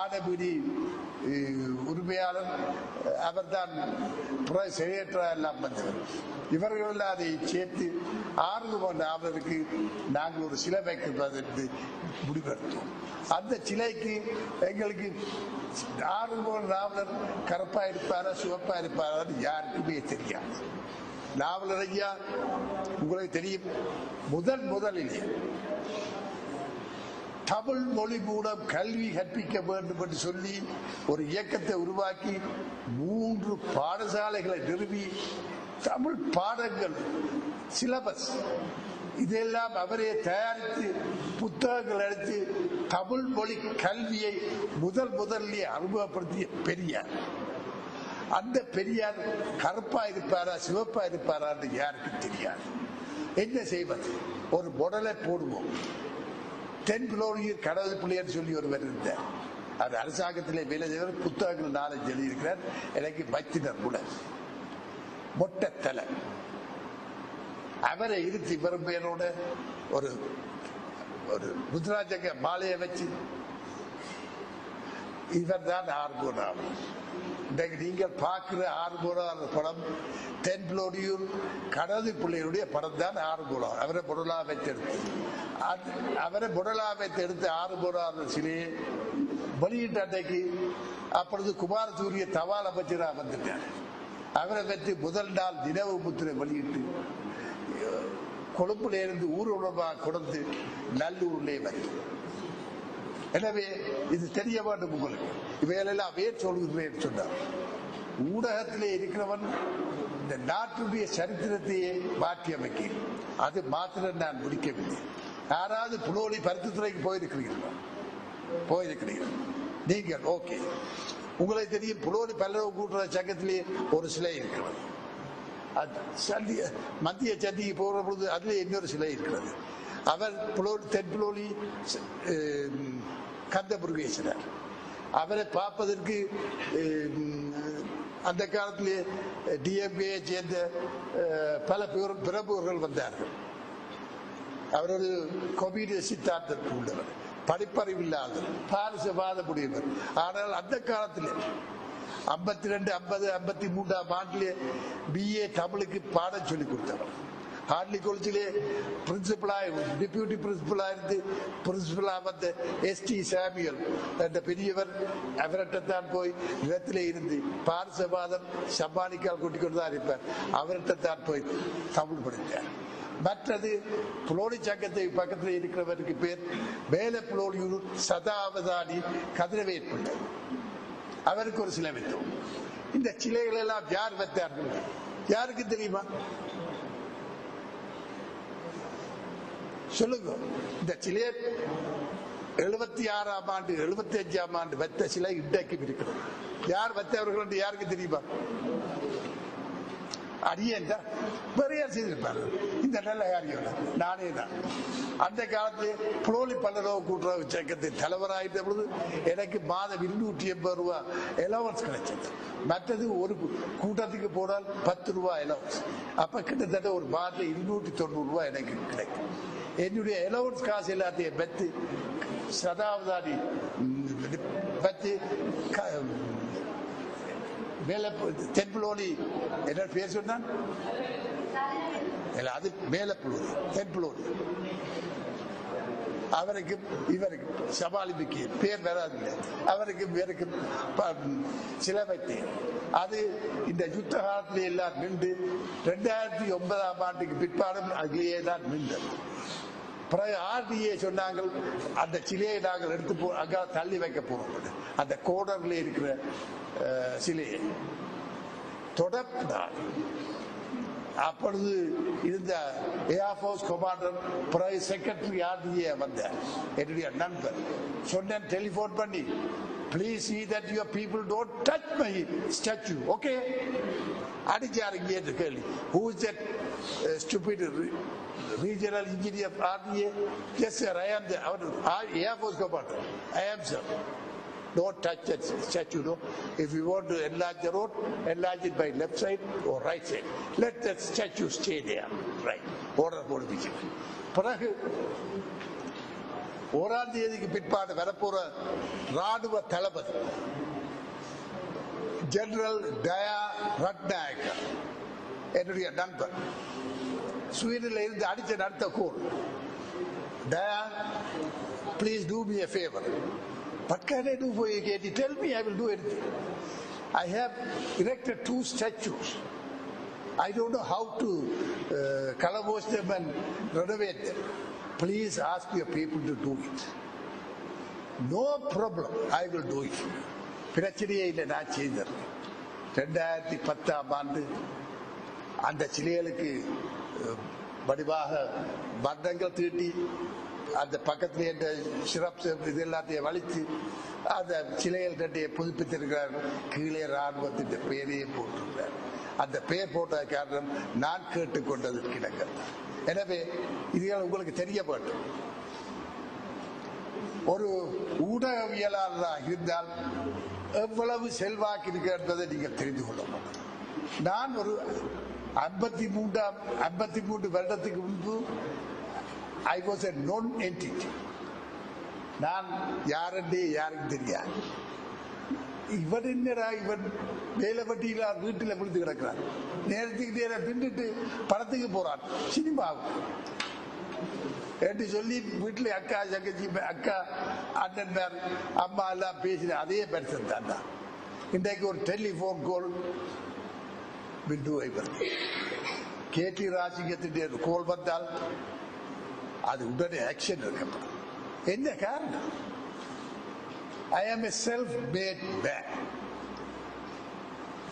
ஆனபிடி உரிமையாளர், அவர் தான் செயலற்றா எல்லாம் வந்தவர். இவர்கள் அதை சேர்த்து 6 நாவலருக்கு நாங்கள் ஒரு சிலை வைப்பதற்கு முடிவெடுத்தோம். அந்த சிலைக்கு எங்களுக்கு 6 நாவலர் கருப்பா இருப்பாரா சிவப்பா இருப்பாரா யாருக்குமே தெரியாது. நாவலர் ஐயா உங்களுக்கு தெரியும், முதலிலே தமிழ் மொழி மூலம் கல்வி கற்பிக்க வேண்டும் என்று சொல்லி ஒரு இயக்கத்தை உருவாக்கி 3 பாடசாலைகளை நிறுவி தமிழ் பாடங்கள் சிலபஸ் இதெல்லாம் அவரே தயாரித்து புத்தகங்கள் எடுத்து தமிழ் மொழி கல்வியை முதலிலே அறிமுகப்படுத்திய பெரியார். அந்த பெரியார் கருப்பா இருப்பாரா சிவப்பா இருப்பாரா என்று யாருக்கு தெரியாது. என்ன செய்வது, ஒரு மொடலை போடுவோம். தென்குலோரியூர் கடவுள் பிள்ளையர் சொல்லி ஒருவர் இருந்தார். அவர் அரசாங்கத்திலே வேலை செய்வர். புத்தகங்கள் 4 எழுதியிருக்கிறார். எனக்கு வைத்தினர் கூட மொட்டத்தலை அவரை இருத்தி இவரும் பேரோட ஒரு ஒரு ருத்ராஜங்க மாலையை வச்சு இவர் தான் ஆர்கோனாவல். இன்றைக்கு நீங்கள் பார்க்கிற ஆர்கோனாவல் படம் தென்குலோரியூர் கடவுள் பிள்ளையுடைய படம் தான் ஆர்கோனாவல். அவரை பொருளா வைத்தெடுத்து அவரை பொருளா வைத்தெடுத்து ஆர்கோனாவல் சிலையை வெளியிட்ட அன்றைக்கு அப்பொழுது குமாரசூரிய தபால் அமைச்சரா வந்துட்டார். அவரை பற்றி முதல் நாள் தினவு முத்திரை வெளியிட்டு கொழுப்புல இருந்து ஊர்வலமாக கொடுத்து நல்லூரிலே வந்து. எனவே இது தெரிய வேண்டும் உங்களுக்கு. இவையெல்லாம் வேறு சொல்கிறேன் சொன்னார். ஊடகத்திலே இருக்கிறவன் இந்த நாட்டுடைய சரித்திரத்தையே மாற்றி அமைக்க அது மாத்திரம் நான் முடிக்கவில்லை. யாராவது புலோலி பருத்தித்துறைக்கு போயிருக்கிறீர்கள் நீங்கள் ஓகே. உங்களுக்கு தெரியும், புலோலி பல்லவ கூட்டுறவு சங்கத்திலே ஒரு சிலை இருக்கிறது. மத்திய சந்திக்கு போகிற பொழுது அதிலே இன்னொரு சிலை இருக்கிறது. அவர் தென்புலோலி கந்த முருகேசனர். அவரை பார்ப்பதற்கு அந்த காலத்திலே டிஎம்கே சேர்ந்த பல பிரபுவர்கள் வந்தார்கள். அவர் ஒரு கம்யூனிஸ்ட் சித்தாந்தத்தில் உள்ளவர், படிப்பறிவில்லாதவர், பாரசவாதமுடையவர். ஆனால் அந்த காலத்தில் 52, 50, 53 ஆண்டிலே BA தமிழுக்கு பாடம் சொல்லிக் கொடுத்தவர். ஹார்ட்லி காலேஜிலே பிரின்சிபலா டெபியூட்டி பிரின்சிபலா இருந்து பிரின்சிபலா வந்த ST சாமியல் என்ற பெரியவர் அவர்கிட்டத்தான் போய் நிலத்திலே இருந்து பாரசவாதம் சம்பானிக்கால் கூட்டிக் கொண்டுதான் இருப்பார். அவர்கிட்டத்தான் போய் தமிழ் படித்தார். மற்றது புலோலி சங்கத்தை பக்கத்தில் இருக்கிறவருக்கு பேர் மேல புலோலியூர் சதாவதானி கதிரவேல் பிள்ளை. அவருக்கு ஒரு சிலை வைத்தோம். இந்த சிலைகள் எல்லாம் யார் வைத்தார்கள் யாருக்கு தெரியுமா? சொல்லுங்க. இந்த சிலையை 76ஆம் ஆண்டு 75ஆம் ஆண்டு வைத்த சிலை இன்றைக்கு இருக்கிறது. யார் வைத்தவர்கள் என்று யாருக்கு தெரியுமா? அடியேன் தான் பெரியார் செய்திருப்பாரு இந்த நல்ல காரியம். நானே தான் அந்த காலத்து புலோலி பல்லரவு கூட்டுறவு சங்கத்தின் தலைவராயிருந்த பொழுது எனக்கு மாதம் 280 ரூபாய் எலவன்ஸ் கிடைச்சது. மற்றது ஒரு கூட்டத்துக்கு போனால் 10 ரூபாய் எலவன்ஸ். அப்ப கிட்டத்தட்ட ஒரு மாதம் 290 ரூபாய் எனக்கு கிடைக்கும். என்னுடைய எலவன்ஸ் காசு எல்லாத்தையும் பெற்று சதாவதானி பத்து மேல தென்புலோலி என்ன பேர் சொன்னான், அது மேலப்புலோலி தென்புலோலி, அவருக்கும் இவருக்கும் சமாளிப்புக்கு பேர் வராது, அவருக்கும் இவருக்கும் சிலவத்தை. அது இந்த யுத்த காலத்திலே எல்லாம் நின்று 2009ஆம் ஆண்டுக்கு பிற்பாடும் அதிலேயே தான் நின்றது. பிறகு ஆர்டிஏ சொன்னாங்க அந்த சிலையை நாங்கள் எடுத்து அங்க தள்ளி வைக்க போறோம். அந்த கோடர்ல இருக்கிற சிலையை தொடர்ந்தார். அப்பொழுது இருந்த ஏர்ஃபோர்ஸ் கமாண்டர் பிறகு செக்ரட்டரி ஆர்டிஏ வந்தார், என்னுடைய நண்பர். சொன்னேன் டெலிபோன் பண்ணி, please see that your people don't touch my statue, okay? அடிச்சாரு இங்கே கேள்வி, who is that stupid regional engineer RDA? Yes sir, I am the Air Force commander. I am sir. Don't touch that statue, no. If you want to enlarge the road, enlarge it by left side or right side. Let that statue stay there, right? Order போடு பிச்சு. பிறகு 1ஆம் தேதிக்கு பிற்பாடு வரப்போற ராணுவ தளபதி general டயா Ratnayake என்னுடைய நண்பர் ஸ்வீடன்ல இருந்து அடிச்ச நடத்த கோல், டயா please do me a favor. What can I do for you, Katie? Tell me, I will do anything. I have erected 2 statues. I don't know how to color wash them and renovate them. Please ask your people to do it. No problem, I will do it. பிரச்சனையே இல்லை, நான் செய்தேன். 2010ஆம் ஆண்டு அந்த சிலைகளுக்கு வடிவாக வர்ணங்கள் தீட்டி அந்த பக்கத்திலே இந்த சிறப்பு இது எல்லாத்தையும் வலித்து அந்த சிலைகள் கட்டியை புதுப்பித்திருக்கிறார்கள். கீழே ராணுவத்தின் பெயரையே போட்டிருக்கிறார். அந்த பெயர் போட்ட காரணம் நான் கேட்டுக்கொண்டது கிடங்க. எனவே இதுகள் உங்களுக்கு தெரிய வேண்டும். ஒரு ஊடகவியலாளராக இருந்தால் எவ்வளவு செல்வாக்கு இருக்கிறது என்பதை நீங்கள் தெரிந்து கொள்ள வேண்டும். நான் ஒரு 53 வருடத்துக்கு முன்பு I was a non-entity. நான் யாருன்னு யாருக்கு தெரியாது. இவன் என்னடா இவன் வேலைப்பட்டியில வீட்டில் விழுந்து கிடக்கிறான், நேரத்துக்கு நேரம் பின்னுட்டு படத்துக்கு போறான் சினிமாவுக்கு என்று சொல்லி வீட்டுல அக்கா தங்கச்சி அக்கா அண்ணன் பேர் அம்மா எல்லாம் பேசின அதே பெருசன் தான். இன்றைக்கு ஒரு டெலிபோன் கோல் கேடி ராஜிங்கத்தின் கோல் வந்தால் அது உடனே ஆக்ஷன் எடுக்கப்படும். என்ன காரணம்? I am a self-made man.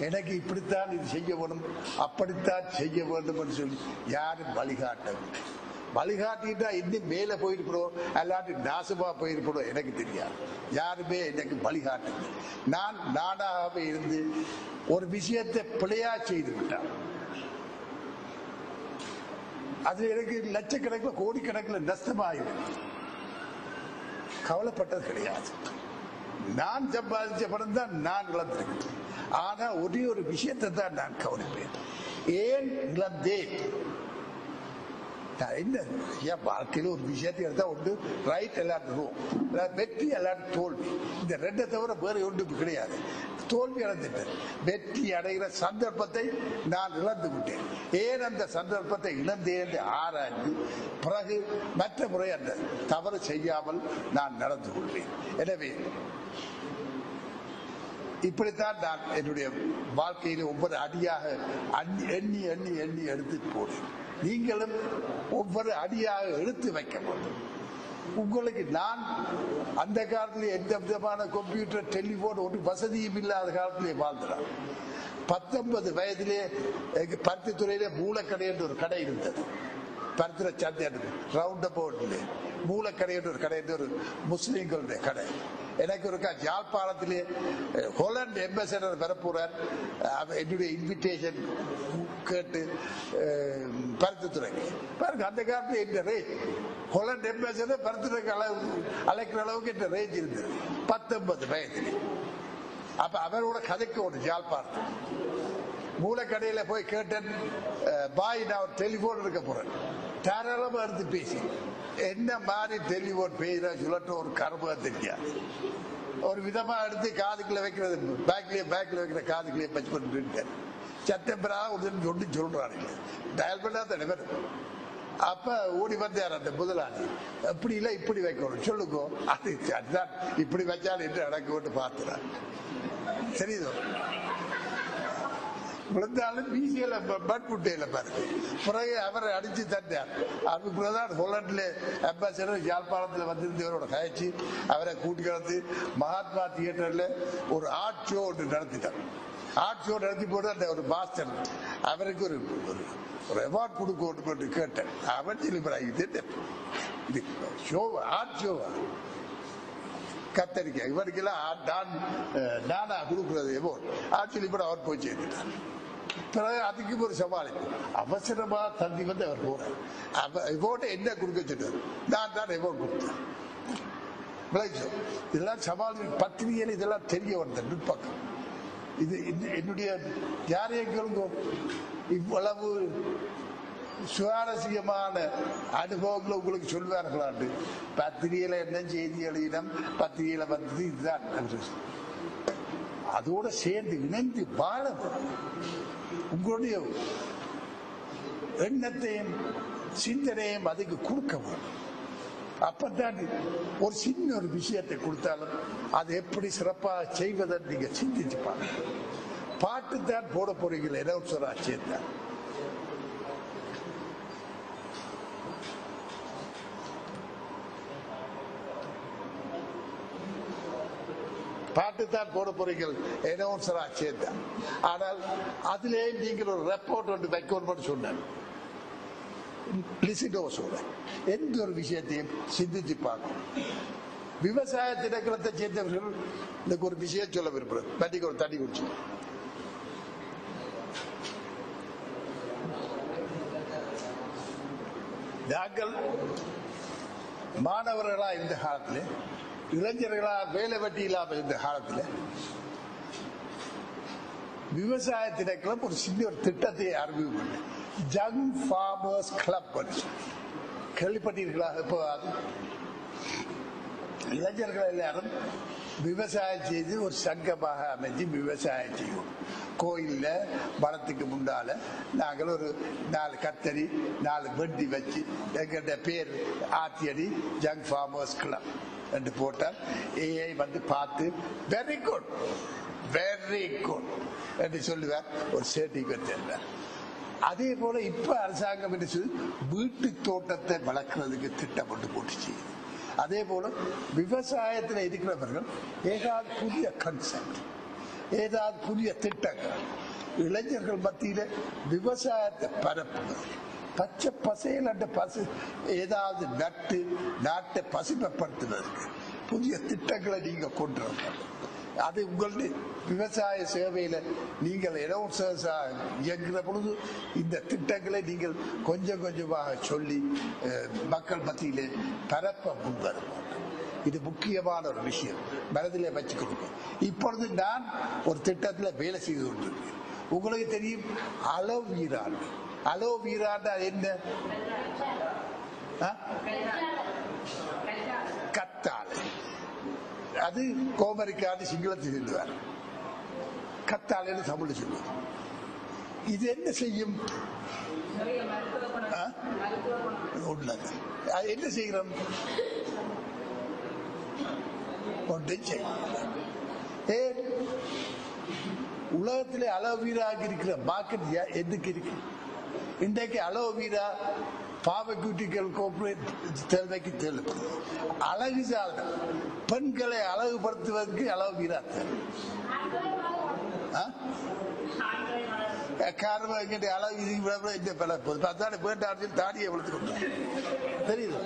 எனக்கு இப்படித்தான் இது செய்ய வேண்டும், அப்படித்தான் செய்ய வேண்டும் என்று சொல்லி யாரும் வழிகாட்டவில்லை. வழிகாட்டிட்டா இன்னும் மேல போயிருக்கிறோம் அல்லாட்டி நாசமா போயிருக்கிறோம் எனக்கு தெரியாது. யாருமே எனக்கு வழிகாட்டவில்லை. நான் நானாகவே இருந்து ஒரு விஷயத்தை பிழையா செய்து விட்டான். அது எனக்கு லட்சக்கணக்கில் கோடிக்கணக்கில் நஷ்டமாயிடும். கவலைப்பட்டது கிடையாது. நான் சம்பாதிச்ச படம் தான் நான் இழந்திருக்கேன். ஆனா ஒரே ஒரு விஷயத்தை தான் நான் கவனிப்பேன், ஏன் இழந்தேன். என்ன என் வாழ்க்கையில ஒரு விஷயத்தை எடுத்தா ஒன்று ரைட் எல்லாரும் வெற்றி எல்லாரும் தோல்வி, இந்த ரெண்டை தவிர வேற ஒன்றும் கிடையாது. தோல்வி அடைந்துட்டேன். வெற்றி அடைகிற சந்தர்ப்பத்தை நான் இழந்து விட்டேன். ஏன் அந்த சந்தர்ப்பத்தை இழந்தேன் ஆராய்ந்து பிறகு மற்ற முறை அந்த தவறு செய்யாமல் நான் நடந்து கொள்வேன். எனவே இப்படித்தான் நான் என்னுடைய வாழ்க்கையில ஒவ்வொரு அடியாக எண்ணி எண்ணி எண்ணி எடுத்து போனேன். நீங்களும் ஒவ்வொரு அடியாக எடுத்து வைக்க வேண்டும். உங்களுக்கு நான் அந்த காலத்திலே எந்த விதமான கம்ப்யூட்டர் டெலிபோன் ஒரு வசதியும் இல்லாத காலத்திலே வாழ்ந்தான். 19 வயதிலே பருத்தித்துறையிலே மூலக்கடை என்று ஒரு கடை இருந்தது. பருத்திர சந்தை ரவுண்ட் அபவுட்ல மூலக்கடை என்று ஒரு கடை, ஒரு முஸ்லீம்களுடைய கடை. எனக்கு ஒரு யாழ்ப்பாணத்திலே ஹொலண்ட் எம்பசடர் வரப்போறார். என்னுடைய இன்விடேஷன் கேட்டு பருத்தித்துறைக்கு பாருங்க. அந்த காலத்தில் என்ற ரேஞ்ச் ஹொலண்ட் எம்பசடர் பருத்தித்துறைக்கு அழைக்கிற அளவுக்கு என்ற ரேஞ்ச் இருந்தது 19 வயதில். அப்ப அவரோட கதைக்கு ஒரு யாழ்ப்பாணம் மூலக்கடையில போய் கேட்டேன், பாய் நான் ஒரு டெலிபோன் இருக்க போறேன். தாராளமா எடுத்து பேசி என்ன மாதிரி டெலிபோன் பேசுற சொல்லட்டும் ஒரு கரும்பு தெரியாது. ஒரு விதமா எடுத்து காதுக்குள்ள வைக்கிறது, பேக்ல வைக்கிற காதுக்குள்ளே பச்சு பண்ணிட்டு செப்டம்பரா ஒன்று சொல்றாங்க டயல் பண்ணா தானே வரும். அப்ப ஓடி வந்தார் அந்த முதலாளி, அப்படி இல்லை இப்படி வைக்கணும் சொல்லுங்க. அதுதான் இப்படி வச்சாலும் என்று அடக்க பார்த்துறான். சரிதோ விழுந்தாலும் பிசிஎல் பட்புட்டையில பாருங்க. பிறகு அவரை அடிச்சு தட்டார். அதுக்குள்ளதான் ஹொலண்ட்ல அம்பாசடர் யாழ்ப்பாணத்தில் வந்திருந்தவரோட கழிச்சு அவரை கூட்டி கலந்து மகாத்மா தியேட்டர்ல ஒரு ஆர்ட் ஷோ ஒன்று நடத்திட்டார். ஆர்ட் ஷோ நடத்தி போட்டு அந்த ஒரு மாஸ்டர் அவருக்கு ஒரு அவார்ட் கொடுக்க கேட்டேன். அவன் சொல்லி ஷோ ஆர்ட் ஷோவா கத்தரிக்கை இவருக்கெல்லாம் நானா கொடுக்குறது ஆக்சுவலி கூட அவர் போய் சேர்ந்துட்டார். பிறகு அதுக்கு ஒரு சமாளிப்பு அவசரமா தந்தி வந்து அவர் போறார். இவோட என்ன கொடுக்க சொன்னார், நான் தான் எவோட் கொடுத்தேன். இதெல்லாம் சமாளி பத்திரிகையில இதெல்லாம் தெரிய வந்த நுட்பக்கம். இது என்னுடைய யாரையும் இவ்வளவு சுவாரஸ்யமான அனுபவங்களை உங்களுக்கு சொல்வார்களாண்டு பத்திரிகையில என்ன செய்தி எழுதினம், பத்திரிகையில வந்தது இதுதான். அதோட சேர்ந்து இணைந்து வாழ உங்களுடைய எண்ணத்தையும் சிந்தனையும் அதுக்கு கொடுக்க வேண்டும். அப்பதான் ஒரு சின்ன ஒரு விஷயத்தை கொடுத்தாலும் அது எப்படி சிறப்பாக செய்வதை நீங்க சிந்திச்சு பாருங்க. பாட்டு தான் போட போறீங்களா ஒரு ஆச்சரியம். பாட்டுத்தான் போட போறீர்கள் எனவுன்சரா சேர்ந்த. ஆனால் அதிலே நீங்கள் ஒரு ரெப்போர்ட் ஒன்று வைக்கணும் சொன்னார். எந்த ஒரு விஷயத்தையும் சிந்திச்சு பார்க்கணும். விவசாய திணைக்களத்தை சேர்ந்தவர்கள் எனக்கு ஒரு விஷயம் சொல்ல விரும்புகிறேன். பண்டிகை ஒரு தண்ணி குடிச்சு நாங்கள் மாணவர்களா இந்த காலத்தில் இளைஞர்களா வேலை வெட்டி இல்லாம இந்த காலத்தில் விவசாய திணைக்களம் ஒரு சின்ன ஒரு திட்டத்தை அறிமுகம் யங் ஃபார்மர்ஸ் கிளப் கேள்விப்பட்டீர்களா? இப்போ இளைஞர்கள் எல்லாரும் விவசாயம் செய்து ஒரு சங்கமாக அமைச்சு விவசாயம் செய்வோம். கோயில்ல மரத்துக்கு முன்னால நாங்கள் ஒரு 4 கத்தரி 4 வெட்டி வச்சு எங்களுடைய பேர் ஆத்தியடி யங் ஃபார்மர்ஸ் கிளப் என்று போட்டால் ஏஐ வந்து பார்த்து வெரி குட் என்று சொல்லுவார், ஒரு சர்டிபிகேட் தருவார். அதே போல இப்ப அரசாங்கம் என்று சொல்லி வீட்டு தோட்டத்தை வளர்க்கறதுக்கு திட்டம் கொண்டு போட்டுச்சு. அதே போல விவசாயத்தில் இருக்கிறவர்கள் ஏதாவது புதிய கன்செப்ட், ஏதாவது புதிய திட்டங்கள் இளைஞர்கள் மத்தியில விவசாயத்தை பரப்புவது, பச்சை பசையில் ஏதாவது நட்டு நாட்டை பசுமைப்படுத்துவதற்கு புதிய திட்டங்களை நீங்க கொண்டு வரணும். அது உங்களுடைய விவசாய சேவையில நீங்கள் இயங்குகிற பொழுது இந்த திட்டங்களை நீங்கள் கொஞ்சம் கொஞ்சமாக சொல்லி மக்கள் மத்தியிலே பரப்ப முன்வரும். இது முக்கியமான ஒரு விஷயம், மனதிலே வச்சு கொடுக்கும். இப்பொழுது நான் ஒரு திட்டத்தில் வேலை செய்து கொண்டிருக்கிறேன். உங்களுக்கு தெரியும் அலோவீரான். அலோவீராண்டா என்ன? கத்தாழை. அது கோமரிக்காடு சிங்களத்தில் சொல்லுவார், கத்தாழைன்னு தமிழ் சொல்லுவார். இது என்ன செய்யும்? உள்ளது. என்ன செய்கிறோம்? ஒன்றை செய்யும். உலகத்திலே அலோவீரா இருக்கிற மார்க்கெட் எதுக்கு இருக்கு? இன்றைக்கு அலோவீரா பார்மசூட்டிக்கல் கோர்பரேட் தேவைக்கு தேவைப்படுது. அழகு சாதனம், பெண்களை அழகுபடுத்துவதற்கு அலோவீரா தேவை. காரணம் எங்கிட்ட அளவு இந்த பல வேண்டாண்டு தாடியை வளர்த்து தெரியுது.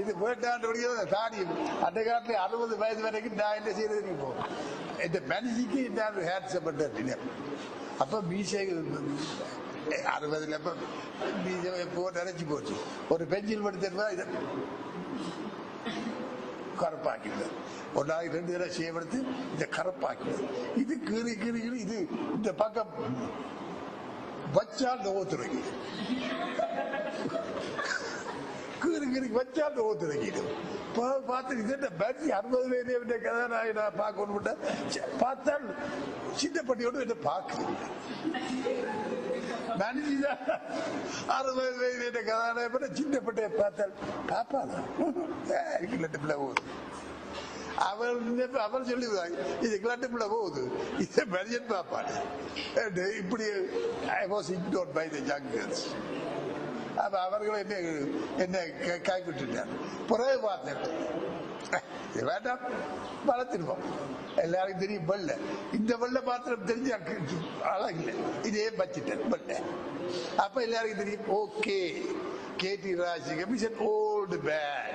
இது வேண்டாண்டு தாடி அந்த காலத்துல 60 வயது வரைக்கும் நான் என்ன செய்யறது இப்போ இந்த மனுஷிக்கு நான் ஹேண்ட்ஸம் பண்றேன். அப்ப மீசை 60 மீசை நிறைச்சு போச்சு. ஒரு பெஞ்சில் படுத்தா இதை கருப்பாக்கிடுது. ஒரு நாளைக்கு 2 தடவை செய்யப்படுத்து இதை கருப்பாக்கிடுது. இது கீறி கீறி கீறி இது இந்த பக்கம் வச்சா நோத்துறங்கி கீறி கீறி வச்சா நோத்துறங்கிடும். பார்த்து இது 60 வயது கதை நான் பார்க்கணும் விட்டேன். பார்த்தால் சின்னப்பட்டியோடு என்ன பார்க்குது மனுஷிதான் 60 வயது கதாநாயகப்பட்ட சின்னப்பட்டைய பார்த்தால் பாப்பாளா கிளட்டுக்குள்ள போகுது. அவர் சொல்லிடுவாங்க இது கிளட்டுக்குள்ள போகுது, இதை மனிதன் பாப்பாடு இப்படி. I was ignored by the young girls. அப்ப அவர்கள் என்ன கைவிட்டுட்டார். பிறகு பார்த்தேன் வேண்டாம் வளர்த்திருவோம். எல்லாருக்கும் தெரியும் வெள்ள, இந்த வெள்ள பாத்திரம் தெரிஞ்சு அழகில்லை, இதே பச்சிட்டேன் வெள்ள. அப்ப எல்லாருக்கும் தெரியும் okay KD Rajasingham is an old man,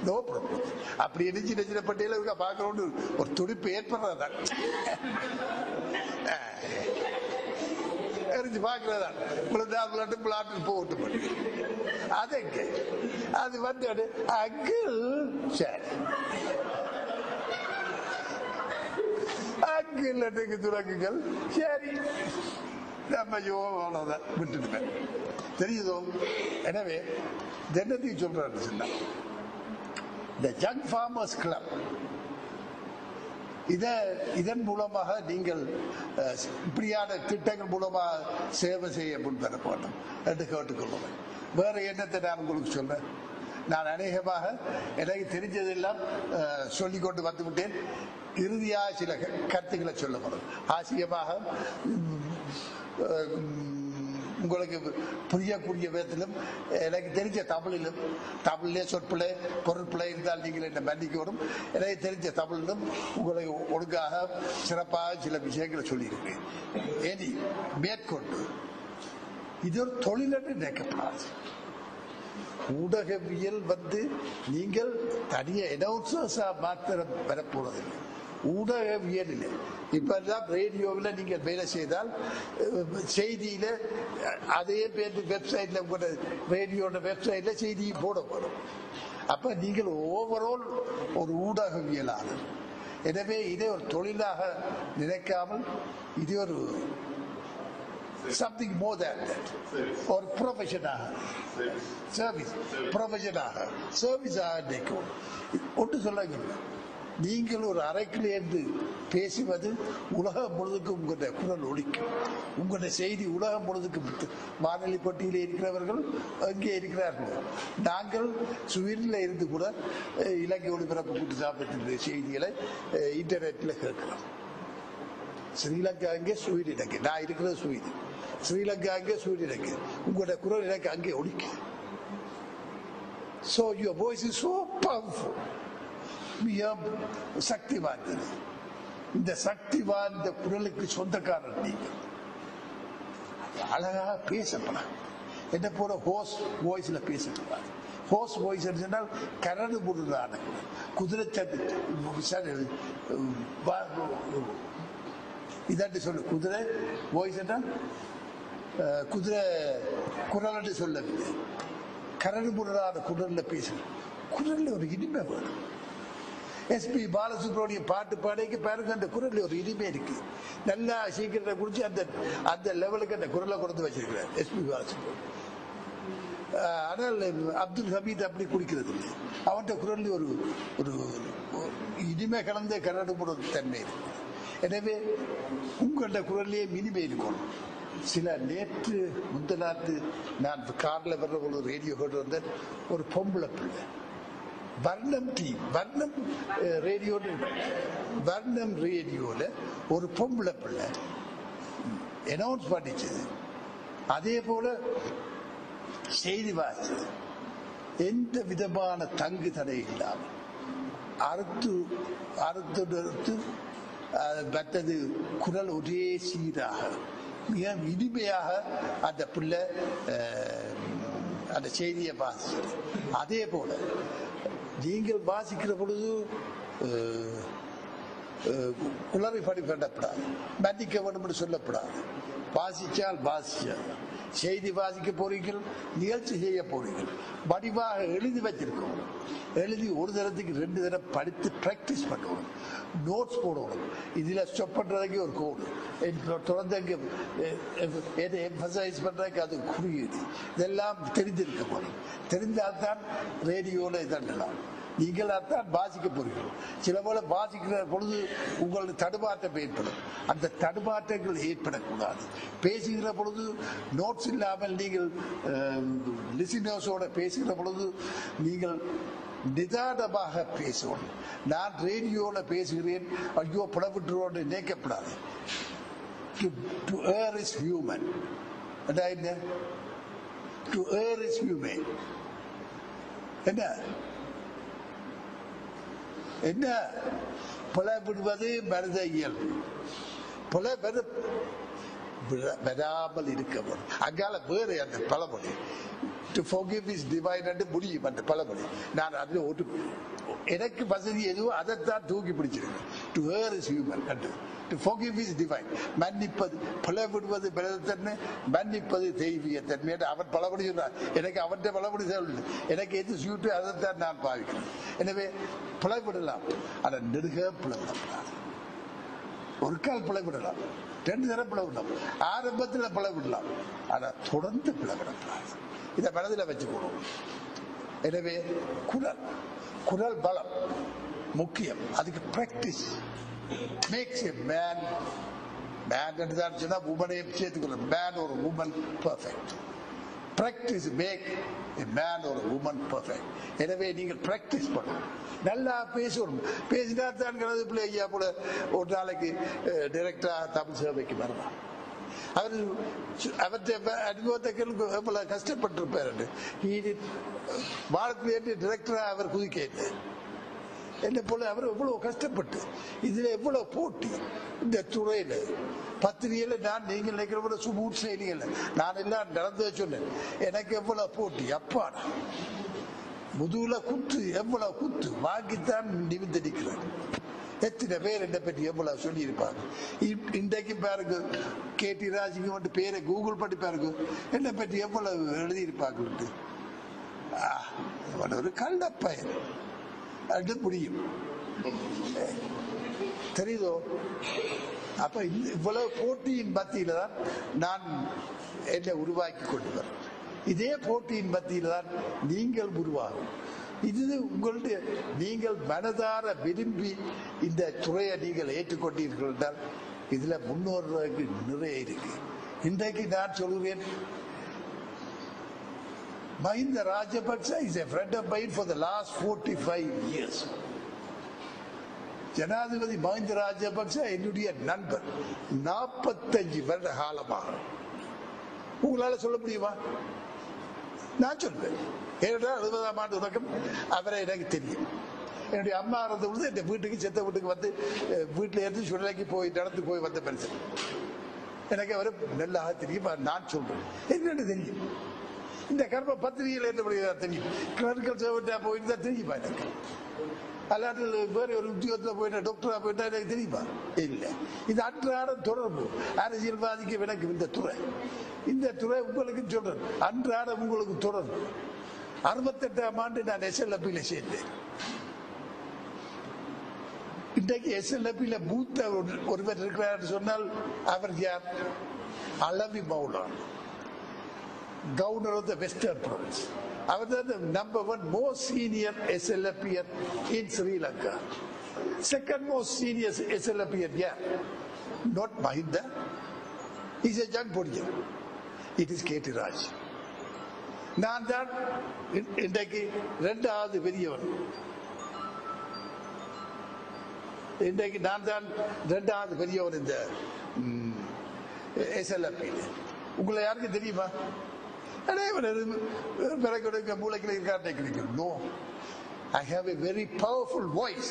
no problem. அப்படி என்ன சின்ன சின்ன பட்டியல இருக்க பார்க்கணும்னு ஒரு துடிப்பு ஏற்படுறதான் எரிஞ்சு பார்க்கிறதான் விளாட்டு போட்டு அதுங்க அது வந்து அங்கிள் சரி அங்கிள் துறக்குகள் சரி நம்ம அவ்வளவுதான் விட்டுடுவேன் தெரியுதோ. எனவே என்னத்தையும் சொல்றாரு சொன்னா இந்த யங் ஃபார்மர்ஸ் கிளப் இதன் மூலமாக நீங்கள் இப்படியான திட்டங்கள் மூலமாக சேவை செய்ய முன்வர வேண்டும் என்று கேட்டுக்கொள்ளுங்க. வேற என்னத்தை நான் உங்களுக்கு சொல்றேன். நான் அநேகமாக எனக்கு தெரிஞ்சதெல்லாம் சொல்லிக்கொண்டு வந்துவிட்டேன். இறுதியாக சில கருத்துக்களை சொல்ல போறேன். ஆசியமாக உங்களுக்கு புரியக்கூடிய விதத்திலும் எனக்கு தெரிஞ்ச தமிழிலே சொற்பிழை பொருட்பிழை இருந்தால் நீங்கள் என்ன மன்னிக்கணும். எனக்கு தெரிஞ்ச தமிழிலும் உங்களுக்கு ஒழுங்காக சிறப்பாக சில விஷயங்களை சொல்லியிருக்கேன். இனி மேற்கொண்டு இது ஒரு தொழில் என்று நினைக்கப்படாது. ஊடகவியல் நீங்கள் தனிய அனௌன்சர்ஸா மாத்திரம் வரப்போவதில்லை. ஊடகவியலில் இப்பதான் ரேடியோவில் நீங்கள் வேலை செய்தால் செய்தியில அதே பேர் வெப்சைட்ல உங்களோட ரேடியோட வெப்சைட்ல செய்தி போட போறோம். அப்ப நீங்கள் ஓவரால் ஒரு ஊடகவியலாளர். எனவே இதை ஒரு தொழிலாக நினைக்காமல் இது ஒரு something more than that, ஒரு ப்ரொஃபஷனாக சர்வீஸ் ப்ரொஃபஷனாக சர்வீஸாக நினைக்கும். ஒன்று சொல்லுங்க, நீங்கள் ஒரு அறைக்குள் என்று பேசுவது உலகம் முழுதுக்கும் உங்களுடைய குரல் ஒலிக்கும். உங்களுடைய செய்தி உலகம் முழுதுக்கும் வானொலி பட்டியலில் இருக்கிறவர்கள் அங்கே இருக்கிறார்கள். நாங்கள் சுவீனில் இருந்து கூட இலங்கை ஒளிபரப்பு கூட்டு சாப்பிட்டு செய்திகளை இன்டர்நெட்டில் கேட்கிறோம். ஸ்ரீலங்கா அங்கே ஸ்வீடன் இருக்கு, நான் இருக்கிறது ஸ்வீடன். ஸ்ரீலங்கா அங்கே ஸ்வீடன் இருக்கு. உங்களுடைய குரல் எனக்கு அங்கே ஒலிக்கும். So your voice is so powerful. மிக சக்தி வாய்ந்தது. இந்த சக்தி வாய்ந்த குரலுக்கு சொந்தக்காரர் நீங்கள். அழகாக பேசப்படாது. என்ன போல ஹோஸ் வாய்ஸ்ல பேசக்கூடாது. ஹோஸ் வாய்ஸ் சொன்னால் கரடு முருடான குதிரை இதாட்டு சொல்லு. குதிரை வாய்ஸ் என்றால் குதிரை குரல் என்று சொல்லவில்லை. கரடு முருடான குரல்ல பேசணும். குரல்ல ஒரு இனிமை வேணும். எஸ்பி பாலசுப்ரமணியம் பாட்டு பாடைக்கு பாருங்க, அந்த குரல் ஒரு இனிமே இருக்கு. நல்லா சீக்கிரத்தை குடிச்சு அந்த லெவலுக்கு அந்த குரலை கொடுத்து வச்சிருக்கிறார் எஸ்பி பாலசுப்ரமணியம். ஆனால் அப்துல் ஹமீத் அப்படி குடிக்கிறது இல்லை. அவன்கிட்ட குரல் ஒரு ஒரு இனிமை கலந்த கரடுமுறை தன்மை இருக்கு. எனவே உங்களோட குரல்லையே இனிமை இருக்கும். சில நேற்று முந்தநாத்து நான் கார்ல வர்ற ஒரு ரேடியோ கேட்டு வந்தேன். ஒரு பொம்பளை பிள்ளை வர்ணம் ரேடியோல ஒரு பொம்பளை பிள்ளை அனௌன்ஸ் பண்ணிச்சது. அதே போல செய்தி வாசிச்சது. எந்த விதமான தங்கு தடை இல்லாமல் அறுத்து மற்றது குரல் ஒரே சீராக மிக இனிமையாக அந்த பிள்ளை அந்த செய்தியை வாசிக்கிறது. அதே போல நீங்கள் வாசிக்கிற பொழுது குளறி படிப்படப்படாது, மன்னிக்க வேண்டும் என்று சொல்லப்படாது. வாசிச்சால் வாசிச்சால் செய்தி வாசிக்க போறீர்கள், நிகழ்ச்சி செய்ய போறீர்கள், வடிவாக எழுதி வச்சிருக்கோம். எழுதி ஒரு தரத்துக்கு 2 தரம் படித்து பிராக்டிஸ் பண்ணணும், நோட்ஸ் போடணும். இதுல ஸ்டாப் பண்றதுக்கு ஒரு கோடு, தொடர்ந்து எம்பசைஸ் பண்றதுக்கு அது குறியீடு, இதெல்லாம் தெரிந்திருக்க போறோம். தெரிந்தால்தான் ரேடியோல இதெல்லாம் நீங்கள் தான் வாசிக்க போறீர்கள். சில போல வாசிக்கிற பொழுது உங்களுக்கு தடுமாற்றம் ஏற்படும். அந்த தடுமாற்றங்கள் ஏற்படக்கூடாது. பேசுகிற பொழுது நோட்ஸ் இல்லாமல் நீங்கள் லிசனர்ஸோட பேசுகிற பொழுது நீங்கள் நிதானமாக பேசணும். நான் ரேடியோல பேசுகிறேன், ஐயோ புலவிட்டுரோன்னு நினைக்கப்படாது. To err is human. என்ன? To err is human. என்ன என்ன புலவிடுவது மனித இயல்பு. புல வராமல் இருக்க வேண்டும். அங்கால வேறு அந்த பழமொழி to forgive is divine என்று முடியும். அந்த பழமொழி நான் அதில் ஒரு எனக்கு வசதி எதுவோ அதைத்தான் தூக்கி பிடிச்சிருக்கேன். to err is human and to forgive is divine. மன்னிப்பது புலவிடுவது மனிதத்தன்மை, மன்னிப்பது தெய்வீக தன்மை. அவன் பழமொழி சொன்னார், எனக்கு அவன் பழமொழி சொல்லு, எனக்கு எது சூட்டு அதைத்தான் நான் பாவிக்கிறேன். எனவே புலவிடலாம், அதை நெடுக புலவிடப்படாது. ஒரு கால் பிளவிடலாம், 2 தரம் பிளவிடலாம், ஆரம்பத்தில் பிளவிடலாம், ஆனால் தொடர்ந்து பிளவிடப்படாது. இதை மனதில் வச்சுக்கணும். எனவே குரல் பலம் முக்கியம். அதுக்கு practice makes a man. Man என்று தான் சொன்னா உமனையும் சேர்த்துக்கணும். மேன் ஒரு woman perfect. Practice make a man ஒரு உமன் பர்ஃபெக்ட். எனவே நீங்கள் பிராக்டிஸ் பண்ணணும், நல்லா பேசணும். பேசினா தான் பிள்ளை ஐயா போல ஒரு நாளைக்கு டைரக்டரா தமிழ் சேவைக்கு வரலாம். அவர் அனுபவத்தை எவ்வளவு கஷ்டப்பட்டிருப்பாரு. வாழ்க்கையில டைரக்டரா அவர் குதிக்க என்ன போல அவர் எவ்வளவு கஷ்டப்பட்டு, இதுல எவ்வளவு போட்டி இந்த துறையில. பத்திரிகையில நான் நீங்கள் நினைக்கிற சுமூட் செய்திகள் நான் எல்லாம் நடந்து சொன்னேன். எனக்கு எவ்வளவு போட்டி, அப்பாடா முதுகுல குத்து, எவ்வளவு குத்து வாங்கித்தான் நிமிர்ந்து நிற்கிறேன். எத்தனை பேர் என்னை பற்றி எவ்வளவு சொல்லி இருப்பாங்க. இன்றைக்கு பாருங்க, கேடி ராஜிங்க வந்து பேரை கூகுள் பண்ணி பாருங்க, என்னை பற்றி எவ்வளவு எழுதியிருப்பாங்க. ஒரு கள்ள பயன் அது முடியும், தெரியுதோ? அப்ப இவ்வளவு போட்டியின் மத்தியில தான் நான் என்னை உருவாக்கி கொண்டு வரேன். இதே போட்டியின் மத்தியில தான் நீங்கள் உருவாகும். இது உங்களுடைய நீங்கள் மனதார விரும்பி இந்த துறையை நீங்கள் ஏற்றுக்கொண்டீர்கள் என்றால் இதுல முன்னோர்களுக்கு நிறைய இருக்கு. இன்றைக்கு நான் சொல்கிறேன், Mahinda Rajapaksa is a friend of mine for the last 45 years. ஜனாதிபதி மஹிந்த ராஜபக்ச என்னுடைய நண்பர் 45 வருட காலமாக. உங்களால சொல்ல முடியுமா? நான் சொல்வேன். 70ஆம் ஆண்டு தொடக்கம் அவரை எனக்கு தெரியும். என்னுடைய அம்மா இருந்த பொழுது என் வீட்டுக்கு செத்த வீட்டுக்கு வந்து வீட்டில் இருந்து சுடலைக்கு போய் நடந்து போய் வந்த மனுஷன். எனக்கு அவரை நல்லாக தெரியும். நான் சொல்றேன், என்னன்னு தெரியும். இந்த கர்ம பத்திரிகையில் என்ன தெரியும். கிளரிக்கல் சர்வெண்டா போயிருந்தா தெரியுமா எனக்கு? அல்லாட்டு வேற ஒரு உத்தியோகத்தில் போயிட்டா, டாக்டரா போயிட்டா எனக்கு தெரியுமா? இல்லை. இது அன்றாடம் தொடர்பு. அரசியல்வாதிக்கு எனக்கு இந்த துறை உங்களுக்கு சொல்றேன், அன்றாடம் உங்களுக்கு தொடர்பு. 68ஆம் ஆண்டு நான் SLP சேர்ந்தேன். இன்றைக்கு SLP மூத்த ஒருவர் இருக்கிறார் சொன்னால் அவர் யார்? Alavi Moulana, governor of the western province. அவர் தான் number 1 most senior SLPN in Sri Lanka. Second most senior SLPN, yeah, not Mahinda. He's a young politician. It is KT Raj. நான் தான் இன்றைக்கு 2வது பெரியவன். இன்றைக்கு நான் தான் 2வது பெரியவன் இந்த SLP. உங்களை யாருக்கு தெரியுமா? மூளைக்கு இருக்காரு. No, I have a very powerful voice.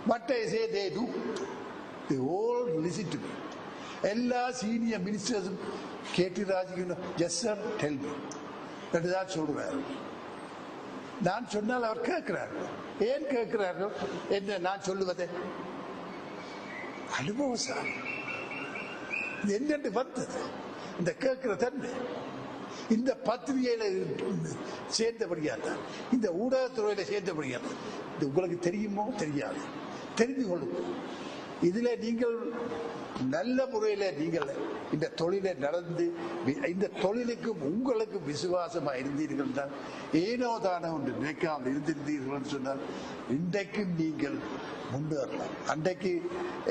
What I say they do. They all listen to me. எல்லா சீனியர் மினிஸ்டர்ஸும் கேடி Rajakannan yes sir tell me என்றுதான் சொல்றாரு. நான் சொன்னால் அவர் கேட்கிறார்கள். ஏன் கேட்கிறார்கள்? என்ன நான் சொல்லுவதே அனுபவசாலி. என்னென்று வந்தது இந்த கேட்கிற தன்மை? இந்த பத்திரிகையில சேர்ந்தபடியால் தான், இந்த ஊடகத்துறையில சேர்ந்தபடியால் தான். இது உங்களுக்கு தெரியுமோ தெரியாது, தெரிந்து கொள்ளும். இதுல நீங்கள் நல்ல முறையில நீங்கள் இந்த தொழிலை நடந்து இந்த தொழிலுக்கும் உங்களுக்கும் விசுவாசமா இருந்தீர்கள் தான், ஏனோ தானோ ஒன்று நினைக்காமல் இருந்திருந்தீர்கள் சொன்னால் இன்றைக்கும் நீங்கள் முன்னேறலாம். அன்றைக்கு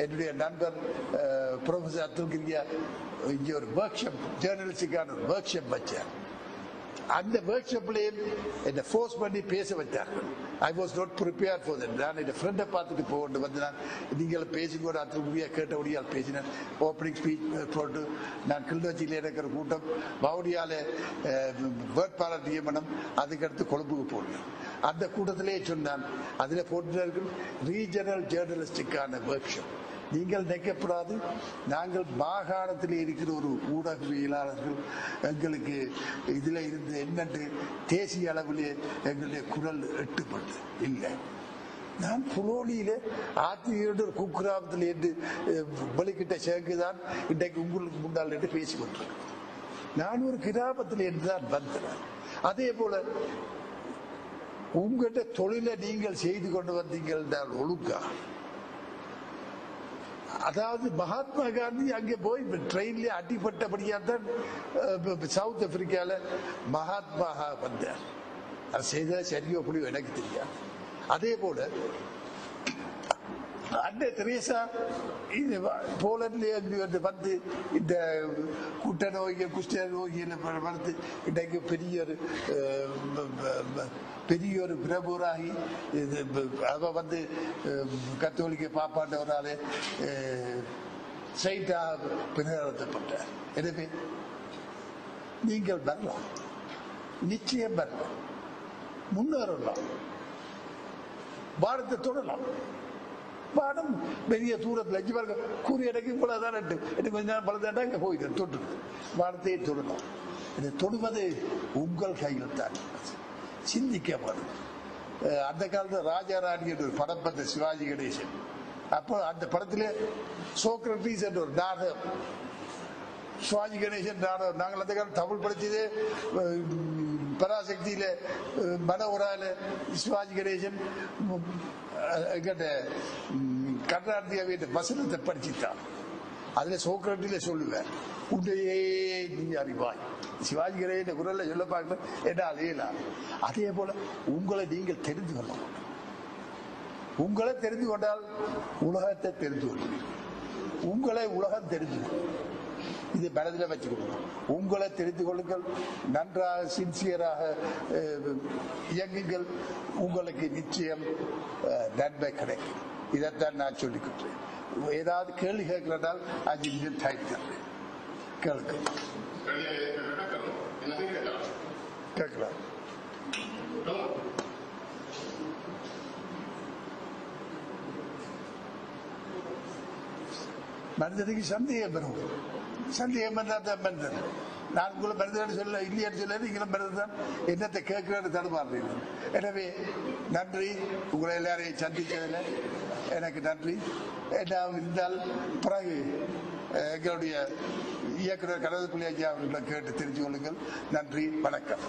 என்னுடைய நண்பர் ப்ரொஃபசர் அப்துல் கிரியா இங்கே ஒரு ஒர்க் ஷாப், ஜேர்னலிஸ்டுக்கான ஒரு ஒர்க் ஷாப் வச்சார். அந்த ஒர்க் ஷாப்லேயும் என்னை ஃபோர்ஸ் பண்ணி பேச வச்சார்கள். I was not prepare for that. நான் என் ஃப்ரெண்டை பார்த்துட்டு போட்டு வந்து நான் நீங்கள் பேசிக்கூட அத்துக்குரிய கேட்டபடியால் பேசினேன். ஓப்பனிங் ஸ்பீச் போட்டு நான் கிளிநொச்சியில் இருக்கிற கூட்டம் வவுனியாவில் வேட்பாளர் நியமனம், அதுக்கடுத்து கொழும்புக்கு போனேன். அந்த கூட்டத்திலே சொன்னான், அதில் போட்டு ரீஜனல் ஜேர்னலிஸ்டுக்கான ஒர்க் ஷாப். நீங்கள் நினைக்கப்படாது, நாங்கள் மாகாணத்தில் இருக்கிற ஒரு ஊடகவியலாளர்கள் எங்களுக்கு இதில் இருந்து என்னென்று தேசிய அளவிலே எங்களுடைய குரல் எட்டுப்பட்டு இல்லை. நான் புலோனியில ஆத்தியோட ஒரு குக்கிராமத்தில் என்று வெளிக்கிட்ட சேர்க்குதான் இன்றைக்கு உங்களுக்கு முன்னால் என்று பேசிக்கொண்டிருக்கேன். நான் ஒரு கிராமத்தில் என்றுதான் வந்தேன். அதே போல உங்கள்கிட்ட தொழிலை நீங்கள் செய்து கொண்டு வந்தீங்கள் என்றால் ஒழுங்கா, அதாவது மகாத்மா காந்தி அங்கே போய் ட்ரெயின்ல அடிப்பட்டபடியா தான் சவுத் ஆப்பிரிக்கால மகாத்மா வந்தார். அது செய்த சரியோ புளியோ எனக்கு தெரியாது. அதே போல அன்னை தெரேசா போலண்ட்ல வந்து இந்த குட்ட நோய்கள் குஷ்ட நோய்கள் வளர்த்து இன்றைக்கு பெரிய ஒரு பிரபுராகி அவ வந்து கத்தோலிக்க பாப்பாண்டவராலே சைட்டா பின்னர்த்தப்பட்டார். எனவே நீங்கள் வரலாம், நிச்சயம் வரலாம், முன்னேறலாம், பாரத்தை தொடரலாம். பாடம் பெரிய தூரத்தில் அஞ்சு பாருங்க கூறிய இடக்கு இவ்வளவுதான் எனக்கு கொஞ்ச நேரம் பலதாண்டா இங்க போயிட்டு தொட்டு வார்த்தையை தொடரும். இதை தொடுவது உங்கள் கையில் தான். சிந்திக்க பாருங்க. அந்த காலத்துல ராஜா ராணி என்ற ஒரு படம் பார்த்த சிவாஜி கணேசன். அப்போ அந்த படத்திலே சோக்ரட்டிஸ் என்ற ஒரு நாடகம், சிவாஜி கணேசன் நாடகம். நாங்கள் அந்த காலம் தமிழ் படிச்சதே பராசக்தியில மனோரால சிவாஜி கணேசன் கர்நாடகாவே வசனத்தை படிச்சுட்டான். அதுல சோக்ரட்டில சொல்லுவேன், உன்னையே நீ அறிவாய். சிவாஜி கணேசன் குரல்ல சொல்ல பார்க்கணும் என்ன அலையலாம். அதே போல உங்களை நீங்கள் தெரிந்து கொள்ளணும். உங்களை தெரிந்து கொண்டால் உலகத்தை தெரிந்து கொள்வீர்கள். உங்களை உலகம் தெரிந்து கொள்ளும். இது மனதில் வச்சுக்கணும். உங்களை தெரிந்து கொள்ளுங்கள், நன்றாக சின்சியராக இயங்குங்கள், உங்களுக்கு நிச்சயம் நன்மை கிடைக்கும். இதைத்தான் நான் சொல்லிக்கிட்டேன். ஏதாவது கேள்வி கேட்கிறதால் 5 நிமிஷம் டைம் தரேன், கேளுங்க, கேட்கலாம். மனிதனுக்கு சந்தேகம் வரும். சந்தேகம் தான் மனிதன். நான் உங்களை மனிதன் சொல்ல இல்லையான்னு சொல்ல, நீங்களும் மனிதன் தான். என்னத்தை கேட்கிறேன்னு தடுமாறுறீங்க. எனவே நன்றி, உங்களை எல்லாரையும் சந்தித்ததில் எனக்கு நன்றி. ஏதாவது இருந்தால் பிறகு எங்களுடைய இயக்குனர் கனகப்பிள்ளை ஐயா அவர்களை கேட்டு தெரிஞ்சு கொள்ளுங்கள். நன்றி, வணக்கம்.